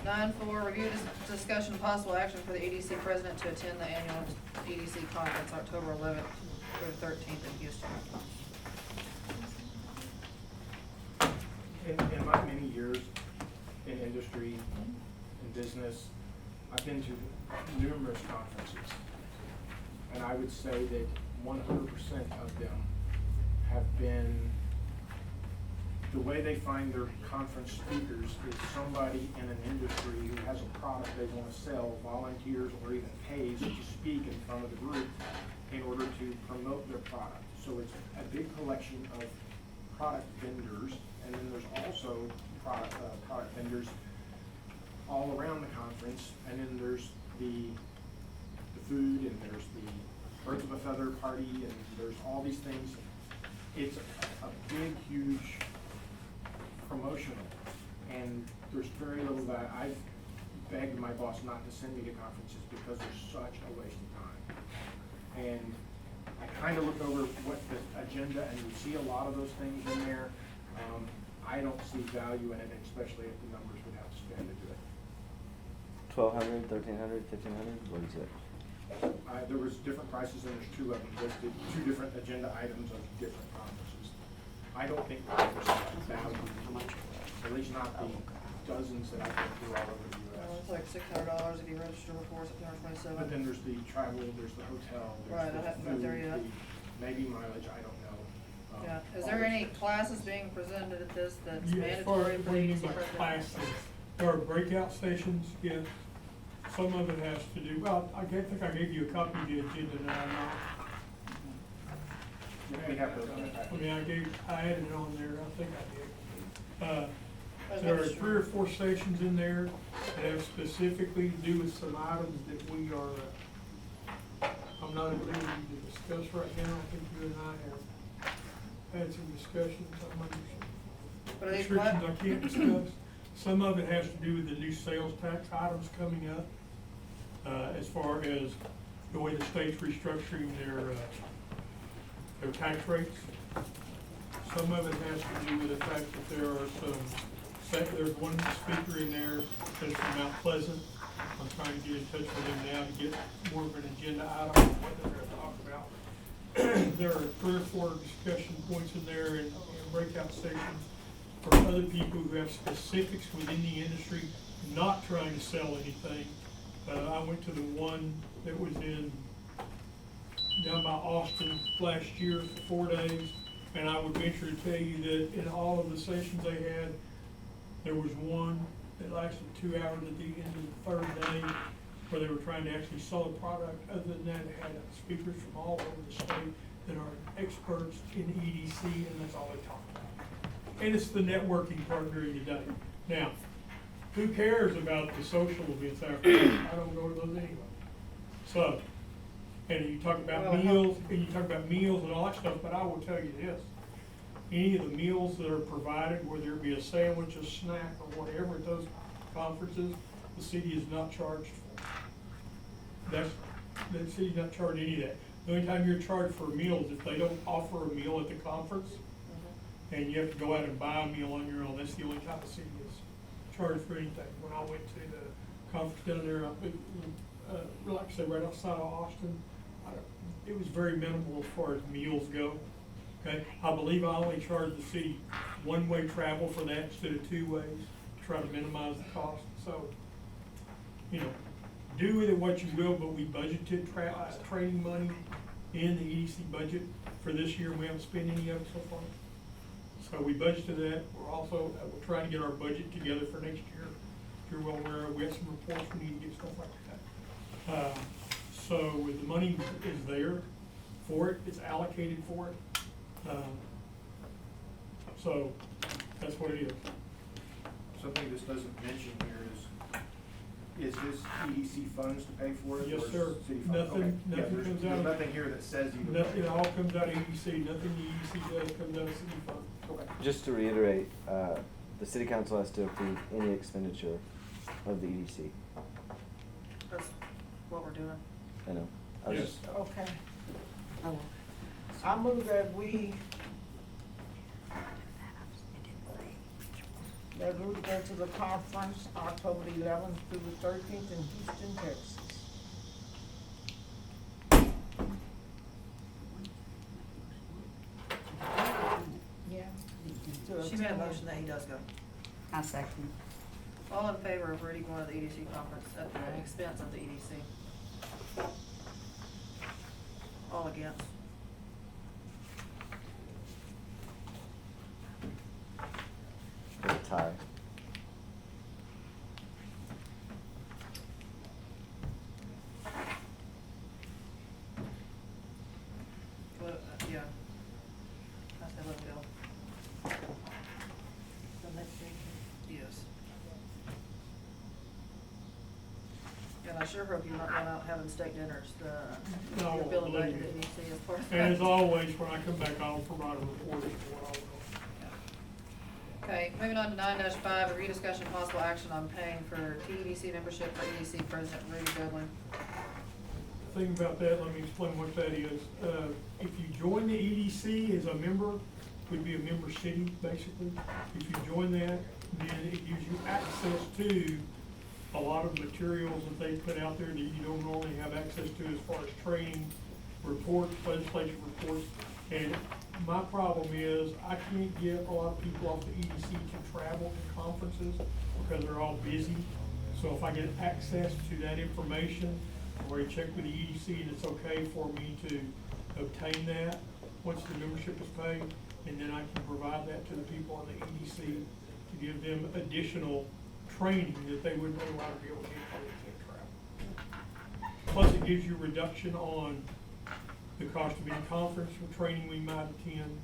9-4, review discussion of possible action for the EDC president to attend the annual EDC conference October 11th through the 13th in Houston. In my many years in industry and business, I've been to numerous conferences. And I would say that 100% of them have been, the way they find their conference speakers is somebody in an industry who has a product they want to sell, volunteers or even pays to speak in front of the group in order to promote their product. So it's a big collection of product vendors, and then there's also product vendors all around the conference, and then there's the food, and there's the birds of a feather party, and there's all these things. It's a big, huge promotional, and there's very little that I've begged my boss not to send me to conferences because there's such a waste of time. And I kind of look over what the agenda, and we see a lot of those things in there. I don't see value in it, especially if the numbers would have to spend to do it. 1,200, 1,300, 1,500, what is it? There was different prices, and there's two of them listed, two different agenda items of different conferences. I don't think there's value, at least not the dozens that I go through all over the Well, it's US. like $600 if you register before September 27th. But then there's the travel, there's the hotel, Right, I there's the haven't got there food, yet. maybe mileage, I don't know. Yeah, is all there those any things. classes being presented at this that's Yeah, as far mandatory as for what the you EDC mean by president? classes, there are breakout sessions, yes. Some of it has to do, well, I think I gave you a copy of the agenda now, I'm not. Yeah, we have those on the I package. mean, I added it on there, I think I did. There's There no are sure. 3 or 4 sessions in there that have specifically to do with some items that we are, I'm not at liberty to discuss right now. I think you and I have had some discussions, I'm under But are these restrictions cla- I can't discuss. Some of it has to do with the new sales tax items coming up, as far as the way the state's restructuring their tax rates. Some of it has to do with the fact that there are there's one speaker in there that's from Mount Pleasant. I'm trying to get in touch with him now to get more of an agenda item on what they're gonna talk about. There are 3 or 4 discussion points in there and breakout sessions for other people who have specifics within the industry, not trying to sell anything. I went to the one that was down by Austin last year for 4 days, and I would venture to tell you that in all of the sessions they had, there was one that lasted 2 hours at the end of the 3rd day, where they were trying to actually sell a product. Other than that, it had speakers from all over the state that are experts in EDC, and that's all they talk about. And it's the networking part during the day. Now, who cares about the social events after? I don't go to those anyway. So, and you talk about meals, and all that stuff, but I will tell you this. Any of the meals that are provided, whether it be a sandwich, a snack, or whatever at those conferences, the city is not charged for. The city's not charging any of that. The only time you're charged for meals, if they don't offer a meal at the conference, and you have to go out and buy a meal on your own, that's the only time the city is charged for anything. When I went to the conference down there, like I said, right outside of Austin, it was very minimal as far as meals go. Okay, I believe I only charged the city one-way travel for that instead of 2 ways, to try to minimize the cost. So, do with it what you will, but we budgeted training money in the EDC budget for this year, and we haven't spent any of it so far. So we budgeted that. We're trying to get our budget together for next year. If you're well aware, we have some reports we need to get, stuff like that. So with the money is there for it, it's allocated for it. So that's what it is. Something this doesn't mention here is this EDC funds to pay for it? Yes, or is sir. city funds? Nothing- Okay. Yeah, nothing there's- comes out There's of- nothing here that says you. Nothing, it all comes out of EDC, nothing the EDC does comes out of city fund. Okay. Just to reiterate, the city council has to approve any expenditure of the EDC. That's what we're doing. I know. I was Yes. just, Okay. I move that we go to the conference October 11th through the 13th in Houston, Texas. Yeah. She made a motion that he does go. I second. All in favor of Rudy going to the EDC conference at the expense of the EDC? All against? a tie. Well, yeah. I said let it go. Yes. And I sure hope you're not going out having steak dinners, No, you're billing back to believe the me. EDC as part of And as that. always, when I come back, I'll provide a report as to what I'll know. Okay, moving on to 9-5, review discussion possible action on paying for TEDC membership for EDC President Rudy Goodwin. The thing about that, let me explain what that is. If you join the EDC as a member, would be a member city, basically. If you join that, then it gives you access to a lot of materials that they put out there that you don't normally have access to as far as training, reports, legislative reports. And my problem is I can't get a lot of people off the EDC to travel to conferences because they're all busy. So if I get access to that information, I've already checked with the EDC and it's okay for me to obtain that once the membership is paid. And then I can provide that to the people on the EDC to give them additional training that they wouldn't otherwise be able to get while they can't travel. Plus it gives you a reduction on the cost of any conference or training we might attend.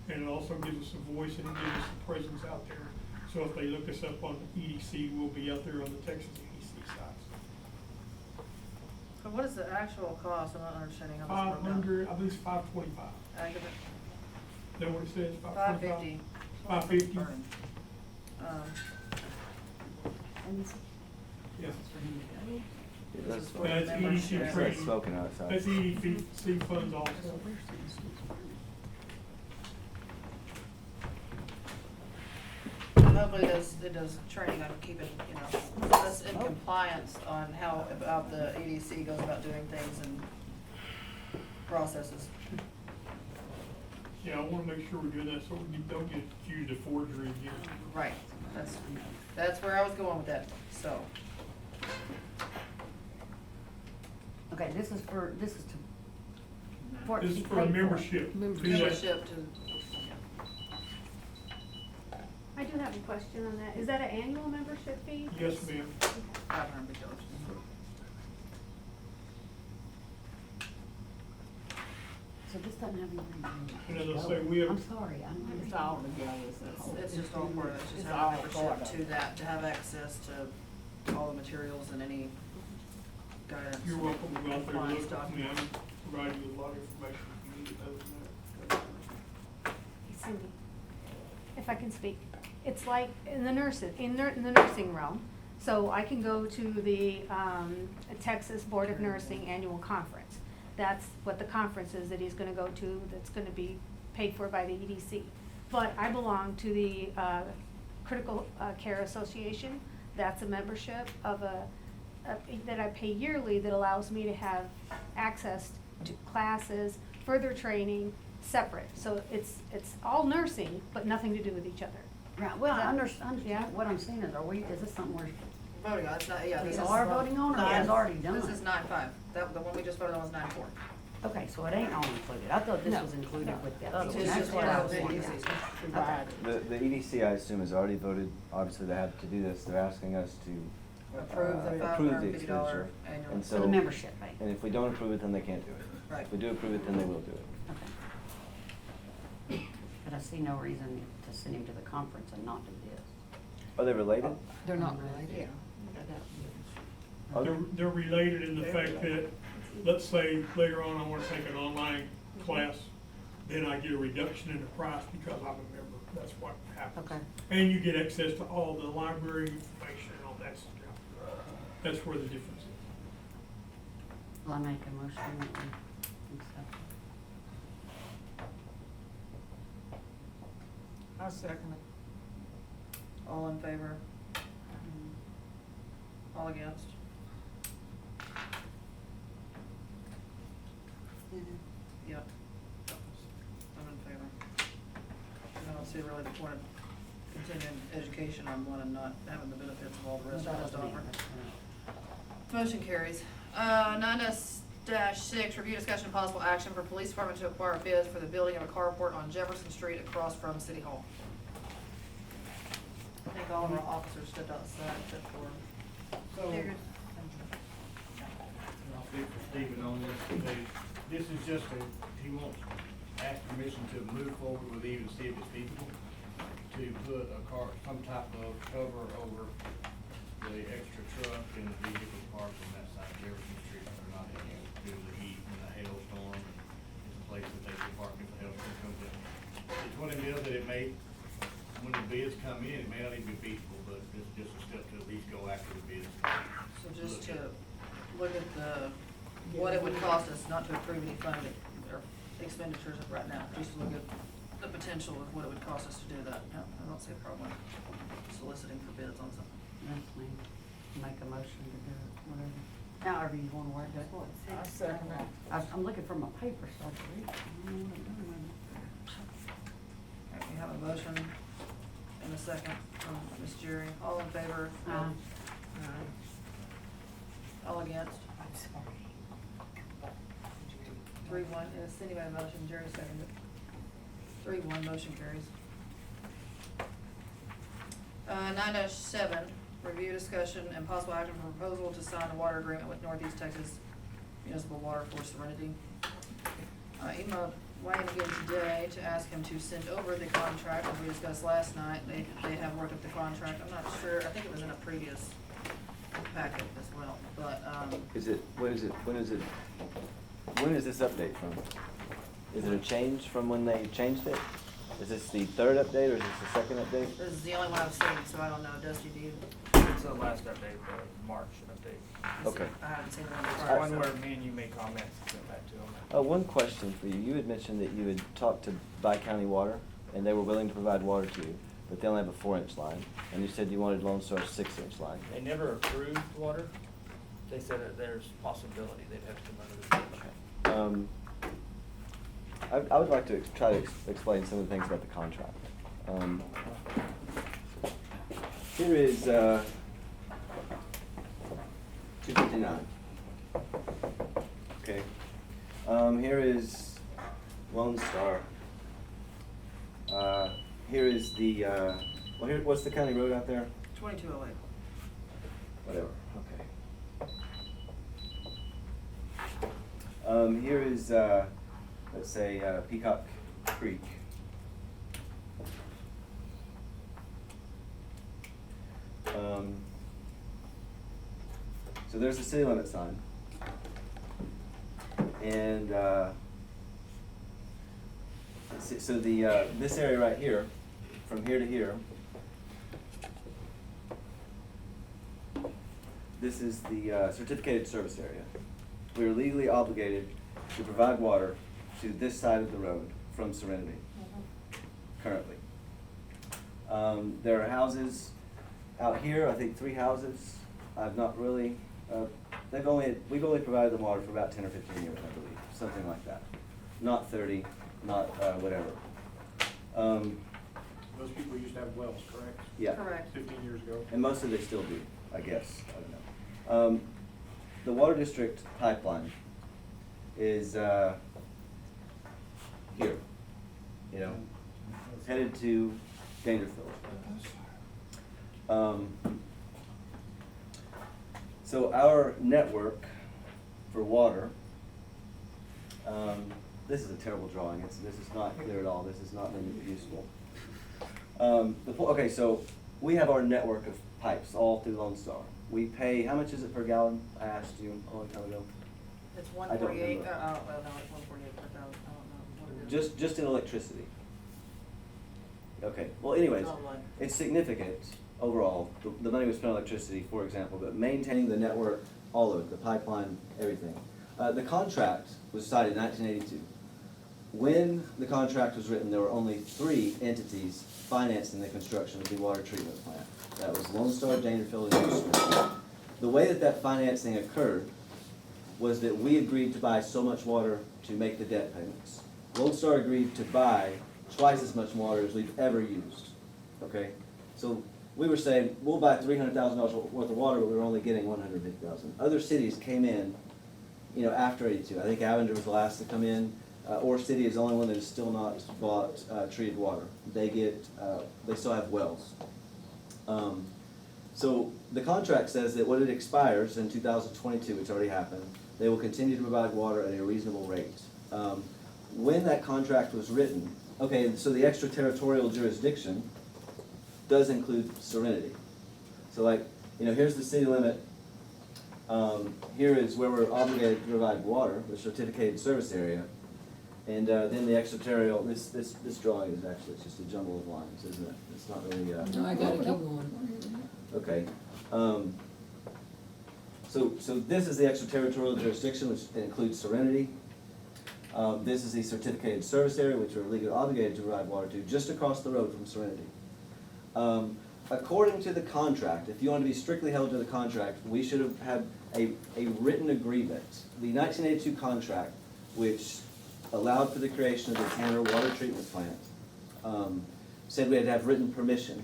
And it also gives us a voice and it gives us a presence out there. So if they look us up on EDC, we'll be out there on the Texas EDC sites. So what is the actual cost? I'm not understanding how this broke down. 500, I believe it's 525. Academic. Is that what it says? 550. 550? Yeah. This is for That's the EDC membership. training. Smoking outside. That's EDC funds also. Hopefully it does training on keeping, you know, us in compliance on how about the EDC goes about doing things and processes. Yeah, I wanna make sure we're doing that so we don't get accused of forgery again. Right, that's where I was going with that, so. Okay, this is to. This is to be for paid a membership. Membership to, I do have a question on that. Is that an annual membership fee? Yes, ma'am. $500. So this doesn't have anything to do And with. as I say, we have. I'm sorry, I don't It's understand. all together, it's just all part of it, it's just It's have all a part membership of to it. that, to have access to all the materials and any guidance. You're welcome to go out there and compliance look. I mean, documents. I'm providing you a lot of information if you need it other than that. Hey, Cindy, if I can speak, it's like in the nursing realm. So I can go to the Texas Board of Nursing Annual Conference. That's what the conference is that he's gonna go to, that's gonna be paid for by the EDC. But I belong to the Critical Care Association. That's a membership of that I pay yearly that allows me to have access to classes, further training, separate. So it's all nursing, but nothing to do with each other. Right, well, I That- understand, yeah. what I'm saying is, is this something we're, Voting on, it's not, yeah, this is. We are voting on, or it's already done? This is 9.5, that, the one we just voted on was 9.4. okay, so it ain't all included. I thought this No. was included with the other It's one. just That's what I was what wondering. EDC 's. Okay. The EDC, I assume, has already voted, obviously they have to do this, they're asking us to Approve the approve the $550 expenditure. annual. And For the so- membership fee. And if we don't approve it, then they can't do it. Right. If we do approve it, then they will do it. Okay. But I see no reason to send him to the conference and not do this. Are they related? They're not related. Are they? They're related in the fact that, let's say later on I wanna take an online class, then I get a reduction in the price because I'm a member. That's what happens. Okay. And you get access to all the library information and all that stuff. That's where the difference is. Will I make a motion that we accept it? I second it. All in favor? All against? Yep. I'm in favor. I don't see really the point of continuing education on one and not having the benefits of all the rest of us to offer. Motion carries. 9-6, review discussion and possible action for police department to acquire bids for the building of a carport on Jefferson Street across from City Hall. I think all of our officers stepped outside except for. So, I'll speak for Stephen on this. This is just he wants, ask permission to move forward with even see if it's feasible to put some type of cover over the extra truck and the vehicle parked on that side of Jefferson Street. They're not in here due to the heat and the hailstorm. It's a place that they can park if the hailstorm comes in. It's one of the deals that it may, when the bids come in, it may not even be feasible, but it's just a step to at least go after the bids. So just to look at what it would cost us not to approve any funding or expenditures right now, just to look at the potential of what it would cost us to do that. No, I don't see a problem soliciting for bids on something. That's me. Make a motion to do it, whatever. However you wanna word it. I second it. I'm looking for my paper so I can read it. I don't know what I'm doing with it. Alright, we have a motion and and a second from Ms. Jerry. All in favor? Aye. All against? 3-1, Cindy made a motion, Jerry seconded. 3-1, motion carries. 9-7, review, discussion, and possible action for proposal to sign a water agreement with Northeast Texas Municipal Water for Serenity. Emailed Wayne again today to ask him to send over the contract, as we discussed last night. They have worked up the contract. I'm not sure, I think it was in a previous packet as well, but, When is this update from? Is it a change from when they changed it? Is this the third update or is this the second update? this is the only one I've seen, so I don't know. Dusty, do you? It's the last update, the March update. Okay. I haven't seen the one It's before. one where me and you made comments and sent back to them. One question for you. You had mentioned that you had talked to Bi-County Water and they were willing to provide water to you, but they only have a 4-inch line. And you said you wanted Lone Star's 6-inch line. They never approved water. They said that there's possibility they'd have to come under the bridge. I would like to try to explain some of the things about the contract. Here is 259. Okay. Here is Lone Star. Here is the well, here, what's the county road out there? 2208. Whatever. Okay. Here is let's say Peacock Creek. So there's the city limit sign. And let's see, so the this area right here, from here to here, this is the certificated service area. We are legally obligated to provide water to this side of the road from Serenity, currently. There are houses out here, I think 3 houses. I've not really, we've only provided them water for about 10 or 15 years, I believe, something like that. Not 30, not whatever. Those people used to have wells, correct? Yeah. Correct. 15 years ago. And most of they still do, I guess, I don't know. The water district pipeline is here, you know, headed to Dangerfield. So our network for water, this is a terrible drawing. This is not clear at all. This is not useful. Okay, so we have our network of pipes all through Lone Star. We pay, how much is it per gallon? I asked you a long time ago. It's I don't 148, remember. well, no, it's 148 per thousand, I don't know what it is. Just in electricity. Okay, well anyways, Oh, right. it's significant overall, the money we spent on electricity, for example, but maintaining the network, all of it, the pipeline, everything. The contract was signed in 1982. When the contract was written, there were only 3 entities financing the construction of the water treatment plant. That was Lone Star, Dangerfield, and Houston. The way that financing occurred was that we agreed to buy so much water to make the debt payments. Lone Star agreed to buy twice as much water as we've ever used, okay? So we were saying, we'll buy $300,000 worth of water, but we were only getting $150,000. Other cities came in, you know, after 82. I think Avenger was the last to come in. Ore City is the only one that has still not bought treated water. They still have wells. So the contract says that when it expires in 2022, it's already happened, they will continue to provide water at a reasonable rate. When that contract was written, okay, so the extraterritorial jurisdiction does include Serenity. So like, you know, here's the city limit. Here is where we're obligated to provide water, the certificated service area. And then the extraterritorial, this drawing is actually, it's just a jumble of lines, isn't it? It's not really, No, I gotta keep going. Okay. So this is the extraterritorial jurisdiction, which includes Serenity. This is the certificated service area, which we're legally obligated to provide water to, just across the road from Serenity. According to the contract, if you want to be strictly held to the contract, we should have had a written agreement. The 1982 contract, which allowed for the creation of the Tanner Water Treatment Plant, said we had to have written permission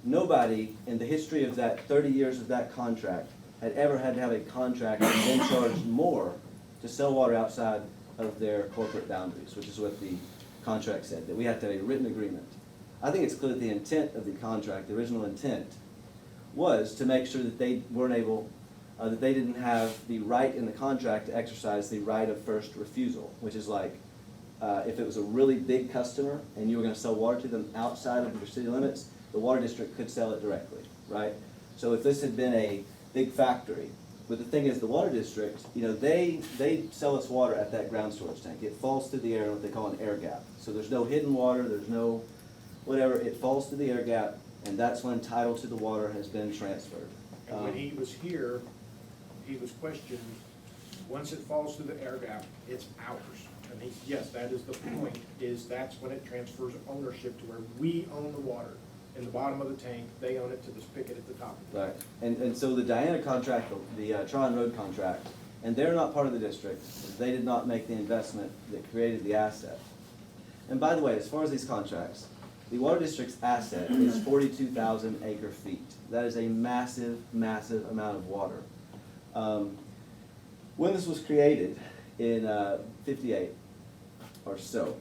nobody in the history of that 30 years of that contract had ever had to have a contract and then charged more to sell water outside of their corporate boundaries, which is what the contract said, that we have to have a written agreement. I think it's clear that the intent of the contract, the original intent, was to make sure that they weren't able, that they didn't have the right in the contract to exercise the right of first refusal, which is like, if it was a really big customer and you were gonna sell water to them outside of your city limits, the water district could sell it directly, right? So if this had been a big factory, but the thing is, the water district, you know, they sell us water at that ground storage tank. It falls through the air in what they call an air gap. So there's no hidden water, there's no whatever, it falls through the air gap, and that's when title to the water has been transferred. And when he was here, he was questioned, once it falls through the air gap, it's ours. And he, yes, that is the point, is that's when it transfers ownership to where we own the water. In the bottom of the tank, they own it to the spigot at the top. Right, and so the Diana contract, the Tryon Road contract, and they're not part of the district, they did not make the investment that created the asset. And by the way, as far as these contracts, the water district's asset is 42,000 acre feet. That is a massive, massive amount of water. When this was created in 58 or so,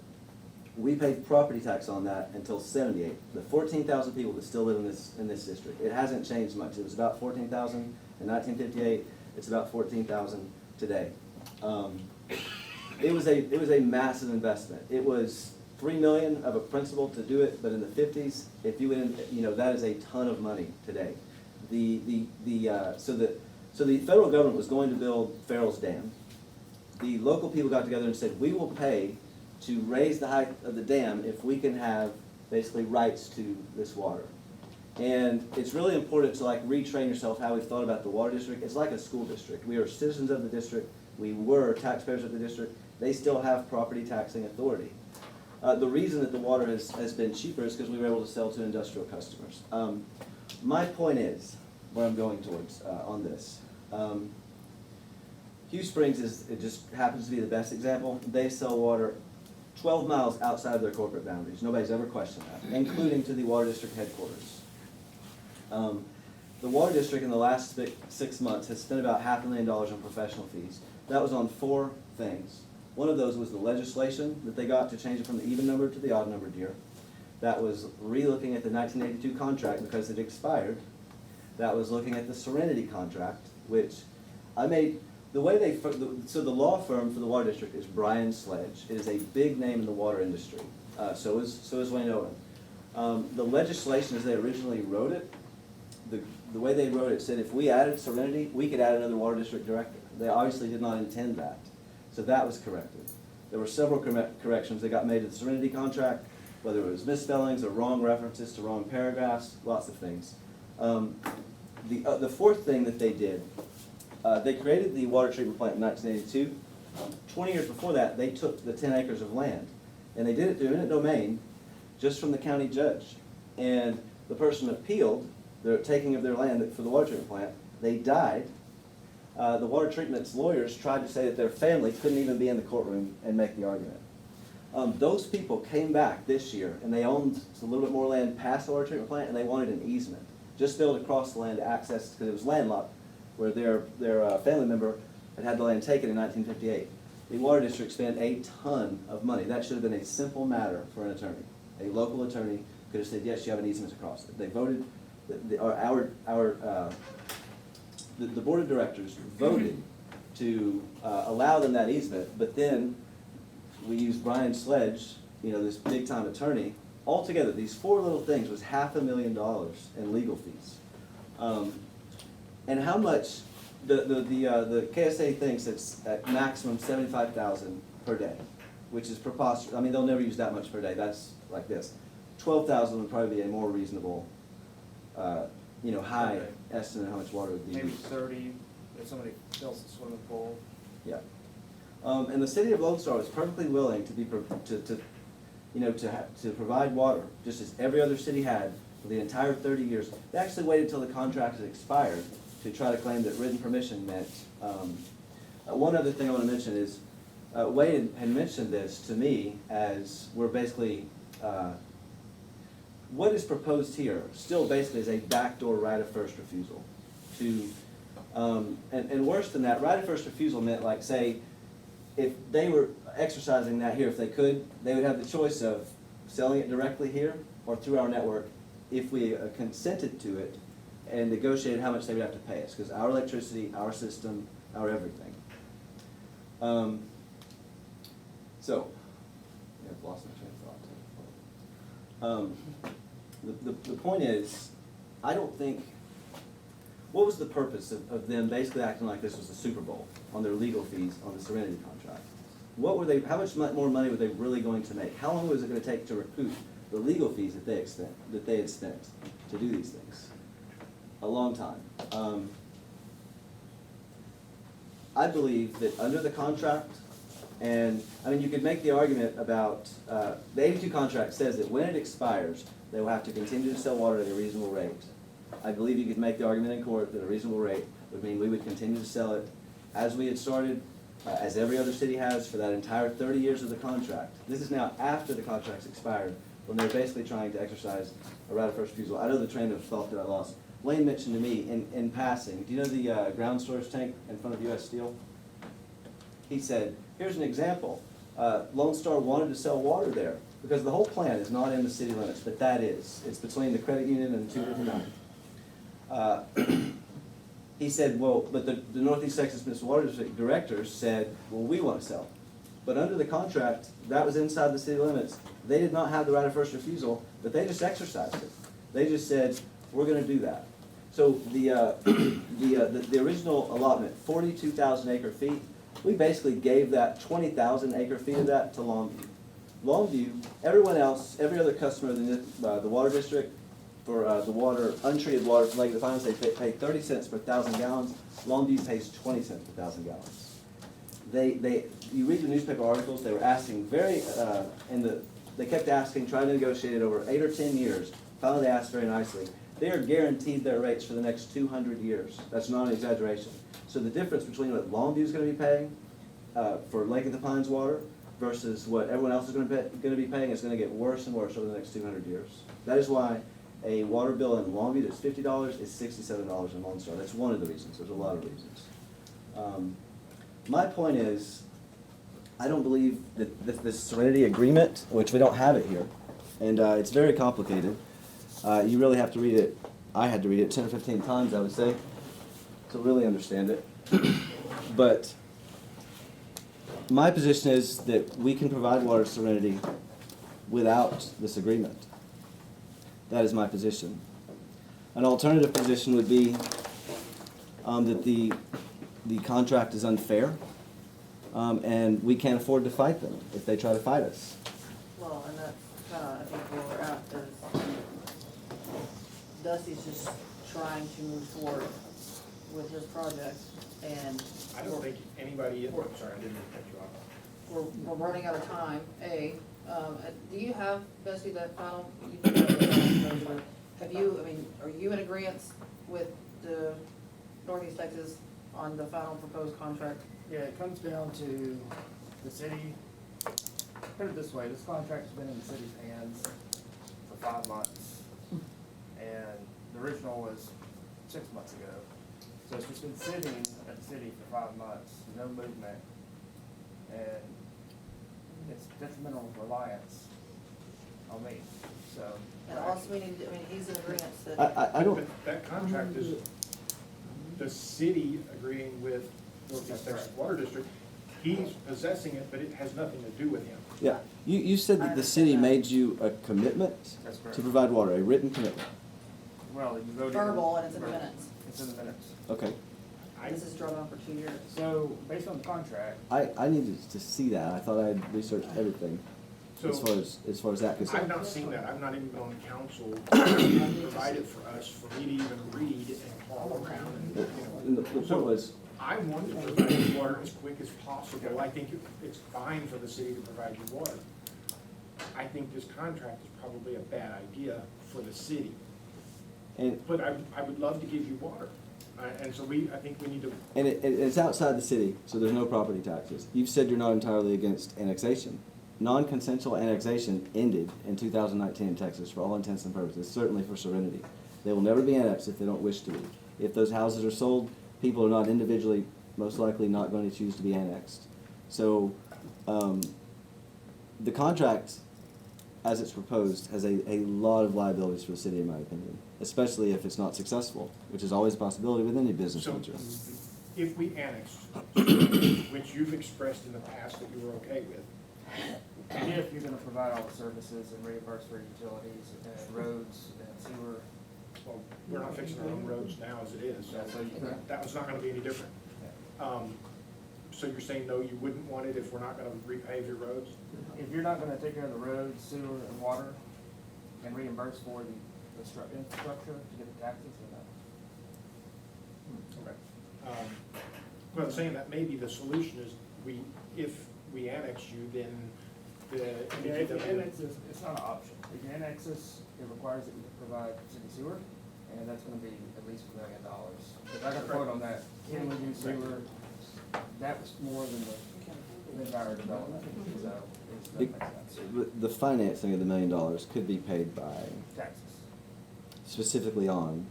we paid property tax on that until 78. The 14,000 people that still live in this district. It hasn't changed much. It was about 14,000 in 1958. It's about 14,000 today. It was a massive investment. It was $3 million of a principal to do it, but in the 50s, if you would, you know, that is a ton of money today. So the federal government was going to build Farrell's Dam. The local people got together and said, we will pay to raise the height of the dam if we can have basically rights to this water. And it's really important to like retrain yourself how we've thought about the water district. It's like a school district. We are citizens of the district. We were taxpayers of the district. They still have property taxing authority. The reason that the water has been cheaper is because we were able to sell to industrial customers. My point is, where I'm going towards on this, Hugh Springs it just happens to be the best example. They sell water 12 miles outside of their corporate boundaries. Nobody's ever questioned that, including to the water district headquarters. The water district in the last 6 months has spent about $500,000 on professional fees. That was on 4 things. One of those was the legislation that they got to change it from the even number to the odd numbered year. That was re-looking at the 1982 contract because it expired. That was looking at the Serenity contract, which I made. The way so the law firm for the water district is Brian Sledge. It is a big name in the water industry. So is Wayne Owen. The legislation as they originally wrote it, the way they wrote it said if we added Serenity, we could add another water district director. They obviously did not intend that. So that was corrected. There were several corrections that got made to the Serenity contract, whether it was misspellings or wrong references to wrong paragraphs, lots of things. The fourth thing that they did, they created the water treatment plant in 1982. 20 years before that, they took the 10 acres of land, and they did it through eminent domain, just from the county judge. And the person appealed the taking of their land for the water treatment plant. They died. The water treatment's lawyers tried to say that their family couldn't even be in the courtroom and make the argument. Those people came back this year, and they owned a little bit more land past the water treatment plant, and they wanted an easement. Just to be able to cross the land to access, because it was landlocked, where their family member had the land taken in 1958. The water district spent a ton of money. That should have been a simple matter for an attorney. A local attorney could have said, yes, you have an easement to cross it. They voted, the board of directors voted to allow them that easement, but then we used Brian Sledge, you know, this big time attorney. Altogether, these 4 little things was $500,000 in legal fees. And how much the KSA thinks it's at maximum $75,000 per day, which is preposterous. I mean, they'll never use that much per day. That's like this. $12,000 would probably be a more reasonable, high estimate of how much water would be Maybe used. 30 if somebody fills the swimming pool. Yeah. And the city of Lone Star was perfectly willing to be to provide water, just as every other city had for the entire 30 years. They actually waited until the contract had expired to try to claim that written permission meant. One other thing I want to mention is Wade had mentioned this to me as we're basically what is proposed here still basically is a backdoor right of first refusal to, and worse than that, right of first refusal meant like, say, if they were exercising that here, if they could, they would have the choice of selling it directly here or through our network if we consented to it and negotiated how much they would have to pay us, because our electricity, our system, our everything. So, yeah, I've lost my train of thought. The point is, I don't think, what was the purpose of them basically acting like this was the Super Bowl on their legal fees on the Serenity contract? What were they, how much more money were they really going to make? How long was it going to take to recoup the legal fees that they had spent to do these things? A long time. I believe that under the contract, and I mean, you could make the argument about, the 82 contract says that when it expires, they will have to continue to sell water at a reasonable rate. I believe you could make the argument in court that a reasonable rate would mean we would continue to sell it as we had started, as every other city has for that entire 30 years of the contract. This is now after the contract's expired, when they're basically trying to exercise a right of first refusal. I know the train of thought that I lost. Wayne mentioned to me in passing, do you know the ground storage tank in front of U.S. Steel? He said, here's an example. Lone Star wanted to sell water there because the whole plant is not in the city limits, but that is. It's between the credit union and 259. He said, well, but the Northeast Texas Municipal Water District directors said, well, we want to sell. But under the contract, that was inside the city limits. They did not have the right of first refusal, but they just exercised it. They just said, we're going to do that. So the original allotment, 42,000 acre feet, we basically gave that 20,000 acre feet of that to Longview. Longview, everyone else, every other customer in the water district, for the water, untreated water from Lake Defiance, they pay 30 cents per 1,000 gallons. Longview pays 20 cents per 1,000 gallons. You read the newspaper articles, they were asking they kept asking, trying to negotiate it over 8 or 10 years. Finally, they asked very nicely. They are guaranteed their rates for the next 200 years. That's not an exaggeration. So the difference between what Longview is going to be paying for Lake of the Pines water versus what everyone else is going to be paying is going to get worse and worse over the next 200 years. That is why a water bill in Longview that's $50 is $67 in Lone Star. That's one of the reasons. There's a lot of reasons. My point is, I don't believe that this Serenity Agreement, which we don't have it here, and it's very complicated. You really have to read it. I had to read it 10 or 15 times, I would say, to really understand it. But my position is that we can provide water to Serenity without this agreement. That is my position. An alternative position would be that the contract is unfair, and we can't afford to fight them if they try to fight us. Well, and that's kind of, I think, where we're at, is Dusty's just trying to move forward with his project, and I don't think anybody, I'm sorry, I didn't mean to cut you off. we're running out of time, do you have, Dusty, that final? Have you, I mean, are you in agreement with the Northeast Texas on the final proposed contract? Yeah, it comes down to the city, put it this way, this contract's been in the city's hands for 5 months. And the original was 6 months ago. So it's just been sitting at the city for 5 months, no movement. And it's detrimental reliance on me, so. And also, we need, I mean, he's in agreement that. I don't. That contract is the city agreeing with Northeast Texas Water District. He's possessing it, but it has nothing to do with him. Yeah, you said that the city made you a commitment That's correct. to provide water, a written commitment. Well, you voted. Verbal, and it's in the minutes. It's in the minutes. Okay. This is drawn on for 2 years. So, based on the contract. I needed to see that. I thought I had researched everything So, as far as that I've concerned. not seen that. I've not even been on the council to provide it for us, for me to even read and call around and, And the point was, I want to provide you water as quick as possible. I think it's fine for the city to provide you water. I think this contract is probably a bad idea for the city. But I would love to give you water. And so I think we need to. and it's outside the city, so there's no property taxes. You've said you're not entirely against annexation. non-consensual annexation ended in 2019 in Texas for all intents and purposes, certainly for Serenity. They will never be annexed if they don't wish to be. If those houses are sold, people are not individually, most likely not going to choose to be annexed. So, the contract, as it's proposed, has a lot of liabilities for the city, in my opinion, especially if it's not successful, which is always a possibility with any business So, venture. if we annexed, which you've expressed in the past that you were okay with, If you're gonna provide all the services and reimburse for utilities and roads and sewer. well, we're not fixing our own roads now as it is, so Yeah, so you could. that was not gonna be any different. So you're saying, no, you wouldn't want it if we're not gonna repave your roads? If you're not gonna take care of the roads, sewer, and water, and reimburse for the infrastructure to get the taxes, then no. Okay. Well, I'm saying that maybe the solution is if we annex you, then Yeah, if you annex us, it's not an option. If you annex us, it requires that you provide city sewer, and that's gonna be at least $1 million. If I got a quote on that, can we do sewer? That was more than the entire development, so it doesn't make sense. The financing of the $1 million could be paid by, Taxes, specifically on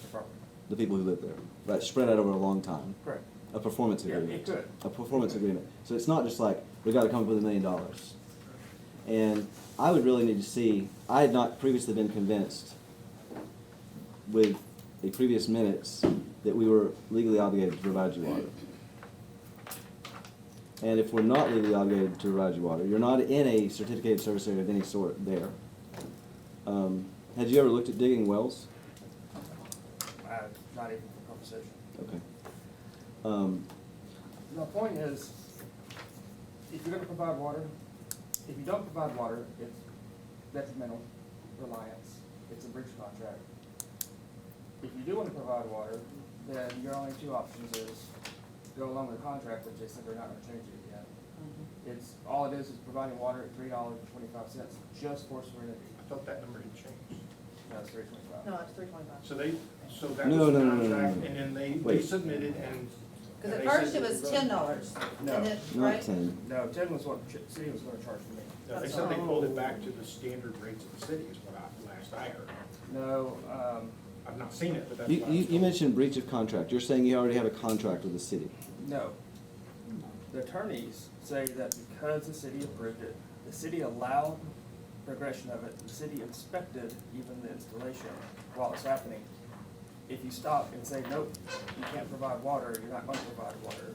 the property. the people who live there, right, spread out over a long time. Correct. A performance Yeah, agreement. it could. A performance agreement. So it's not just like, we gotta come up with $1 million. And I would really need to see, I had not previously been convinced with the previous minutes that we were legally obligated to provide you water. And if we're not legally obligated to provide you water, you're not in a certificated service area of any sort there. Had you ever looked at digging wells? Not even for conversation. Okay. The point is, if you're gonna provide water, if you don't provide water, it's detrimental reliance, it's a breach of contract. If you do wanna provide water, then your only two options is go along with the contract, which they said they're not gonna change it yet. It's, all it is providing water at $3.25 just for Serenity. I thought that number had changed. No, it's $3.25. No, it's 325. So that No, was the no, no, no, no, contract, no. and then they Wait. submitted and. Because and at they first said it was that we're gonna- $10, No. and then, Not right? 10. No, 10 was what city was gonna charge me. No, they said they pulled it back to the standard rates of the city is what last I heard. No, I've not seen it, but that's You, what I was you told. mentioned breach of contract. You're saying you already have a contract with the city. no. The attorneys say that because the city approved it, the city allowed progression of it, the city inspected even the installation while it's happening. If you stop and say, nope, you can't provide water, you're not gonna provide water,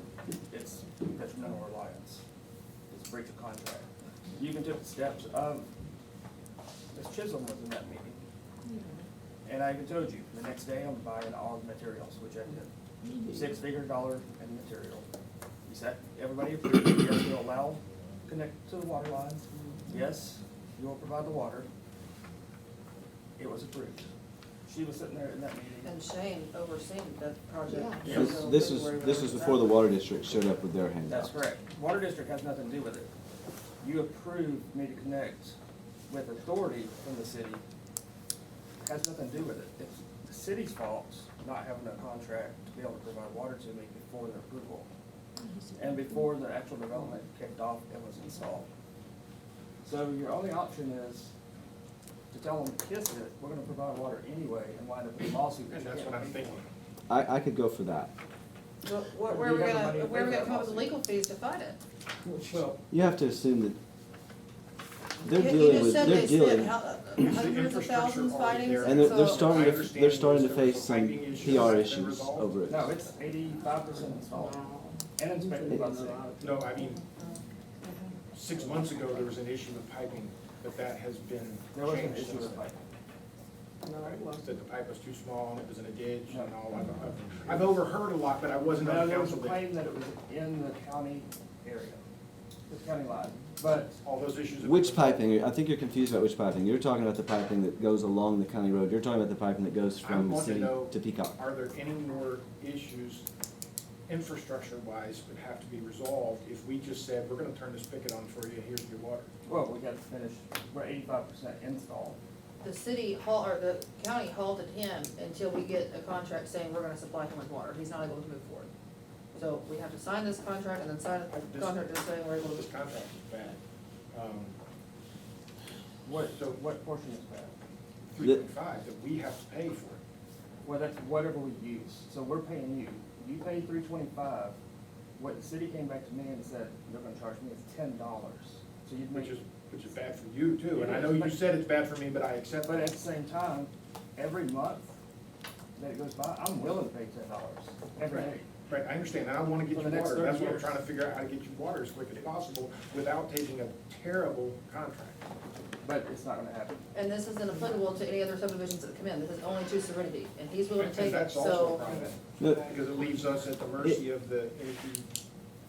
it's detrimental reliance. It's a breach of contract. You can take the steps of, Ms. Chisholm was in that meeting. And I even told you, the next day I'm buying all the materials, which I did. $6-figure dollar in material. You said, everybody approved, it. Yes, we'll allow, connect to the water lines. Yes, you will provide the water. It was approved. She was sitting there in that meeting. And Shane overseen the project. Yeah. This was before the water district showed up with their hand That's out. correct. Water district has nothing to do with it. You approved me to connect with authority from the city. Has nothing to do with it. It's the city's fault not having a contract to be able to provide water to me before the approval. And before the actual development kicked off and was installed. So your only option is to tell them to kiss it, we're gonna provide water anyway, and wind up with a lawsuit. And that's what I'm thinking. I could go for that. Well, where Do are you we have the gonna, money to where are we pay gonna for come up that with legal fees to fight it? Well, You have to assume that they're You dealing just with, said they're they dealing. spent hundreds of thousands fighting. And they're so- starting I to, understand they're starting to there was face a some piping issue PR that's been issues resolved. over it. No, it's 85% installed and inspected by the city. No, I mean, 6 months ago, there was an issue with piping, but that has been There was an changed issue since with then. piping. That the pipe was too small and it was in a ditch and all. I've overheard a lot, but I wasn't No, on there was a council. claim that it was in the county area, the county line, but All those issues. have Which been piping? I think you're confused about which piping. You're talking about the piping that goes along the county road. You're talking about the piping that goes I from the want to city know, to Peacock. are there any more issues, infrastructure-wise, would have to be resolved if we just said, we're gonna turn this spigot on for you, here's your water? well, we got to finish. We're 85% installed. The city or the county halted him until we get a contract saying we're gonna supply him with water. He's not able to move forward. So we have to sign this contract and then sign a This- contract just saying we're able to. This contract is bad. What portion is that? 325 that we have to pay for it. Well, that's whatever we use, so we're paying you. You pay $325. What the city came back to me and said, they're gonna charge me is $10. So you'd make. Which is bad for you too, and I know you said it's bad for me, but I accept But that. at the same time, every month that it goes by, I'm willing to pay $10 every day. Right, I understand, and I wanna get For you the next water, that's 30 what I'm years. trying to figure out, how to get you water as quick as possible without taking a terrible contract. But it's not gonna happen. And this isn't applicable to any other subdivisions that come in, this is only to Serenity, and he's willing to And take it, that's also a so. problem, Look. because it leaves us at the mercy of the,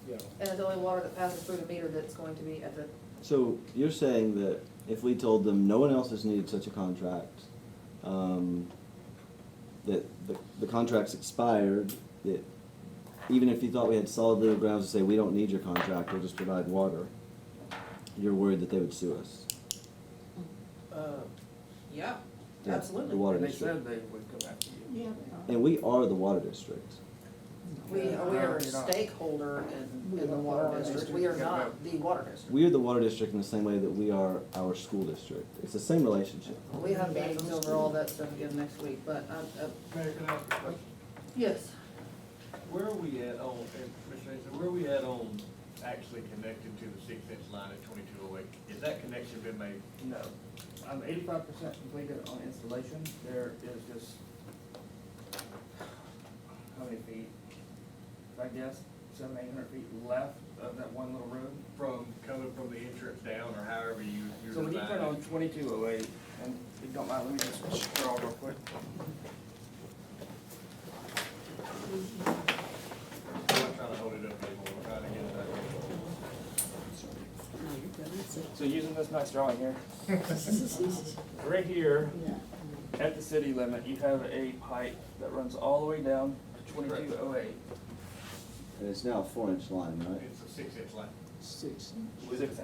you know. And it's only water that passes through the meter that's going to be at the, So you're saying that if we told them no one else has needed such a contract, that the contract's expired, that even if you thought we had solid legal grounds to say we don't need your contract, we'll just provide water, you're worried that they would sue us? yeah, The- absolutely. The water And they district. said they would come after you. Yeah. And we are the water district. We are a You're not. stakeholder in the water district, we are not the water district. We are the water district in the same way that we are our school district. It's the same relationship. We have meetings over all that stuff again next week, but, Mayor, can I ask a question? yes. Where are we at on, and Commissioner Anderson, where are we at on actually connecting to the 6-inch line at 2208? Is that connection been made? No, I'm 85% completed on installation. There is just, how many feet? I guess 700-800 feet left of that one little road. From, coming from the entrance down, or however you're So when you turn dividing on it? 2208, and if you don't mind, let me just scroll real quick. I'm not trying to hold it up anymore, we're trying to get it back. So using this nice drawing here, right here, at the city limit, you have a pipe that runs all the way down to 2208. And it's now a 4-inch line, right? It's a 6-inch line. 6. 6 inch.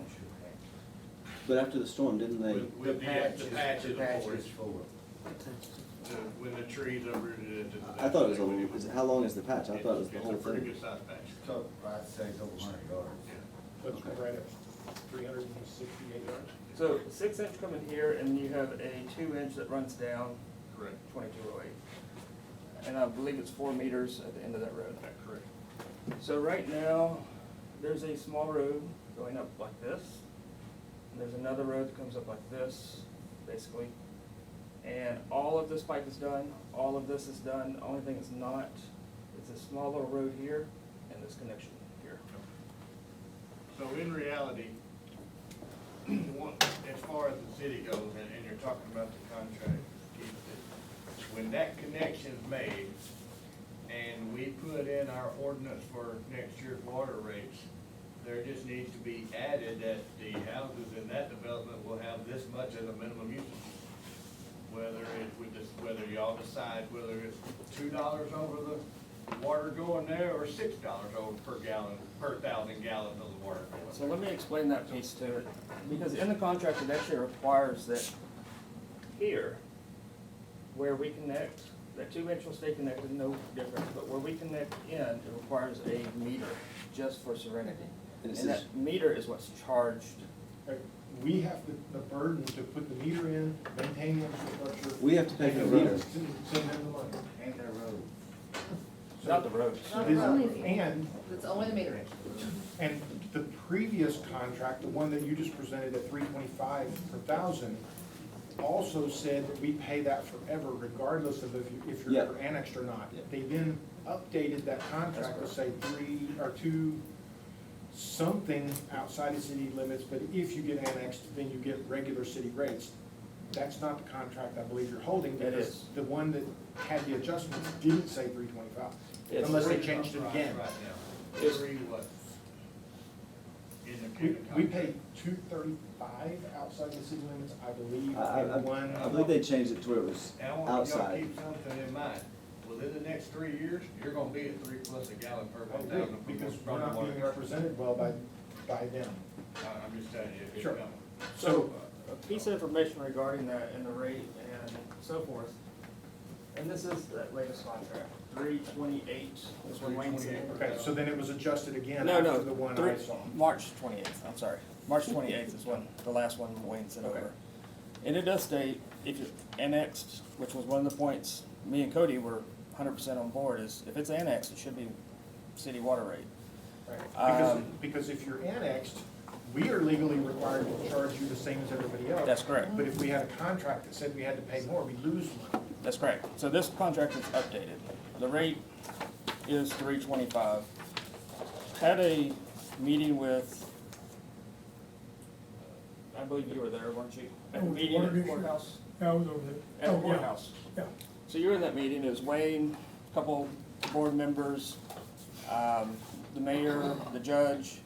But after the storm, didn't they? With the patch is The patch forward. is forward. When the trees uprooted it. I thought it was a little, how long is the patch? I thought it was the whole It's a pretty thing. good sized patch. So, I'd say it's over 100 yards. Let's go right at 368 yards. So 6 inch coming here, and you have a 2 inch that runs down Correct. 2208. And I believe it's 4 meters at the end of that road. That's correct. So right now, there's a small road going up like this. And there's another road that comes up like this, basically. And all of this pipe is done, all of this is done. The only thing that's not is this small little road here and this connection here. So in reality, as far as the city goes, and you're talking about the contract, Keith, that when that connection's made, and we put in our ordinance for next year's water rates, there just needs to be added that the houses in that development will have this much as a minimum usage. Whether y'all decide whether it's $2 over the water going there, or $6 over per gallon, per 1,000 gallons of the water going there. So let me explain that piece to it, because in the contract, it actually requires that here, where we connect, that 2 inch will stay connected, no difference, but where we connect in, it requires a meter just for Serenity. And it And that says- meter is what's charged. We have the burden to put the meter in, maintain the infrastructure. We have to pay for the meter. Send them the money. Ain't that road? Not the road. Not the road. And, It's only the meter. and the previous contract, the one that you just presented at 325 per thousand, also said that we pay that forever regardless of if you're Yeah. ever annexed or not. Yeah. They then updated that contract to say 3 or 2 something outside of city limits, but if you get annexed, then you get regular city rates. That's not the contract I believe you're holding, It because is. the one that had the adjustments didn't say 325, It's unless they 3. changed it again. Right now. Three what? In the We pay 235 outside the city limits, I believe, I and one. believe they changed it to where it was And I want y'all to outside. keep something in mind. Within the next 3 years, you're gonna be at 3+ a gallon per I 1,000. agree, because we're not being represented well by them. I'm just telling you, it's Sure. coming. So, a piece of information regarding that and the rate and so forth, and this is that latest contract, 328 is when Wayne said. Okay, so then it was adjusted again No, after no, the one I three- saw. March 28th, I'm sorry. March 28th is when the last one Wayne sent over. And it does state, if you're annexed, which was one of the points, me and Cody were 100% on board, is if it's annexed, it should be city water rate. Right. Because if you're annexed, we are legally required to charge you the same as everybody else. That's correct. But if we had a contract that said we had to pay more, we lose money. That's correct. So this contract is updated. The rate is $3.25. Had a meeting with, I believe you were there, weren't you? At the meeting at the courthouse? Yeah, I was over there. At the Oh, yeah. courthouse. Yeah. So you were in that meeting, it was Wayne, a couple board members, the mayor, the judge,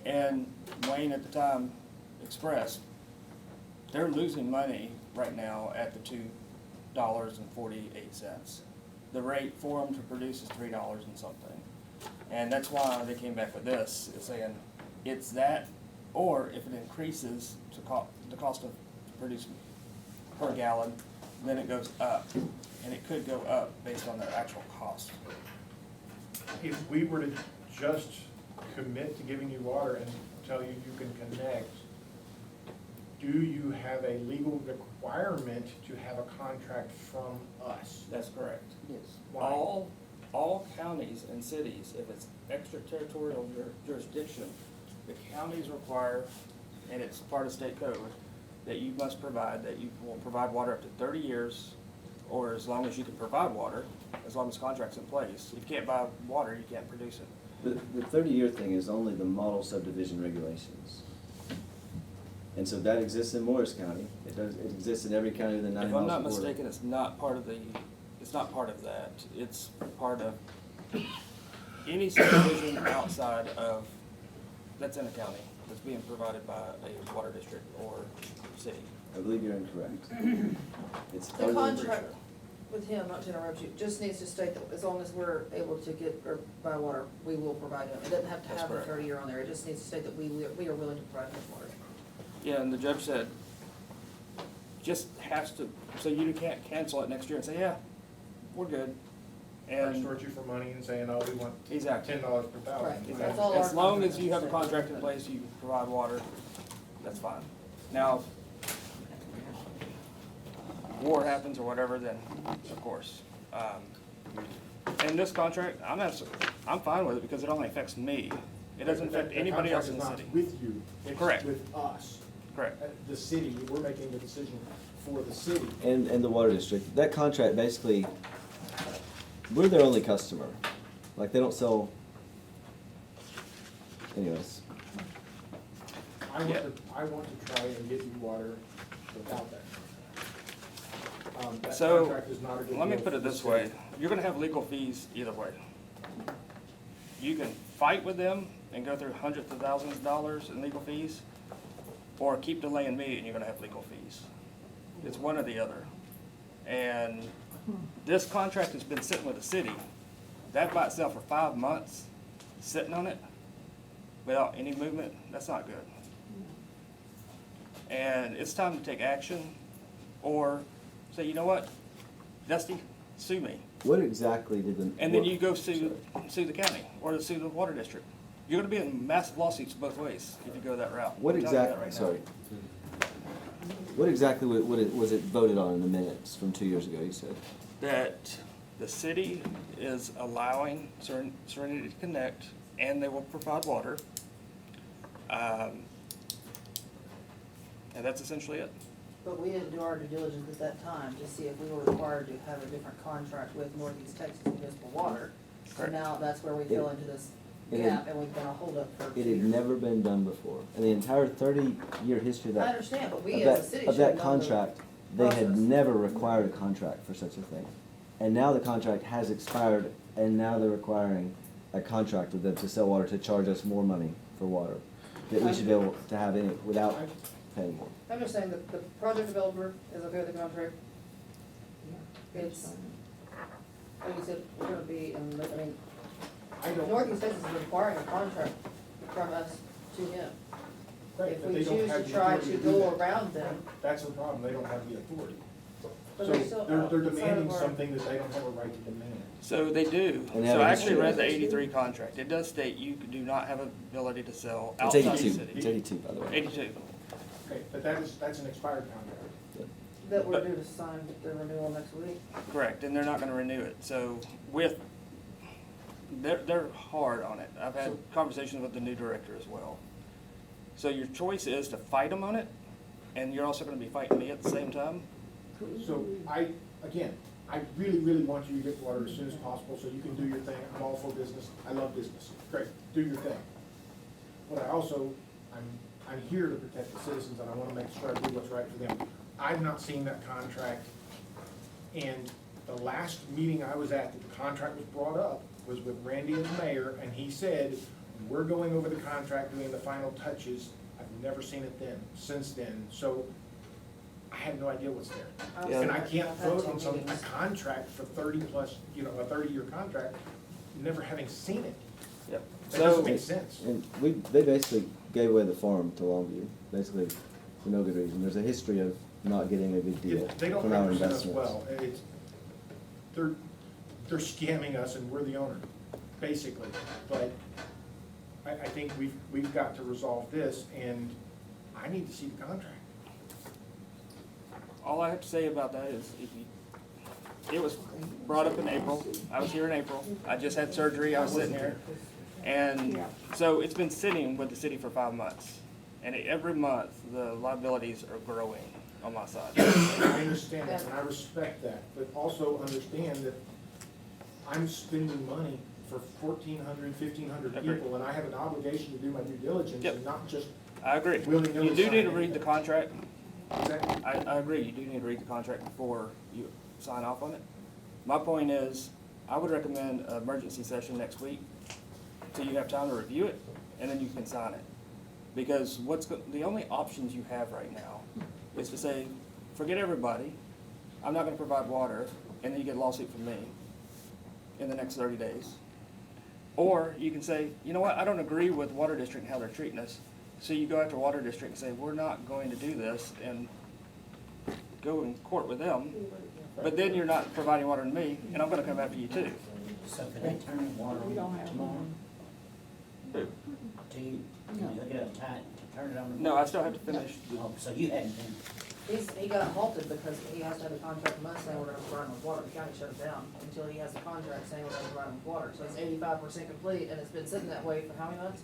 and Wayne at the time expressed, they're losing money right now at the $2.48. The rate for them to produce is $3 and something. And that's why they came back with this, is saying it's that, or if it increases to the cost of produce per gallon, then it goes up. And it could go up based on their actual cost. If we were to just commit to giving you water and tell you you can connect, do you have a legal requirement to have a contract from us? That's correct. Yes. All counties and cities, if it's extraterritorial jurisdiction, the counties require, and it's part of state code, that you must provide, that you will provide water up to 30 years, or as long as you can provide water, as long as the contract's in place. If you can't buy water, you can't produce it. The 30-year thing is only the model subdivision regulations. And so that exists in Morris County. It exists in every county within 90 If miles I'm of not the border. mistaken, it's not part of that. It's part of any subdivision outside of, that's in a county, that's being provided by a water district or city. I believe you're incorrect. It's The part of contract with him, not to interrupt you, just needs to state that as long as we're able to get, or buy water, we will provide him. It doesn't have to That's have the correct. 30-year on there, it just needs to state that we are willing to provide him water. Yeah, and the judge said, just has to, so you can't cancel it next year and say, yeah, we're good. Or And extort you for money and saying, oh, we want Exactly. $10 per thousand. Right. That's all As our long as contract you have a says. contract in place, you provide water, that's fine. Now, war happens or whatever, then of course. And this contract, I'm fine with it because it only affects me. It doesn't affect anybody else in the city. The contract is not with you, it's Correct. with us. Correct. The city, we're making the decision for the city. And the water district. That contract basically, we're their only customer. Like, they don't sell, anyways. I want to try and get you water without that. That So, contract is not a good let me deal put for it the this city. way, you're gonna have legal fees either way. You can fight with them and go through hundreds of thousands of dollars in legal fees, or keep delaying me and you're gonna have legal fees. It's one or the other. And this contract has been sitting with the city, that by itself for 5 months, sitting on it, without any movement, that's not good. And it's time to take action, or say, you know what, Dusty, sue me. What exactly did the? And then you go sue the county, or sue the water district. You're gonna be in massive lawsuits both ways if you go that route. What I'm telling you that exactly, right now. sorry. What exactly was it voted on in the minutes from 2 years ago, you said? That the city is allowing Serenity to connect, and they will provide water. And that's essentially it. But we didn't do our due diligence at that time to see if we were required to have a different contract with Northeast Texas Municipal Water. So Correct. now that's where we fell into this It gap, had- and we've been a holdup for 2 It years. had never been done before. In the entire 30-year history of that. I understand, but we of as that- a city of should have that known the contract, they had process. never required a contract for such a thing. And now the contract has expired, and now they're requiring a contract with them to sell water, to charge us more money for water. That we should be able to have any, without paying more. I'm just saying that the project developer is okay with the contract. It's, like you said, we're gonna be, Northeast Texas is requiring a contract from us to him. Right, If but we they don't choose have to the try authority to do go that. around them, That's the problem, they don't have the authority. But So they're still they're outside demanding of our- something that they don't have a right to demand. So they do. And So have a I actually history. read the 83 contract. It does state you do not have ability to sell It's outside the 82. city. It's 82, by the way. 82. Okay, but that's an expired contract. That we're due to sign the renewal next week. Correct, and they're not gonna renew it. So they're hard on it. I've had conversations with the new director as well. So your choice is to fight them on it, and you're also gonna be fighting me at the same time. So I really, really want you to get water as soon as possible so you can do your thing. I'm all for business. I love business. Great, do your thing. But I'm here to protect the citizens and I wanna make sure I do what's right for them. I've not seen that contract, and the last meeting I was at that the contract was brought up was with Randy and the mayor, and he said, we're going over the contract, doing the final touches. I've never seen it since then, so I have no idea what's there. Yeah. And I can't I've had vote two on a meetings. contract for 30 plus, a 30-year contract, never having seen it. Yep. That doesn't make sense. And they basically gave away the farm to Longview, basically, for no good reason. There's a history of not getting a good deal They don't from our represent us investments. well. They're scamming us and we're the owner, basically. But I think we've got to resolve this, and I need to see the contract. All I have to say about that is it was brought up in April. I was here in April. I just had surgery. I was sitting here. And so it's been sitting with the city for 5 months. And every month, the liabilities are growing on my side. I understand that, and I respect that, but also understand that I'm spending money for 1,400, 1,500 Agreed. people, and I have an obligation to do my due diligence Yep. and not just I agree. willy-nilly You do need to sign read the contract. Exactly. I agree. You do need to read the contract before you sign off on it. My point is, I would recommend an emergency session next week so you have time to review it, and then you can sign it. Because the only options you have right now is to say, forget everybody, I'm not gonna provide water, and then you get a lawsuit from me in the next 30 days. Or you can say, you know what, I don't agree with Water District and how they're treating us. So you go after Water District and say, we're not going to do this, and go in court with them. But then you're not providing water to me, and I'm gonna come after you too. So can they turn the water on tomorrow? Who? Do you look it up tight, turn it on? No, I still have to finish. Oh, so you hadn't been. He got halted because he has to have a contract from us saying we're gonna provide him with water. The county shut it down until he has a contract saying we're gonna provide him with water. So it's 85% complete, and it's been sitting that way for how many months?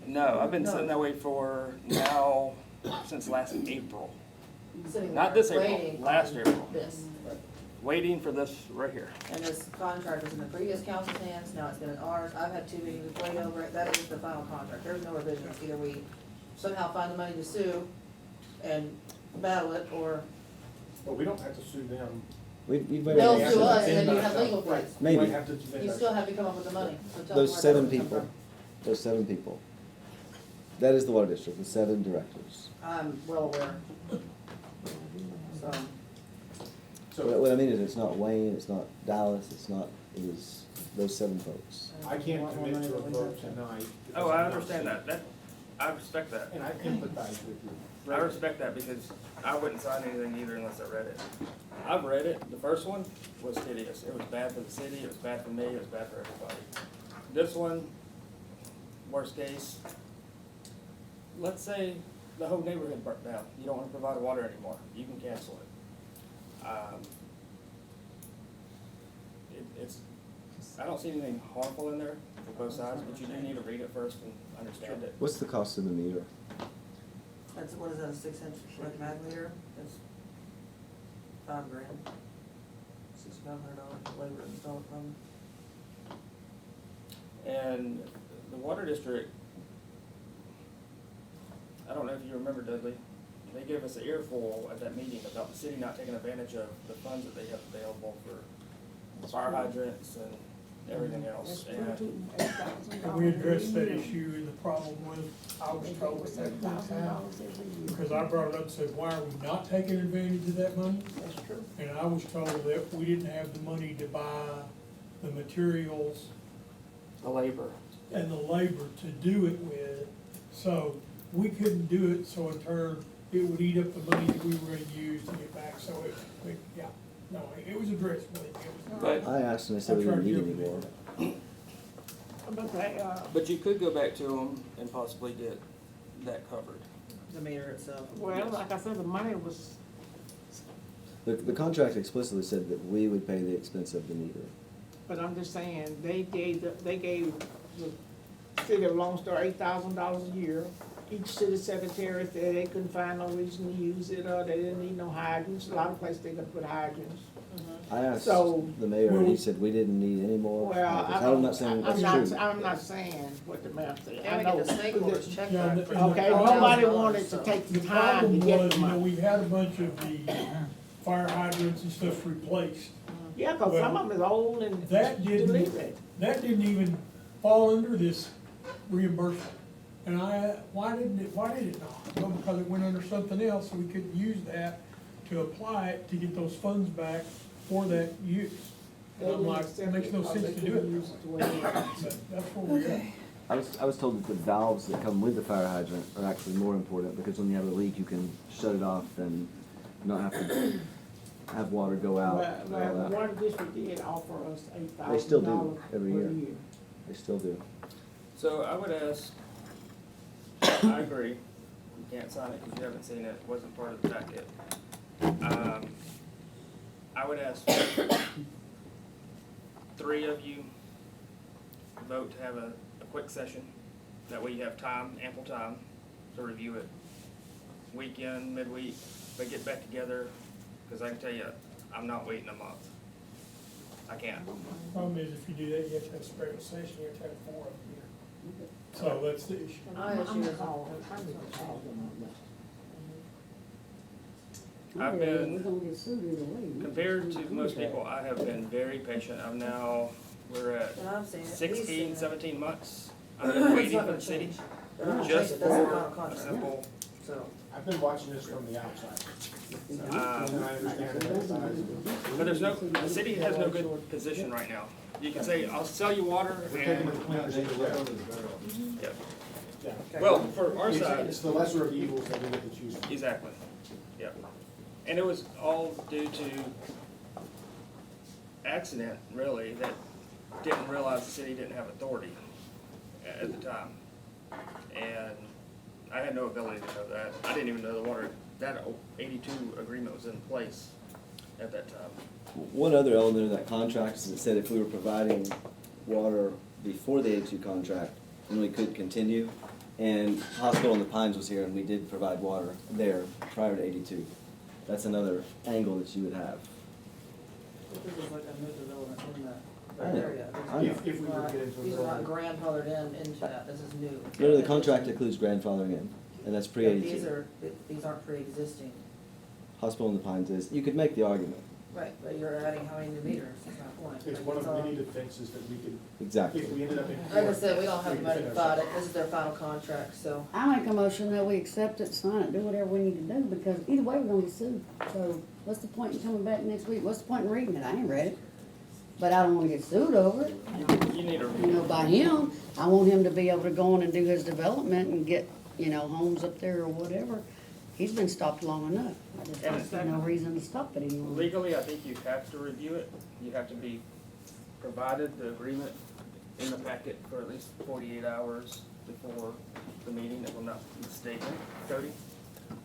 No, I've been sitting that way for now, since last April. Sitting Not there this April, waiting last on April. This. Waiting for this right here. And this contract was in the previous council's hands, now it's been in ours. I've had 2 meetings to wait over it. That is the final contract. There's no revisions. Either we somehow find the money to sue and battle it, or But we don't have to sue them. We've they'll Yeah, sue so us, defend and then you have ourselves. legal Right. fees. We Maybe. might have to defend You still have to come up with the money. So tell them Those where that 7 money come people, from. those 7 people, that is the water district, the 7 directors. I'm well aware. So, What I mean is, it's not Wayne, it's not Dallas, it is those 7 folks. I can't commit to a vote tonight. Oh, I understand that. I respect that. And I empathize with you. I respect that because I wouldn't sign anything either unless I read it. I've read it. The first one was hideous. It was bad for the city, it was bad for me, it was bad for everybody. This one, worst case, let's say the whole neighborhood burnt down. You don't want to provide water anymore. You can cancel it. I don't see anything harmful in there for both sides, but you do need to read it first and understand it. What's the cost of the meter? that's, what is that, a 6-inch like magnetar? It's $5,000. $6,500 labor installed from. And the water district, I don't know if you remember, Dudley, they gave us an earful at that meeting about the city not taking advantage of the funds that they have available for fire hydrants and everything else. And we addressed that issue, and the problem was, I was told at that point in time, because I brought it up and said, why are we not taking advantage of that money? That's true. And I was told that we didn't have the money to buy the materials The labor. and the labor to do it with, so we couldn't do it, so in turn, it would eat up the money that we were gonna use to get back, so yeah, no, it was addressed, believe me, it was. I asked and they said we didn't need any more. But they, But you could go back to them and possibly get that covered. The meter itself. well, like I said, the money was, The contract explicitly said that we would pay the expense of the meter. but I'm just saying, they gave the city of Lone Star $8,000 a year. Each city secretary said they couldn't find no reason to use it, or they didn't need no hydrants. A lot of places they could put hydrants. I asked So- the mayor and he said we didn't need any more. Well, I'm not saying that's true. I'm not saying what the mayor said. And we get the stakeholders check Yeah, back. for Okay, $10,000, nobody wanted to so- take The the time problem to get was, the you know, money. we had a bunch of the fire hydrants and stuff replaced. Yeah, cause some Well, of them is old and That didn't, deleted. that didn't even fall under this reimbursement. And why did it not? Well, because it went under something else, so we couldn't use that to apply it to get those funds back for that use. And I'm like, it makes no sense to do it. But that's where we're at. I was told that the valves that come with the fire hydrant are actually more important because when you have a leak, you can shut it off and not have to have water go out. and all Well, that. the water district did offer us $8,000 They still do every per year. They still do. So I would ask, I agree, you can't sign it because you haven't seen it, it wasn't part of the packet. I would ask three of you vote to have a quick session. That way you have time, ample time to review it. Weekend, midweek, but get back together, because I can tell you, I'm not waiting a month. I can't. Problem is, if you do that, you have to have a special session, you have to have 4 of them here. So that's the issue. My issue is, I've We're been, gonna get sued either way. compared to most people, I have been very patient. We're at and I've seen it. He's 16, seen it. 17 months. It's I'm waiting not for gonna the city, change. They're not gonna just change it. That's the final for a contract. simple, So, I've been watching this from the outside. And I understand both sides. but there's no, the city has no good position right now. You can say, I'll sell you water We're taking and, the cleaners into the road. yep. Yeah. Well, for our It's- side, It's the lesser of evils that we get to choose from. exactly, yep. And it was all due to accident, really, that didn't realize the city didn't have authority at the time. And I had no ability to know that. I didn't even know that 82 agreement was in place at that time. One other element of that contract is it said if we were providing water before the 82 contract, then we could continue. And Hospital in the Pines was here and we did provide water there prior to 82. That's another angle that you would have. this is like a new development in I that know. area. I know. If we were to get into a These are not building. grandfathered into that, this is new. No, the contract includes grandfathering in, and that's Yeah, These pre-82. these aren't pre-existing. Hospital in the Pines is, you could make the argument. Right, but you're adding how many new meters, that's my point. It's one of the many defenses that we could, Exactly. if we ended up in court. Like I said, we don't have we the could money to defend fight it, ourselves. this is their final contract, so. I make a motion that we accept it, sign it, do whatever we need to do, because either way, we're gonna get sued. So what's the point in coming back next week? What's the point in reading it? I ain't read it. But I don't wanna get sued over it, You need a, you know, by him. I want him to be able to go on and do his development and get, you know, homes up there or whatever. He's been stopped long enough. I just don't see no reason to stop it anymore. legally, I think you have to review it. You have to be provided the agreement in the packet for at least 48 hours before the meeting, if I'm not mistaken. Cody?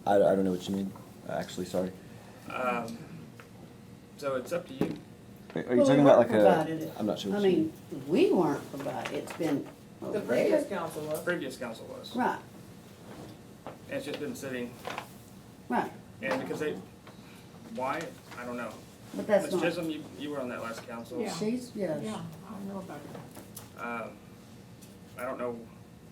I don't know what you mean, actually, sorry. So it's up to you. Are you Well, talking we about weren't like provided a, it. I'm not sure I what you mean, mean. we weren't provided, it's been The over previous there. council was. Previous council was. Right, And it's just been sitting, right, and because why? I don't know. but that's Ms. not, Chisholm, you were on that last council. Yeah. she's, yes. Yeah, I know about it. I don't know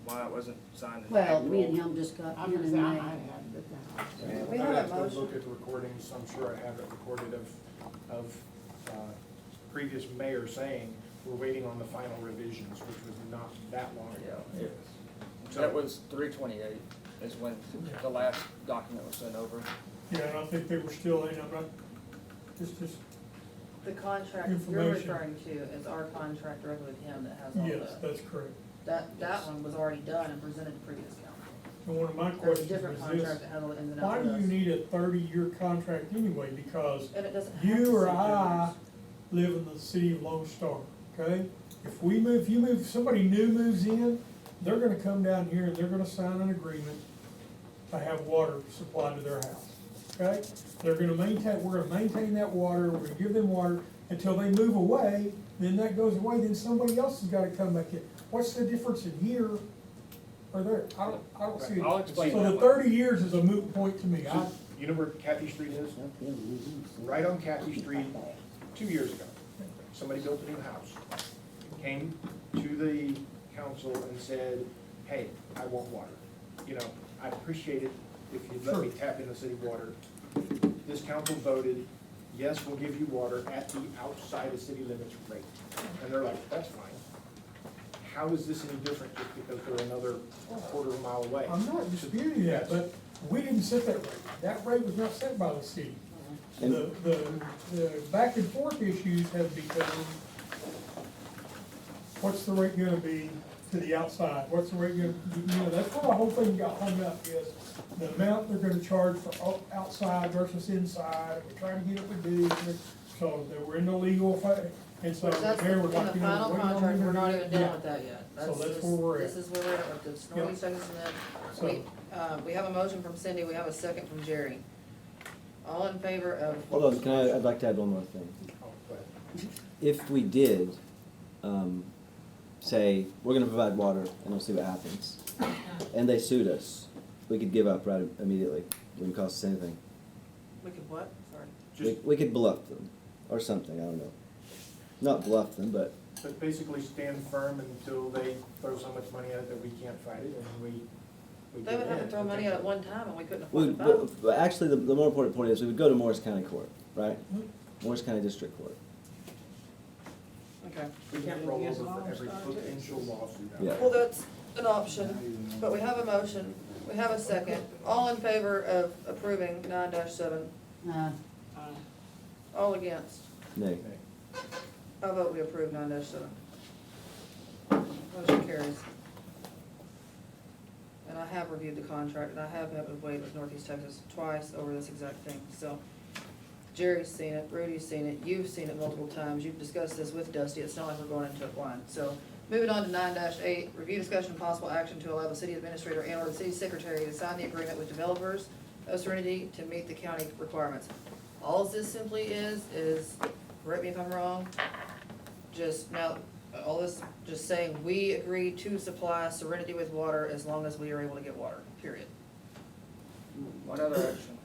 why it wasn't signed in Well, me and April. him just got I'm in just and saying, I they, might have it down. And We I would have have a to motion. look at the recordings, I'm sure I have it recorded of previous mayor saying, we're waiting on the final revisions, which was not that long ago. That was 3/28 is when the last document was sent over. Yeah, and I think they were still, I'm not, just, The contract you're Information. referring to is our contract directly with him that has all yes, the, that's correct. that one was already done and presented to previous council. And one of my There's a questions different is contract this, to handle the ins and why outs do of you this. need a 30-year contract anyway? Because And it doesn't have to you or say 30 I years. live in the city of Lone Star, okay? If somebody new moves in, they're gonna come down here and they're gonna sign an agreement to have water supplied to their house, okay? We're gonna maintain that water, we're gonna give them water until they move away, then that goes away, then somebody else has gotta come back in. What's the difference in here or there? I don't see it. I'll explain So that the one. 30 years is a moot point to me. You know where Kathy Street is? Right on Kathy Street, 2 years ago, somebody built a new house. Came to the council and said, hey, I want water. You know, I'd appreciate it if you'd let me tap in the city water. This council voted, yes, we'll give you water at the outside of city limits rate. And they're like, that's fine. How is this any different just because they're another quarter of a mile away? I'm not disputing that, but we didn't set that rate. That rate was not set by the city. The back and forth issues have become, what's the rate gonna be to the outside? What's the rate gonna, that's where the whole thing got hung up, is the amount they're gonna charge for outside versus inside. We're trying to get it reduced, so that we're in the legal fight. And so Which that's there in we're the like, final contract, we're not even yeah. done with that yet. So that's where we're at. This is where we're at with this Northeast Texas So- Cement. We have a motion from Cindy, we have a second from Jerry. All in favor of? Hold on, I'd like to add one more thing. If we did, say, we're gonna provide water and we'll see what happens, and they sued us, we could give up right immediately, wouldn't cost us anything. We could what? Sorry. We could bluff them, or something, I don't know. Not bluff them, but But basically stand firm until they throw so much money at it that we can't fight it and we They give would have in. to throw money at it one time and we couldn't we, afford to buy them. but actually, the more important point is, we would go to Morris County Court, right? Morris County District Court. Okay. We can't roll over for every potential lawsuit. Yeah. Well, that's an option, but we have a motion, we have a second. All in favor of approving 9-7? All against? Nay. I vote we approve 9-7. Motion carries. And I have reviewed the contract, and I have met with Wade with Northeast Texas twice over this exact thing, so. Jerry's seen it, Rudy's seen it, you've seen it multiple times, you've discussed this with Dusty, it's not like we're going into it blind. So, moving on to 9-8, review discussion and possible action to allow the city administrator and or the city secretary to sign the agreement with developers of Serenity to meet the county requirements. All this simply is, correct me if I'm wrong, just now, all this, just saying, we agree to supply Serenity with water as long as we are able to get water, period. One other action.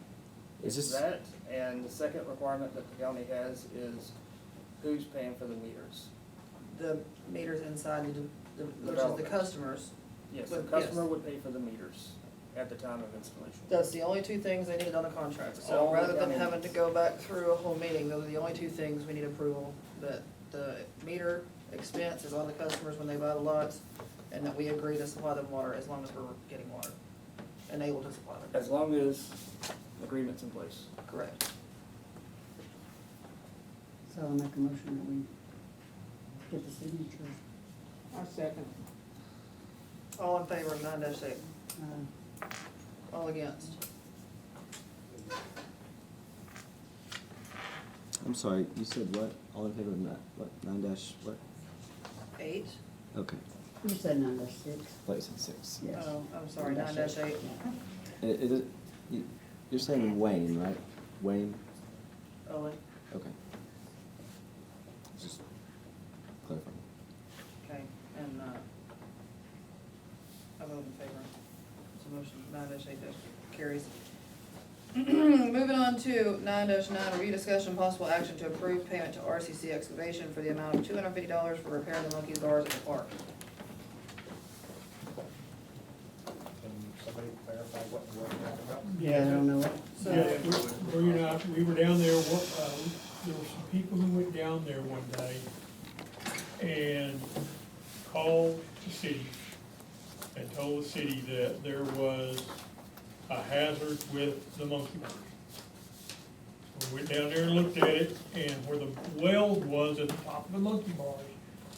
Is this- That, and the second requirement that the county has is who's paying for the meters? The meters inside which is the Development. customers. Yes, the But, customer yes. would pay for the meters at the time of installation. That's the only two things they need on the contract, so All the rather than county having to needs. go back through a whole meeting, those are the only two things we need approval. That the meter expense is on the customers when they buy the lots, and that we agree to supply them water as long as we're getting water and able to supply them. As long as agreement's in place. Correct. So I'll make a motion that we get the signatures. I second. All in favor of 9-8? Uh, All against? I'm sorry, you said what? All in favor of that, what, 9 what? 8? Okay, You said 9-6. thought you said 6. Yes. Oh, I'm sorry, 9-8. 9-8. It is, you're saying Wayne, right? Wayne? Owen, Okay. Just clarifying. okay, and, I vote in favor. So motion 9-8 carries. Moving on to 9-9, review discussion possible action to approve payment to RCC Excavation for the amount of $250 for repairing the monkey bars at the park. Can somebody clarify what we're talking about? Yeah, I don't know what. So, Yeah, we were down there, there were some people who went down there one day and called the city and told the city that there was a hazard with the monkey bars. We went down there and looked at it, and where the weld was at the top of the monkey bars,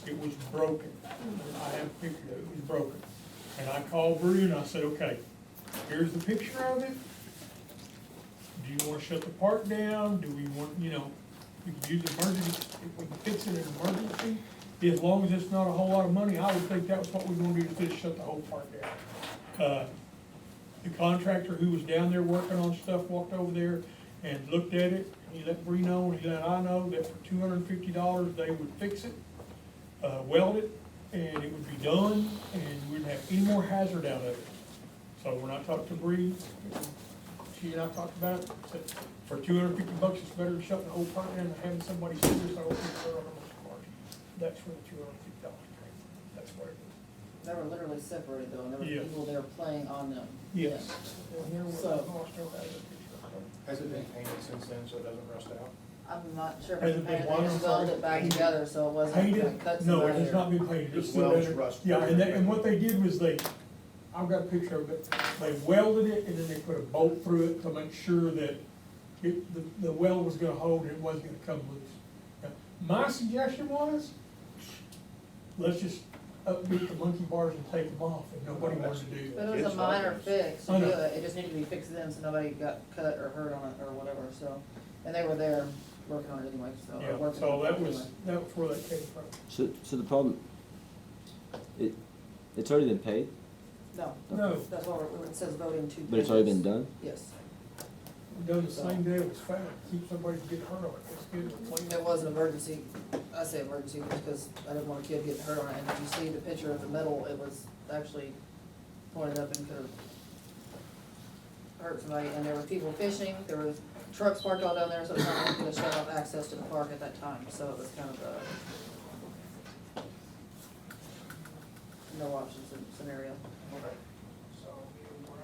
it was broken. I have a picture of it, it was broken. And I called Brew and I said, okay, here's the picture of it. Do you wanna shut the park down? Do we want, you know, we can use emergency, if we can fix it in emergency. As long as it's not a whole lot of money, I would think that was what we're gonna do, is just shut the whole park down. The contractor who was down there working on stuff walked over there and looked at it. He let Bree know, and he let I know that for $250, they would fix it, weld it, and it would be done, and we wouldn't have any more hazard out of it. So when I talked to Bree, she and I talked about it, said, for $250, it's better than shutting the whole park down than having somebody sit there, so I don't think they're on the cars. That's where the $250 came from. That's what it was. They were literally separated though, and there were Yes. people there playing on them. Yes. So- Has it been painted since then, so it doesn't rust out? I'm not sure if Has it's it been painted, what, they I'm just sorry? welded it back together, so it wasn't gonna Painted? cut No, somebody it has or- not been painted. It's Just still welds there. rust. Yeah, and what they did was I've got a picture of it, they welded it and then they put a bolt through it to make sure that the weld was gonna hold and it wasn't gonna come loose. Now, my suggestion was, let's just upbeat the monkey bars and take them off, and nobody wanted to do But that. it was a minor fix to I do know. it, it just needed to be fixed then, so nobody got cut or hurt on it or whatever, so. And they were there working on it anyway, so. or Yeah, working so on it that was anyway. where that came from. So the problem, it's already been paid, No. No. That's what it says voting to. but it's already been done? Yes. Done the same day it was found, keep somebody from getting hurt on it, it's good. It was an emergency, I say emergency because I didn't want a kid getting hurt on it, and if you see the picture of the metal, it was actually pointed up and could have hurt somebody, and there were people fishing, there were trucks parked all down there, so it's not like gonna shut off access to the park at that time, so it was kind of a no option scenario.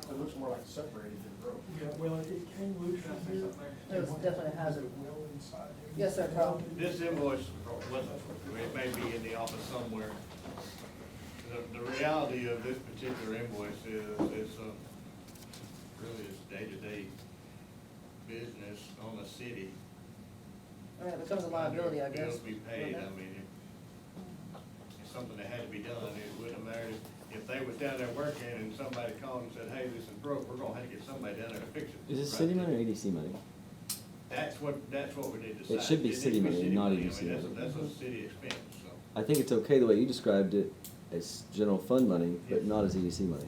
It looks more like separated than broke. Yeah, well, it came loose from here. It was definitely a hazard. Well inside. Yes, sir, Carl. This invoice wasn't, it may be in the office somewhere. The reality of this particular invoice is, it's really it's day-to-day business on the city. I mean, it becomes a liability, I guess. Bills be paid, I mean, it's something that had to be done, it wouldn't have mattered if they was down there working and somebody called and said, hey, this is broke, we're gonna have to get somebody down there to fix it. Is this Right city then. money or EDC money? That's what we need to decide. It should be needs to city money, not money. I EDC mean, money. That's a city expense, so. I think it's okay the way you described it, as general fund money, but not as EDC money.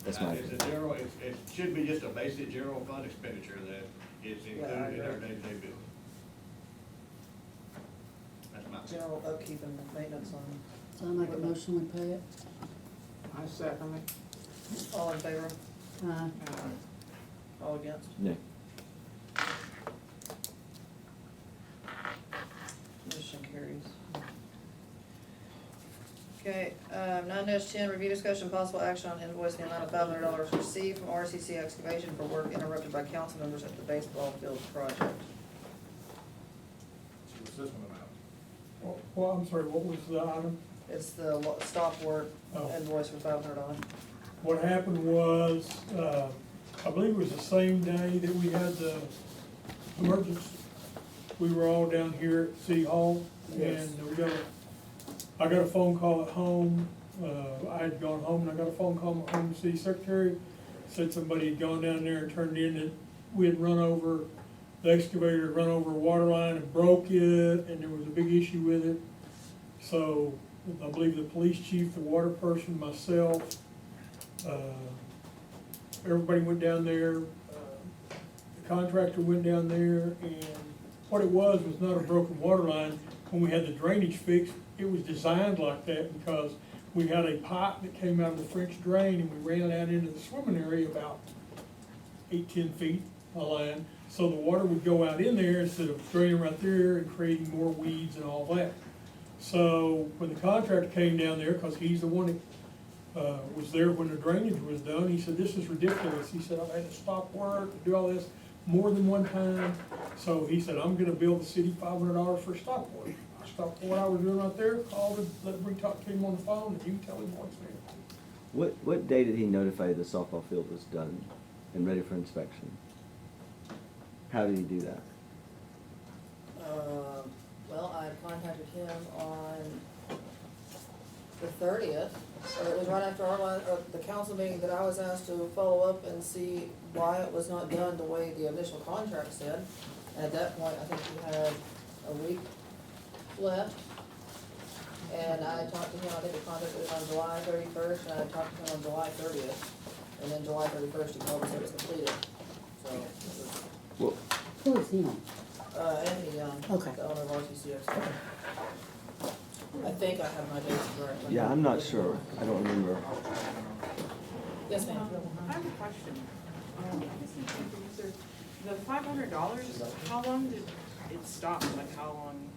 That's my It's opinion. a general, it should be just a basic general fund expenditure that is Yeah, I included in our agree. day-to-day bill. That's my. General upkeep and maintenance on. So I make a motion, we pay it? I second it. All in favor? Aye. All against? No. Motion carries. Okay, 9-10, review discussion possible action on invoice in the amount of $500 received from RCC Excavation for work interrupted by council members at the baseball field project. What's this one about? Well, I'm sorry, what was the item? It's the stop work Oh. invoice for $500. What happened was, I believe it was the same day that we had the emergency. We were all down here at City Hall, Yes. and I got a phone call at home. I had gone home, and I got a phone call from home city secretary, said somebody had gone down there and turned in that we had run over, the excavator had run over a water line and broke it, and there was a big issue with it. So, I believe the police chief, the water person, myself, everybody went down there, the contractor went down there, and what it was not a broken water line. When we had the drainage fixed, it was designed like that because we had a pipe that came out of the French drain and we ran it out into the swimming area about 8-10 feet a line. So the water would go out in there instead of draining right there and creating more weeds and all that. So when the contractor came down there, because he's the one that was there when the drainage was done, he said, this is ridiculous. He said, I've had to stop work, do all this more than one time. So he said, I'm gonna bill the city $500 for stop work. I stopped what I was doing right there, called him, let Bree talk to him on the phone, and you can tell him what's there. What day did he notify you the softball field was done and ready for inspection? How did he do that? Well, I contacted him on the 30th, or it was right after our last, the council meeting that I was asked to follow up and see why it was not done the way the initial contract said. And at that point, I think we had a week left. And I talked to him, I think the contract was on July 31st, and I talked to him on July 30th. And then July 31st, he told us it was completed. So, it was, Well, Who is him? Anthony Young, Okay. the owner of RTCX. I think I have my dates correct. yeah, I'm not sure. I don't remember. Yes, ma'am. I have a question. I guess I'm confused. The $500, how long did it stop? Like, how long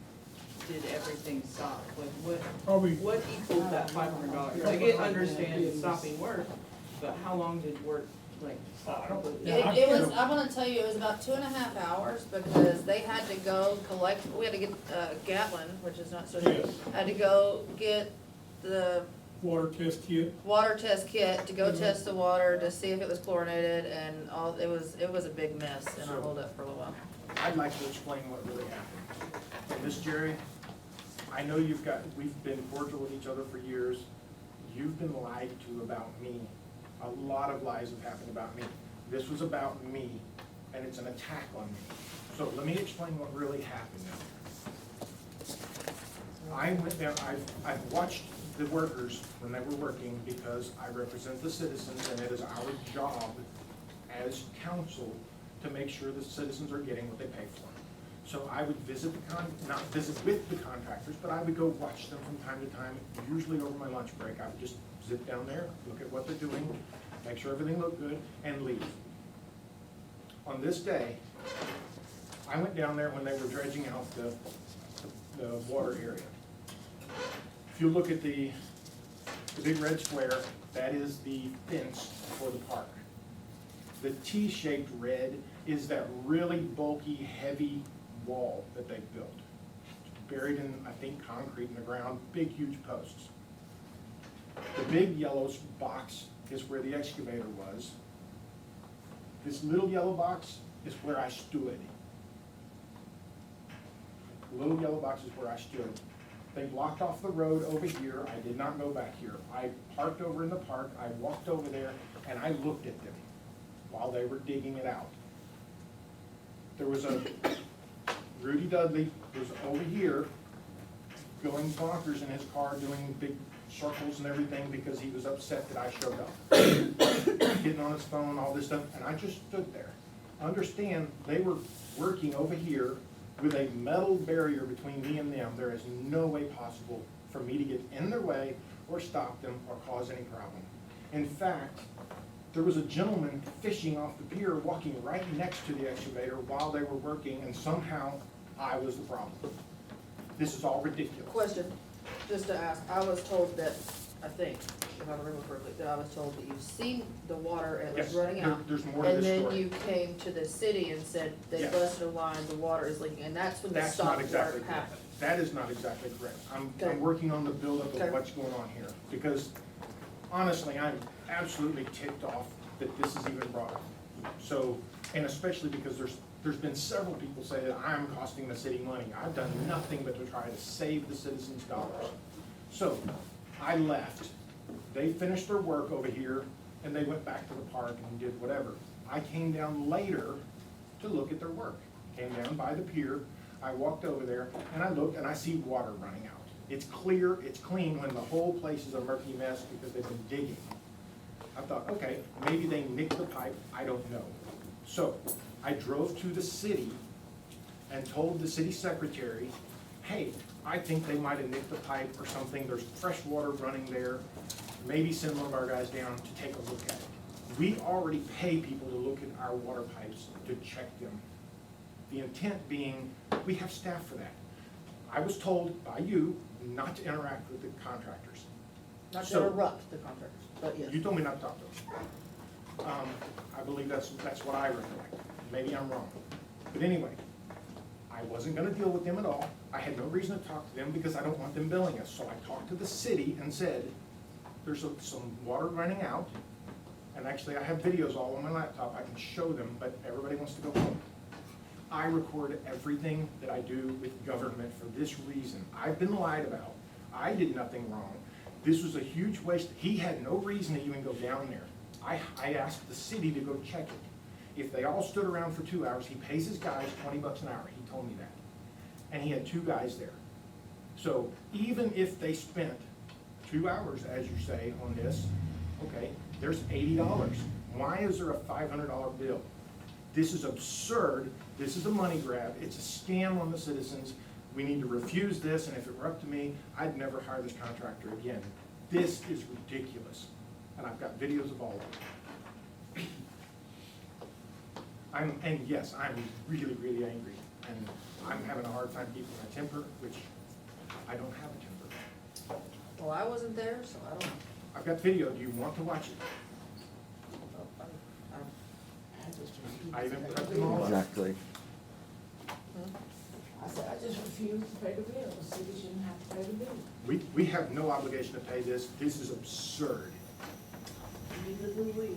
did everything stop? Like, what equaled that $500? I understand stopping work, but how long did work, like, stop? It was, I'm gonna tell you, it was about 2.5 hours because they had to go collect, we had to get, Gatlin, which is not so, had to go get the Water test kit. water test kit to go test the water to see if it was chlorinated and all, it was a big mess and I hold up for a little while. I'd like to explain what really happened. And Miss Jerry, I know we've been cordial with each other for years. You've been lied to about me. A lot of lies have happened about me. This was about me, and it's an attack on me. So let me explain what really happened now. I went down, I've watched the workers when they were working because I represent the citizens, and it is our job as council to make sure the citizens are getting what they pay for. So I would visit not visit with the contractors, but I would go watch them from time to time, usually over my lunch break. I would just sit down there, look at what they're doing, make sure everything looked good, and leave. On this day, I went down there when they were dredging out the water area. If you look at the big red square, that is the fence for the park. The T-shaped red is that really bulky, heavy wall that they built. It's buried in, I think, concrete in the ground, big, huge posts. The big yellow box is where the excavator was. This little yellow box is where I stood. The little yellow box is where I stood. They blocked off the road over here. I did not go back here. I parked over in the park. I walked over there and I looked at them while they were digging it out. There was a Rudy Dudley was over here going bonkers in his car, doing big circles and everything because he was upset that I showed up. Getting on his phone, all this stuff, and I just stood there. Understand, they were working over here with a metal barrier between me and them. There is no way possible for me to get in their way or stop them or cause any problem. In fact, there was a gentleman fishing off the pier walking right next to the excavator while they were working, and somehow I was the problem. This is all ridiculous. Question, just to ask, I was told that, I think, if I remember correctly, that I was told that you've seen the water and it was Yes, running out. there's more to this And then story. you came to the city and said they Yes. busted a line, the water is leaking, and that's when the That's stop not exactly work correct. happened. That is not exactly correct. Okay. I'm working on the buildup Okay. of what's going on here, because honestly, I'm absolutely ticked off that this is even brought up. So, and especially because there's been several people say that I'm costing the city money. I've done nothing but to try to save the citizens' dollars. So, I left. They finished their work over here, and they went back to the park and did whatever. I came down later to look at their work. Came down by the pier, I walked over there, and I looked, and I see water running out. It's clear, it's clean, when the whole place is a murky mess because they've been digging. I thought, okay, maybe they nicked the pipe, I don't know. So, I drove to the city and told the city secretary, hey, I think they might have nicked the pipe or something, there's fresh water running there, maybe send one of our guys down to take a look at it. We already pay people to look at our water pipes to check them. The intent being, we have staff for that. I was told by you not to interact with the contractors. Not to So- interrupt the contractors, but yes. You told me not to talk to them. I believe that's what I recollect. Maybe I'm wrong. But anyway, I wasn't gonna deal with them at all. I had no reason to talk to them because I don't want them billing us. So I talked to the city and said, there's some water running out. And actually, I have videos all on my laptop. I can show them, but everybody wants to go home. I record everything that I do with government for this reason. I've been lied about. I did nothing wrong. This was a huge waste. He had no reason to even go down there. I asked the city to go check it. If they all stood around for 2 hours, he pays his guys $20 an hour. He told me that. And he had 2 guys there. So even if they spent 2 hours, as you say, on this, okay, there's $80. Why is there a $500 bill? This is absurd. This is a money grab. It's a scam on the citizens. We need to refuse this, and if it were up to me, I'd never hire this contractor again. This is ridiculous, and I've got videos of all of it. And yes, I'm really, really angry, and I'm having a hard time keeping my temper, which I don't have a temper. Well, I wasn't there, so I don't know. I've got video. Do you want to watch it? I even put them all up. Exactly. I said, I just refuse to pay the bill, the city shouldn't have to pay the bill. We have no obligation to pay this. This is absurd. Neither do we.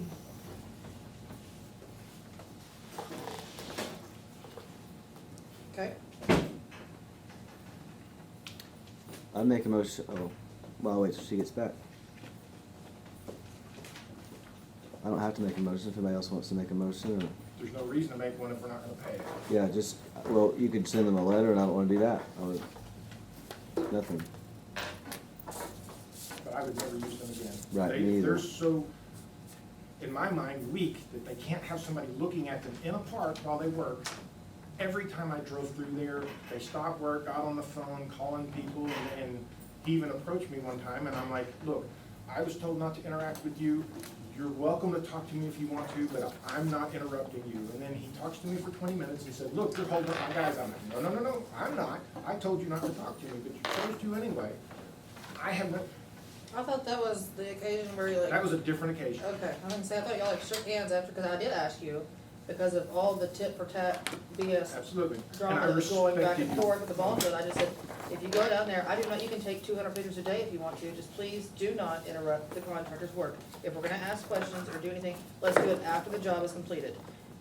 Okay, I'd make a motion, oh, well, I'll wait till she gets back. I don't have to make a motion if anybody else wants to make a motion, or, There's no reason to make one if we're not gonna pay it. yeah, just, well, you could send them a letter, and I don't wanna do that, nothing. But I would never use them again. Right, me either. They're so, in my mind, weak that they can't have somebody looking at them in a park while they work. Every time I drove through there, they stopped work, got on the phone, calling people, and he even approached me one time, and I'm like, look, I was told not to interact with you. You're welcome to talk to me if you want to, but I'm not interrupting you. And then he talks to me for 20 minutes and said, look, you're holding up my guys. I'm like, no, I'm not. I told you not to talk to me, but you chose to anyway. I haven't, I thought that was the occasion where you like. that was a different occasion. Okay, I didn't say, I thought y'all like shook hands after, because I did ask you, because of all the tit for tat BS Absolutely. And drama I that was going back respected and you. forth with the ball field, I just said, if you go down there, I do not, you can take 200 pictures a day if you want to, just please do not interrupt the contractor's work. If we're gonna ask questions or do anything, let's do it after the job is completed.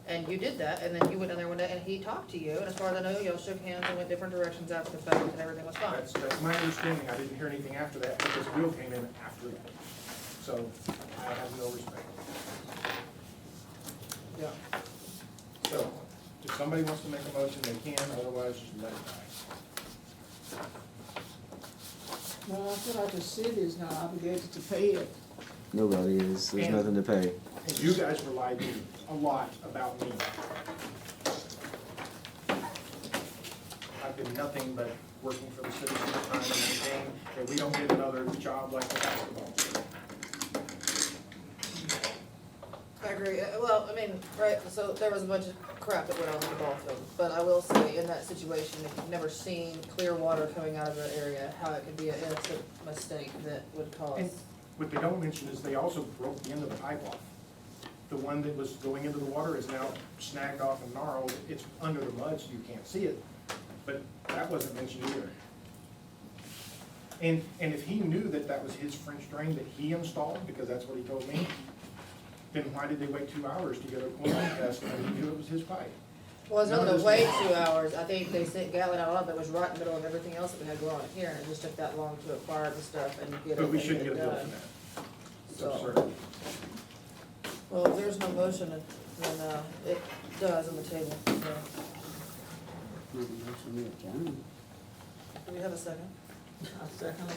And you did that, and then you went down there one day and he talked to you, and as far as I know, y'all shook hands and went different directions after the fact, and everything was fine. That's my understanding. I didn't hear anything after that because Bill came in after that. So I have no respect. Yeah. So if somebody wants to make a motion, they can, otherwise just let it die. Well, I feel like the city is not obligated to pay it. Nobody is, there's And- nothing to pay. And you guys relied a lot about me. I've been nothing but working for the city all the time and maintaining that we don't get another job like the basketball. I agree. Well, I mean, right, so there was a bunch of crap that went on in the ball field, but I will say, in that situation, if you've never seen clear water coming out of the area, how it could be an innocent mistake that would cause. And what they don't mention is they also broke the end of the pipe off. The one that was going into the water is now snagged off and gnarled. It's under the mud, so you can't see it, but that wasn't mentioned either. And if he knew that that was his French drain that he installed, because that's what he told me, then why did they wait 2 hours to get a chlorine test when he knew it was his pipe? Well, it's None not of gonna this wait was- 2 hours, I think they sent Gatlin out, but it was right in the middle of everything else that we had going on here, and it just took that long to acquire the stuff and get it But we shouldn't get a bill done. for that. It's So- absurd. Well, if there's no motion, then, it does on the table, so. Do we have a second? I second it.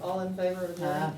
All in favor of adjournment?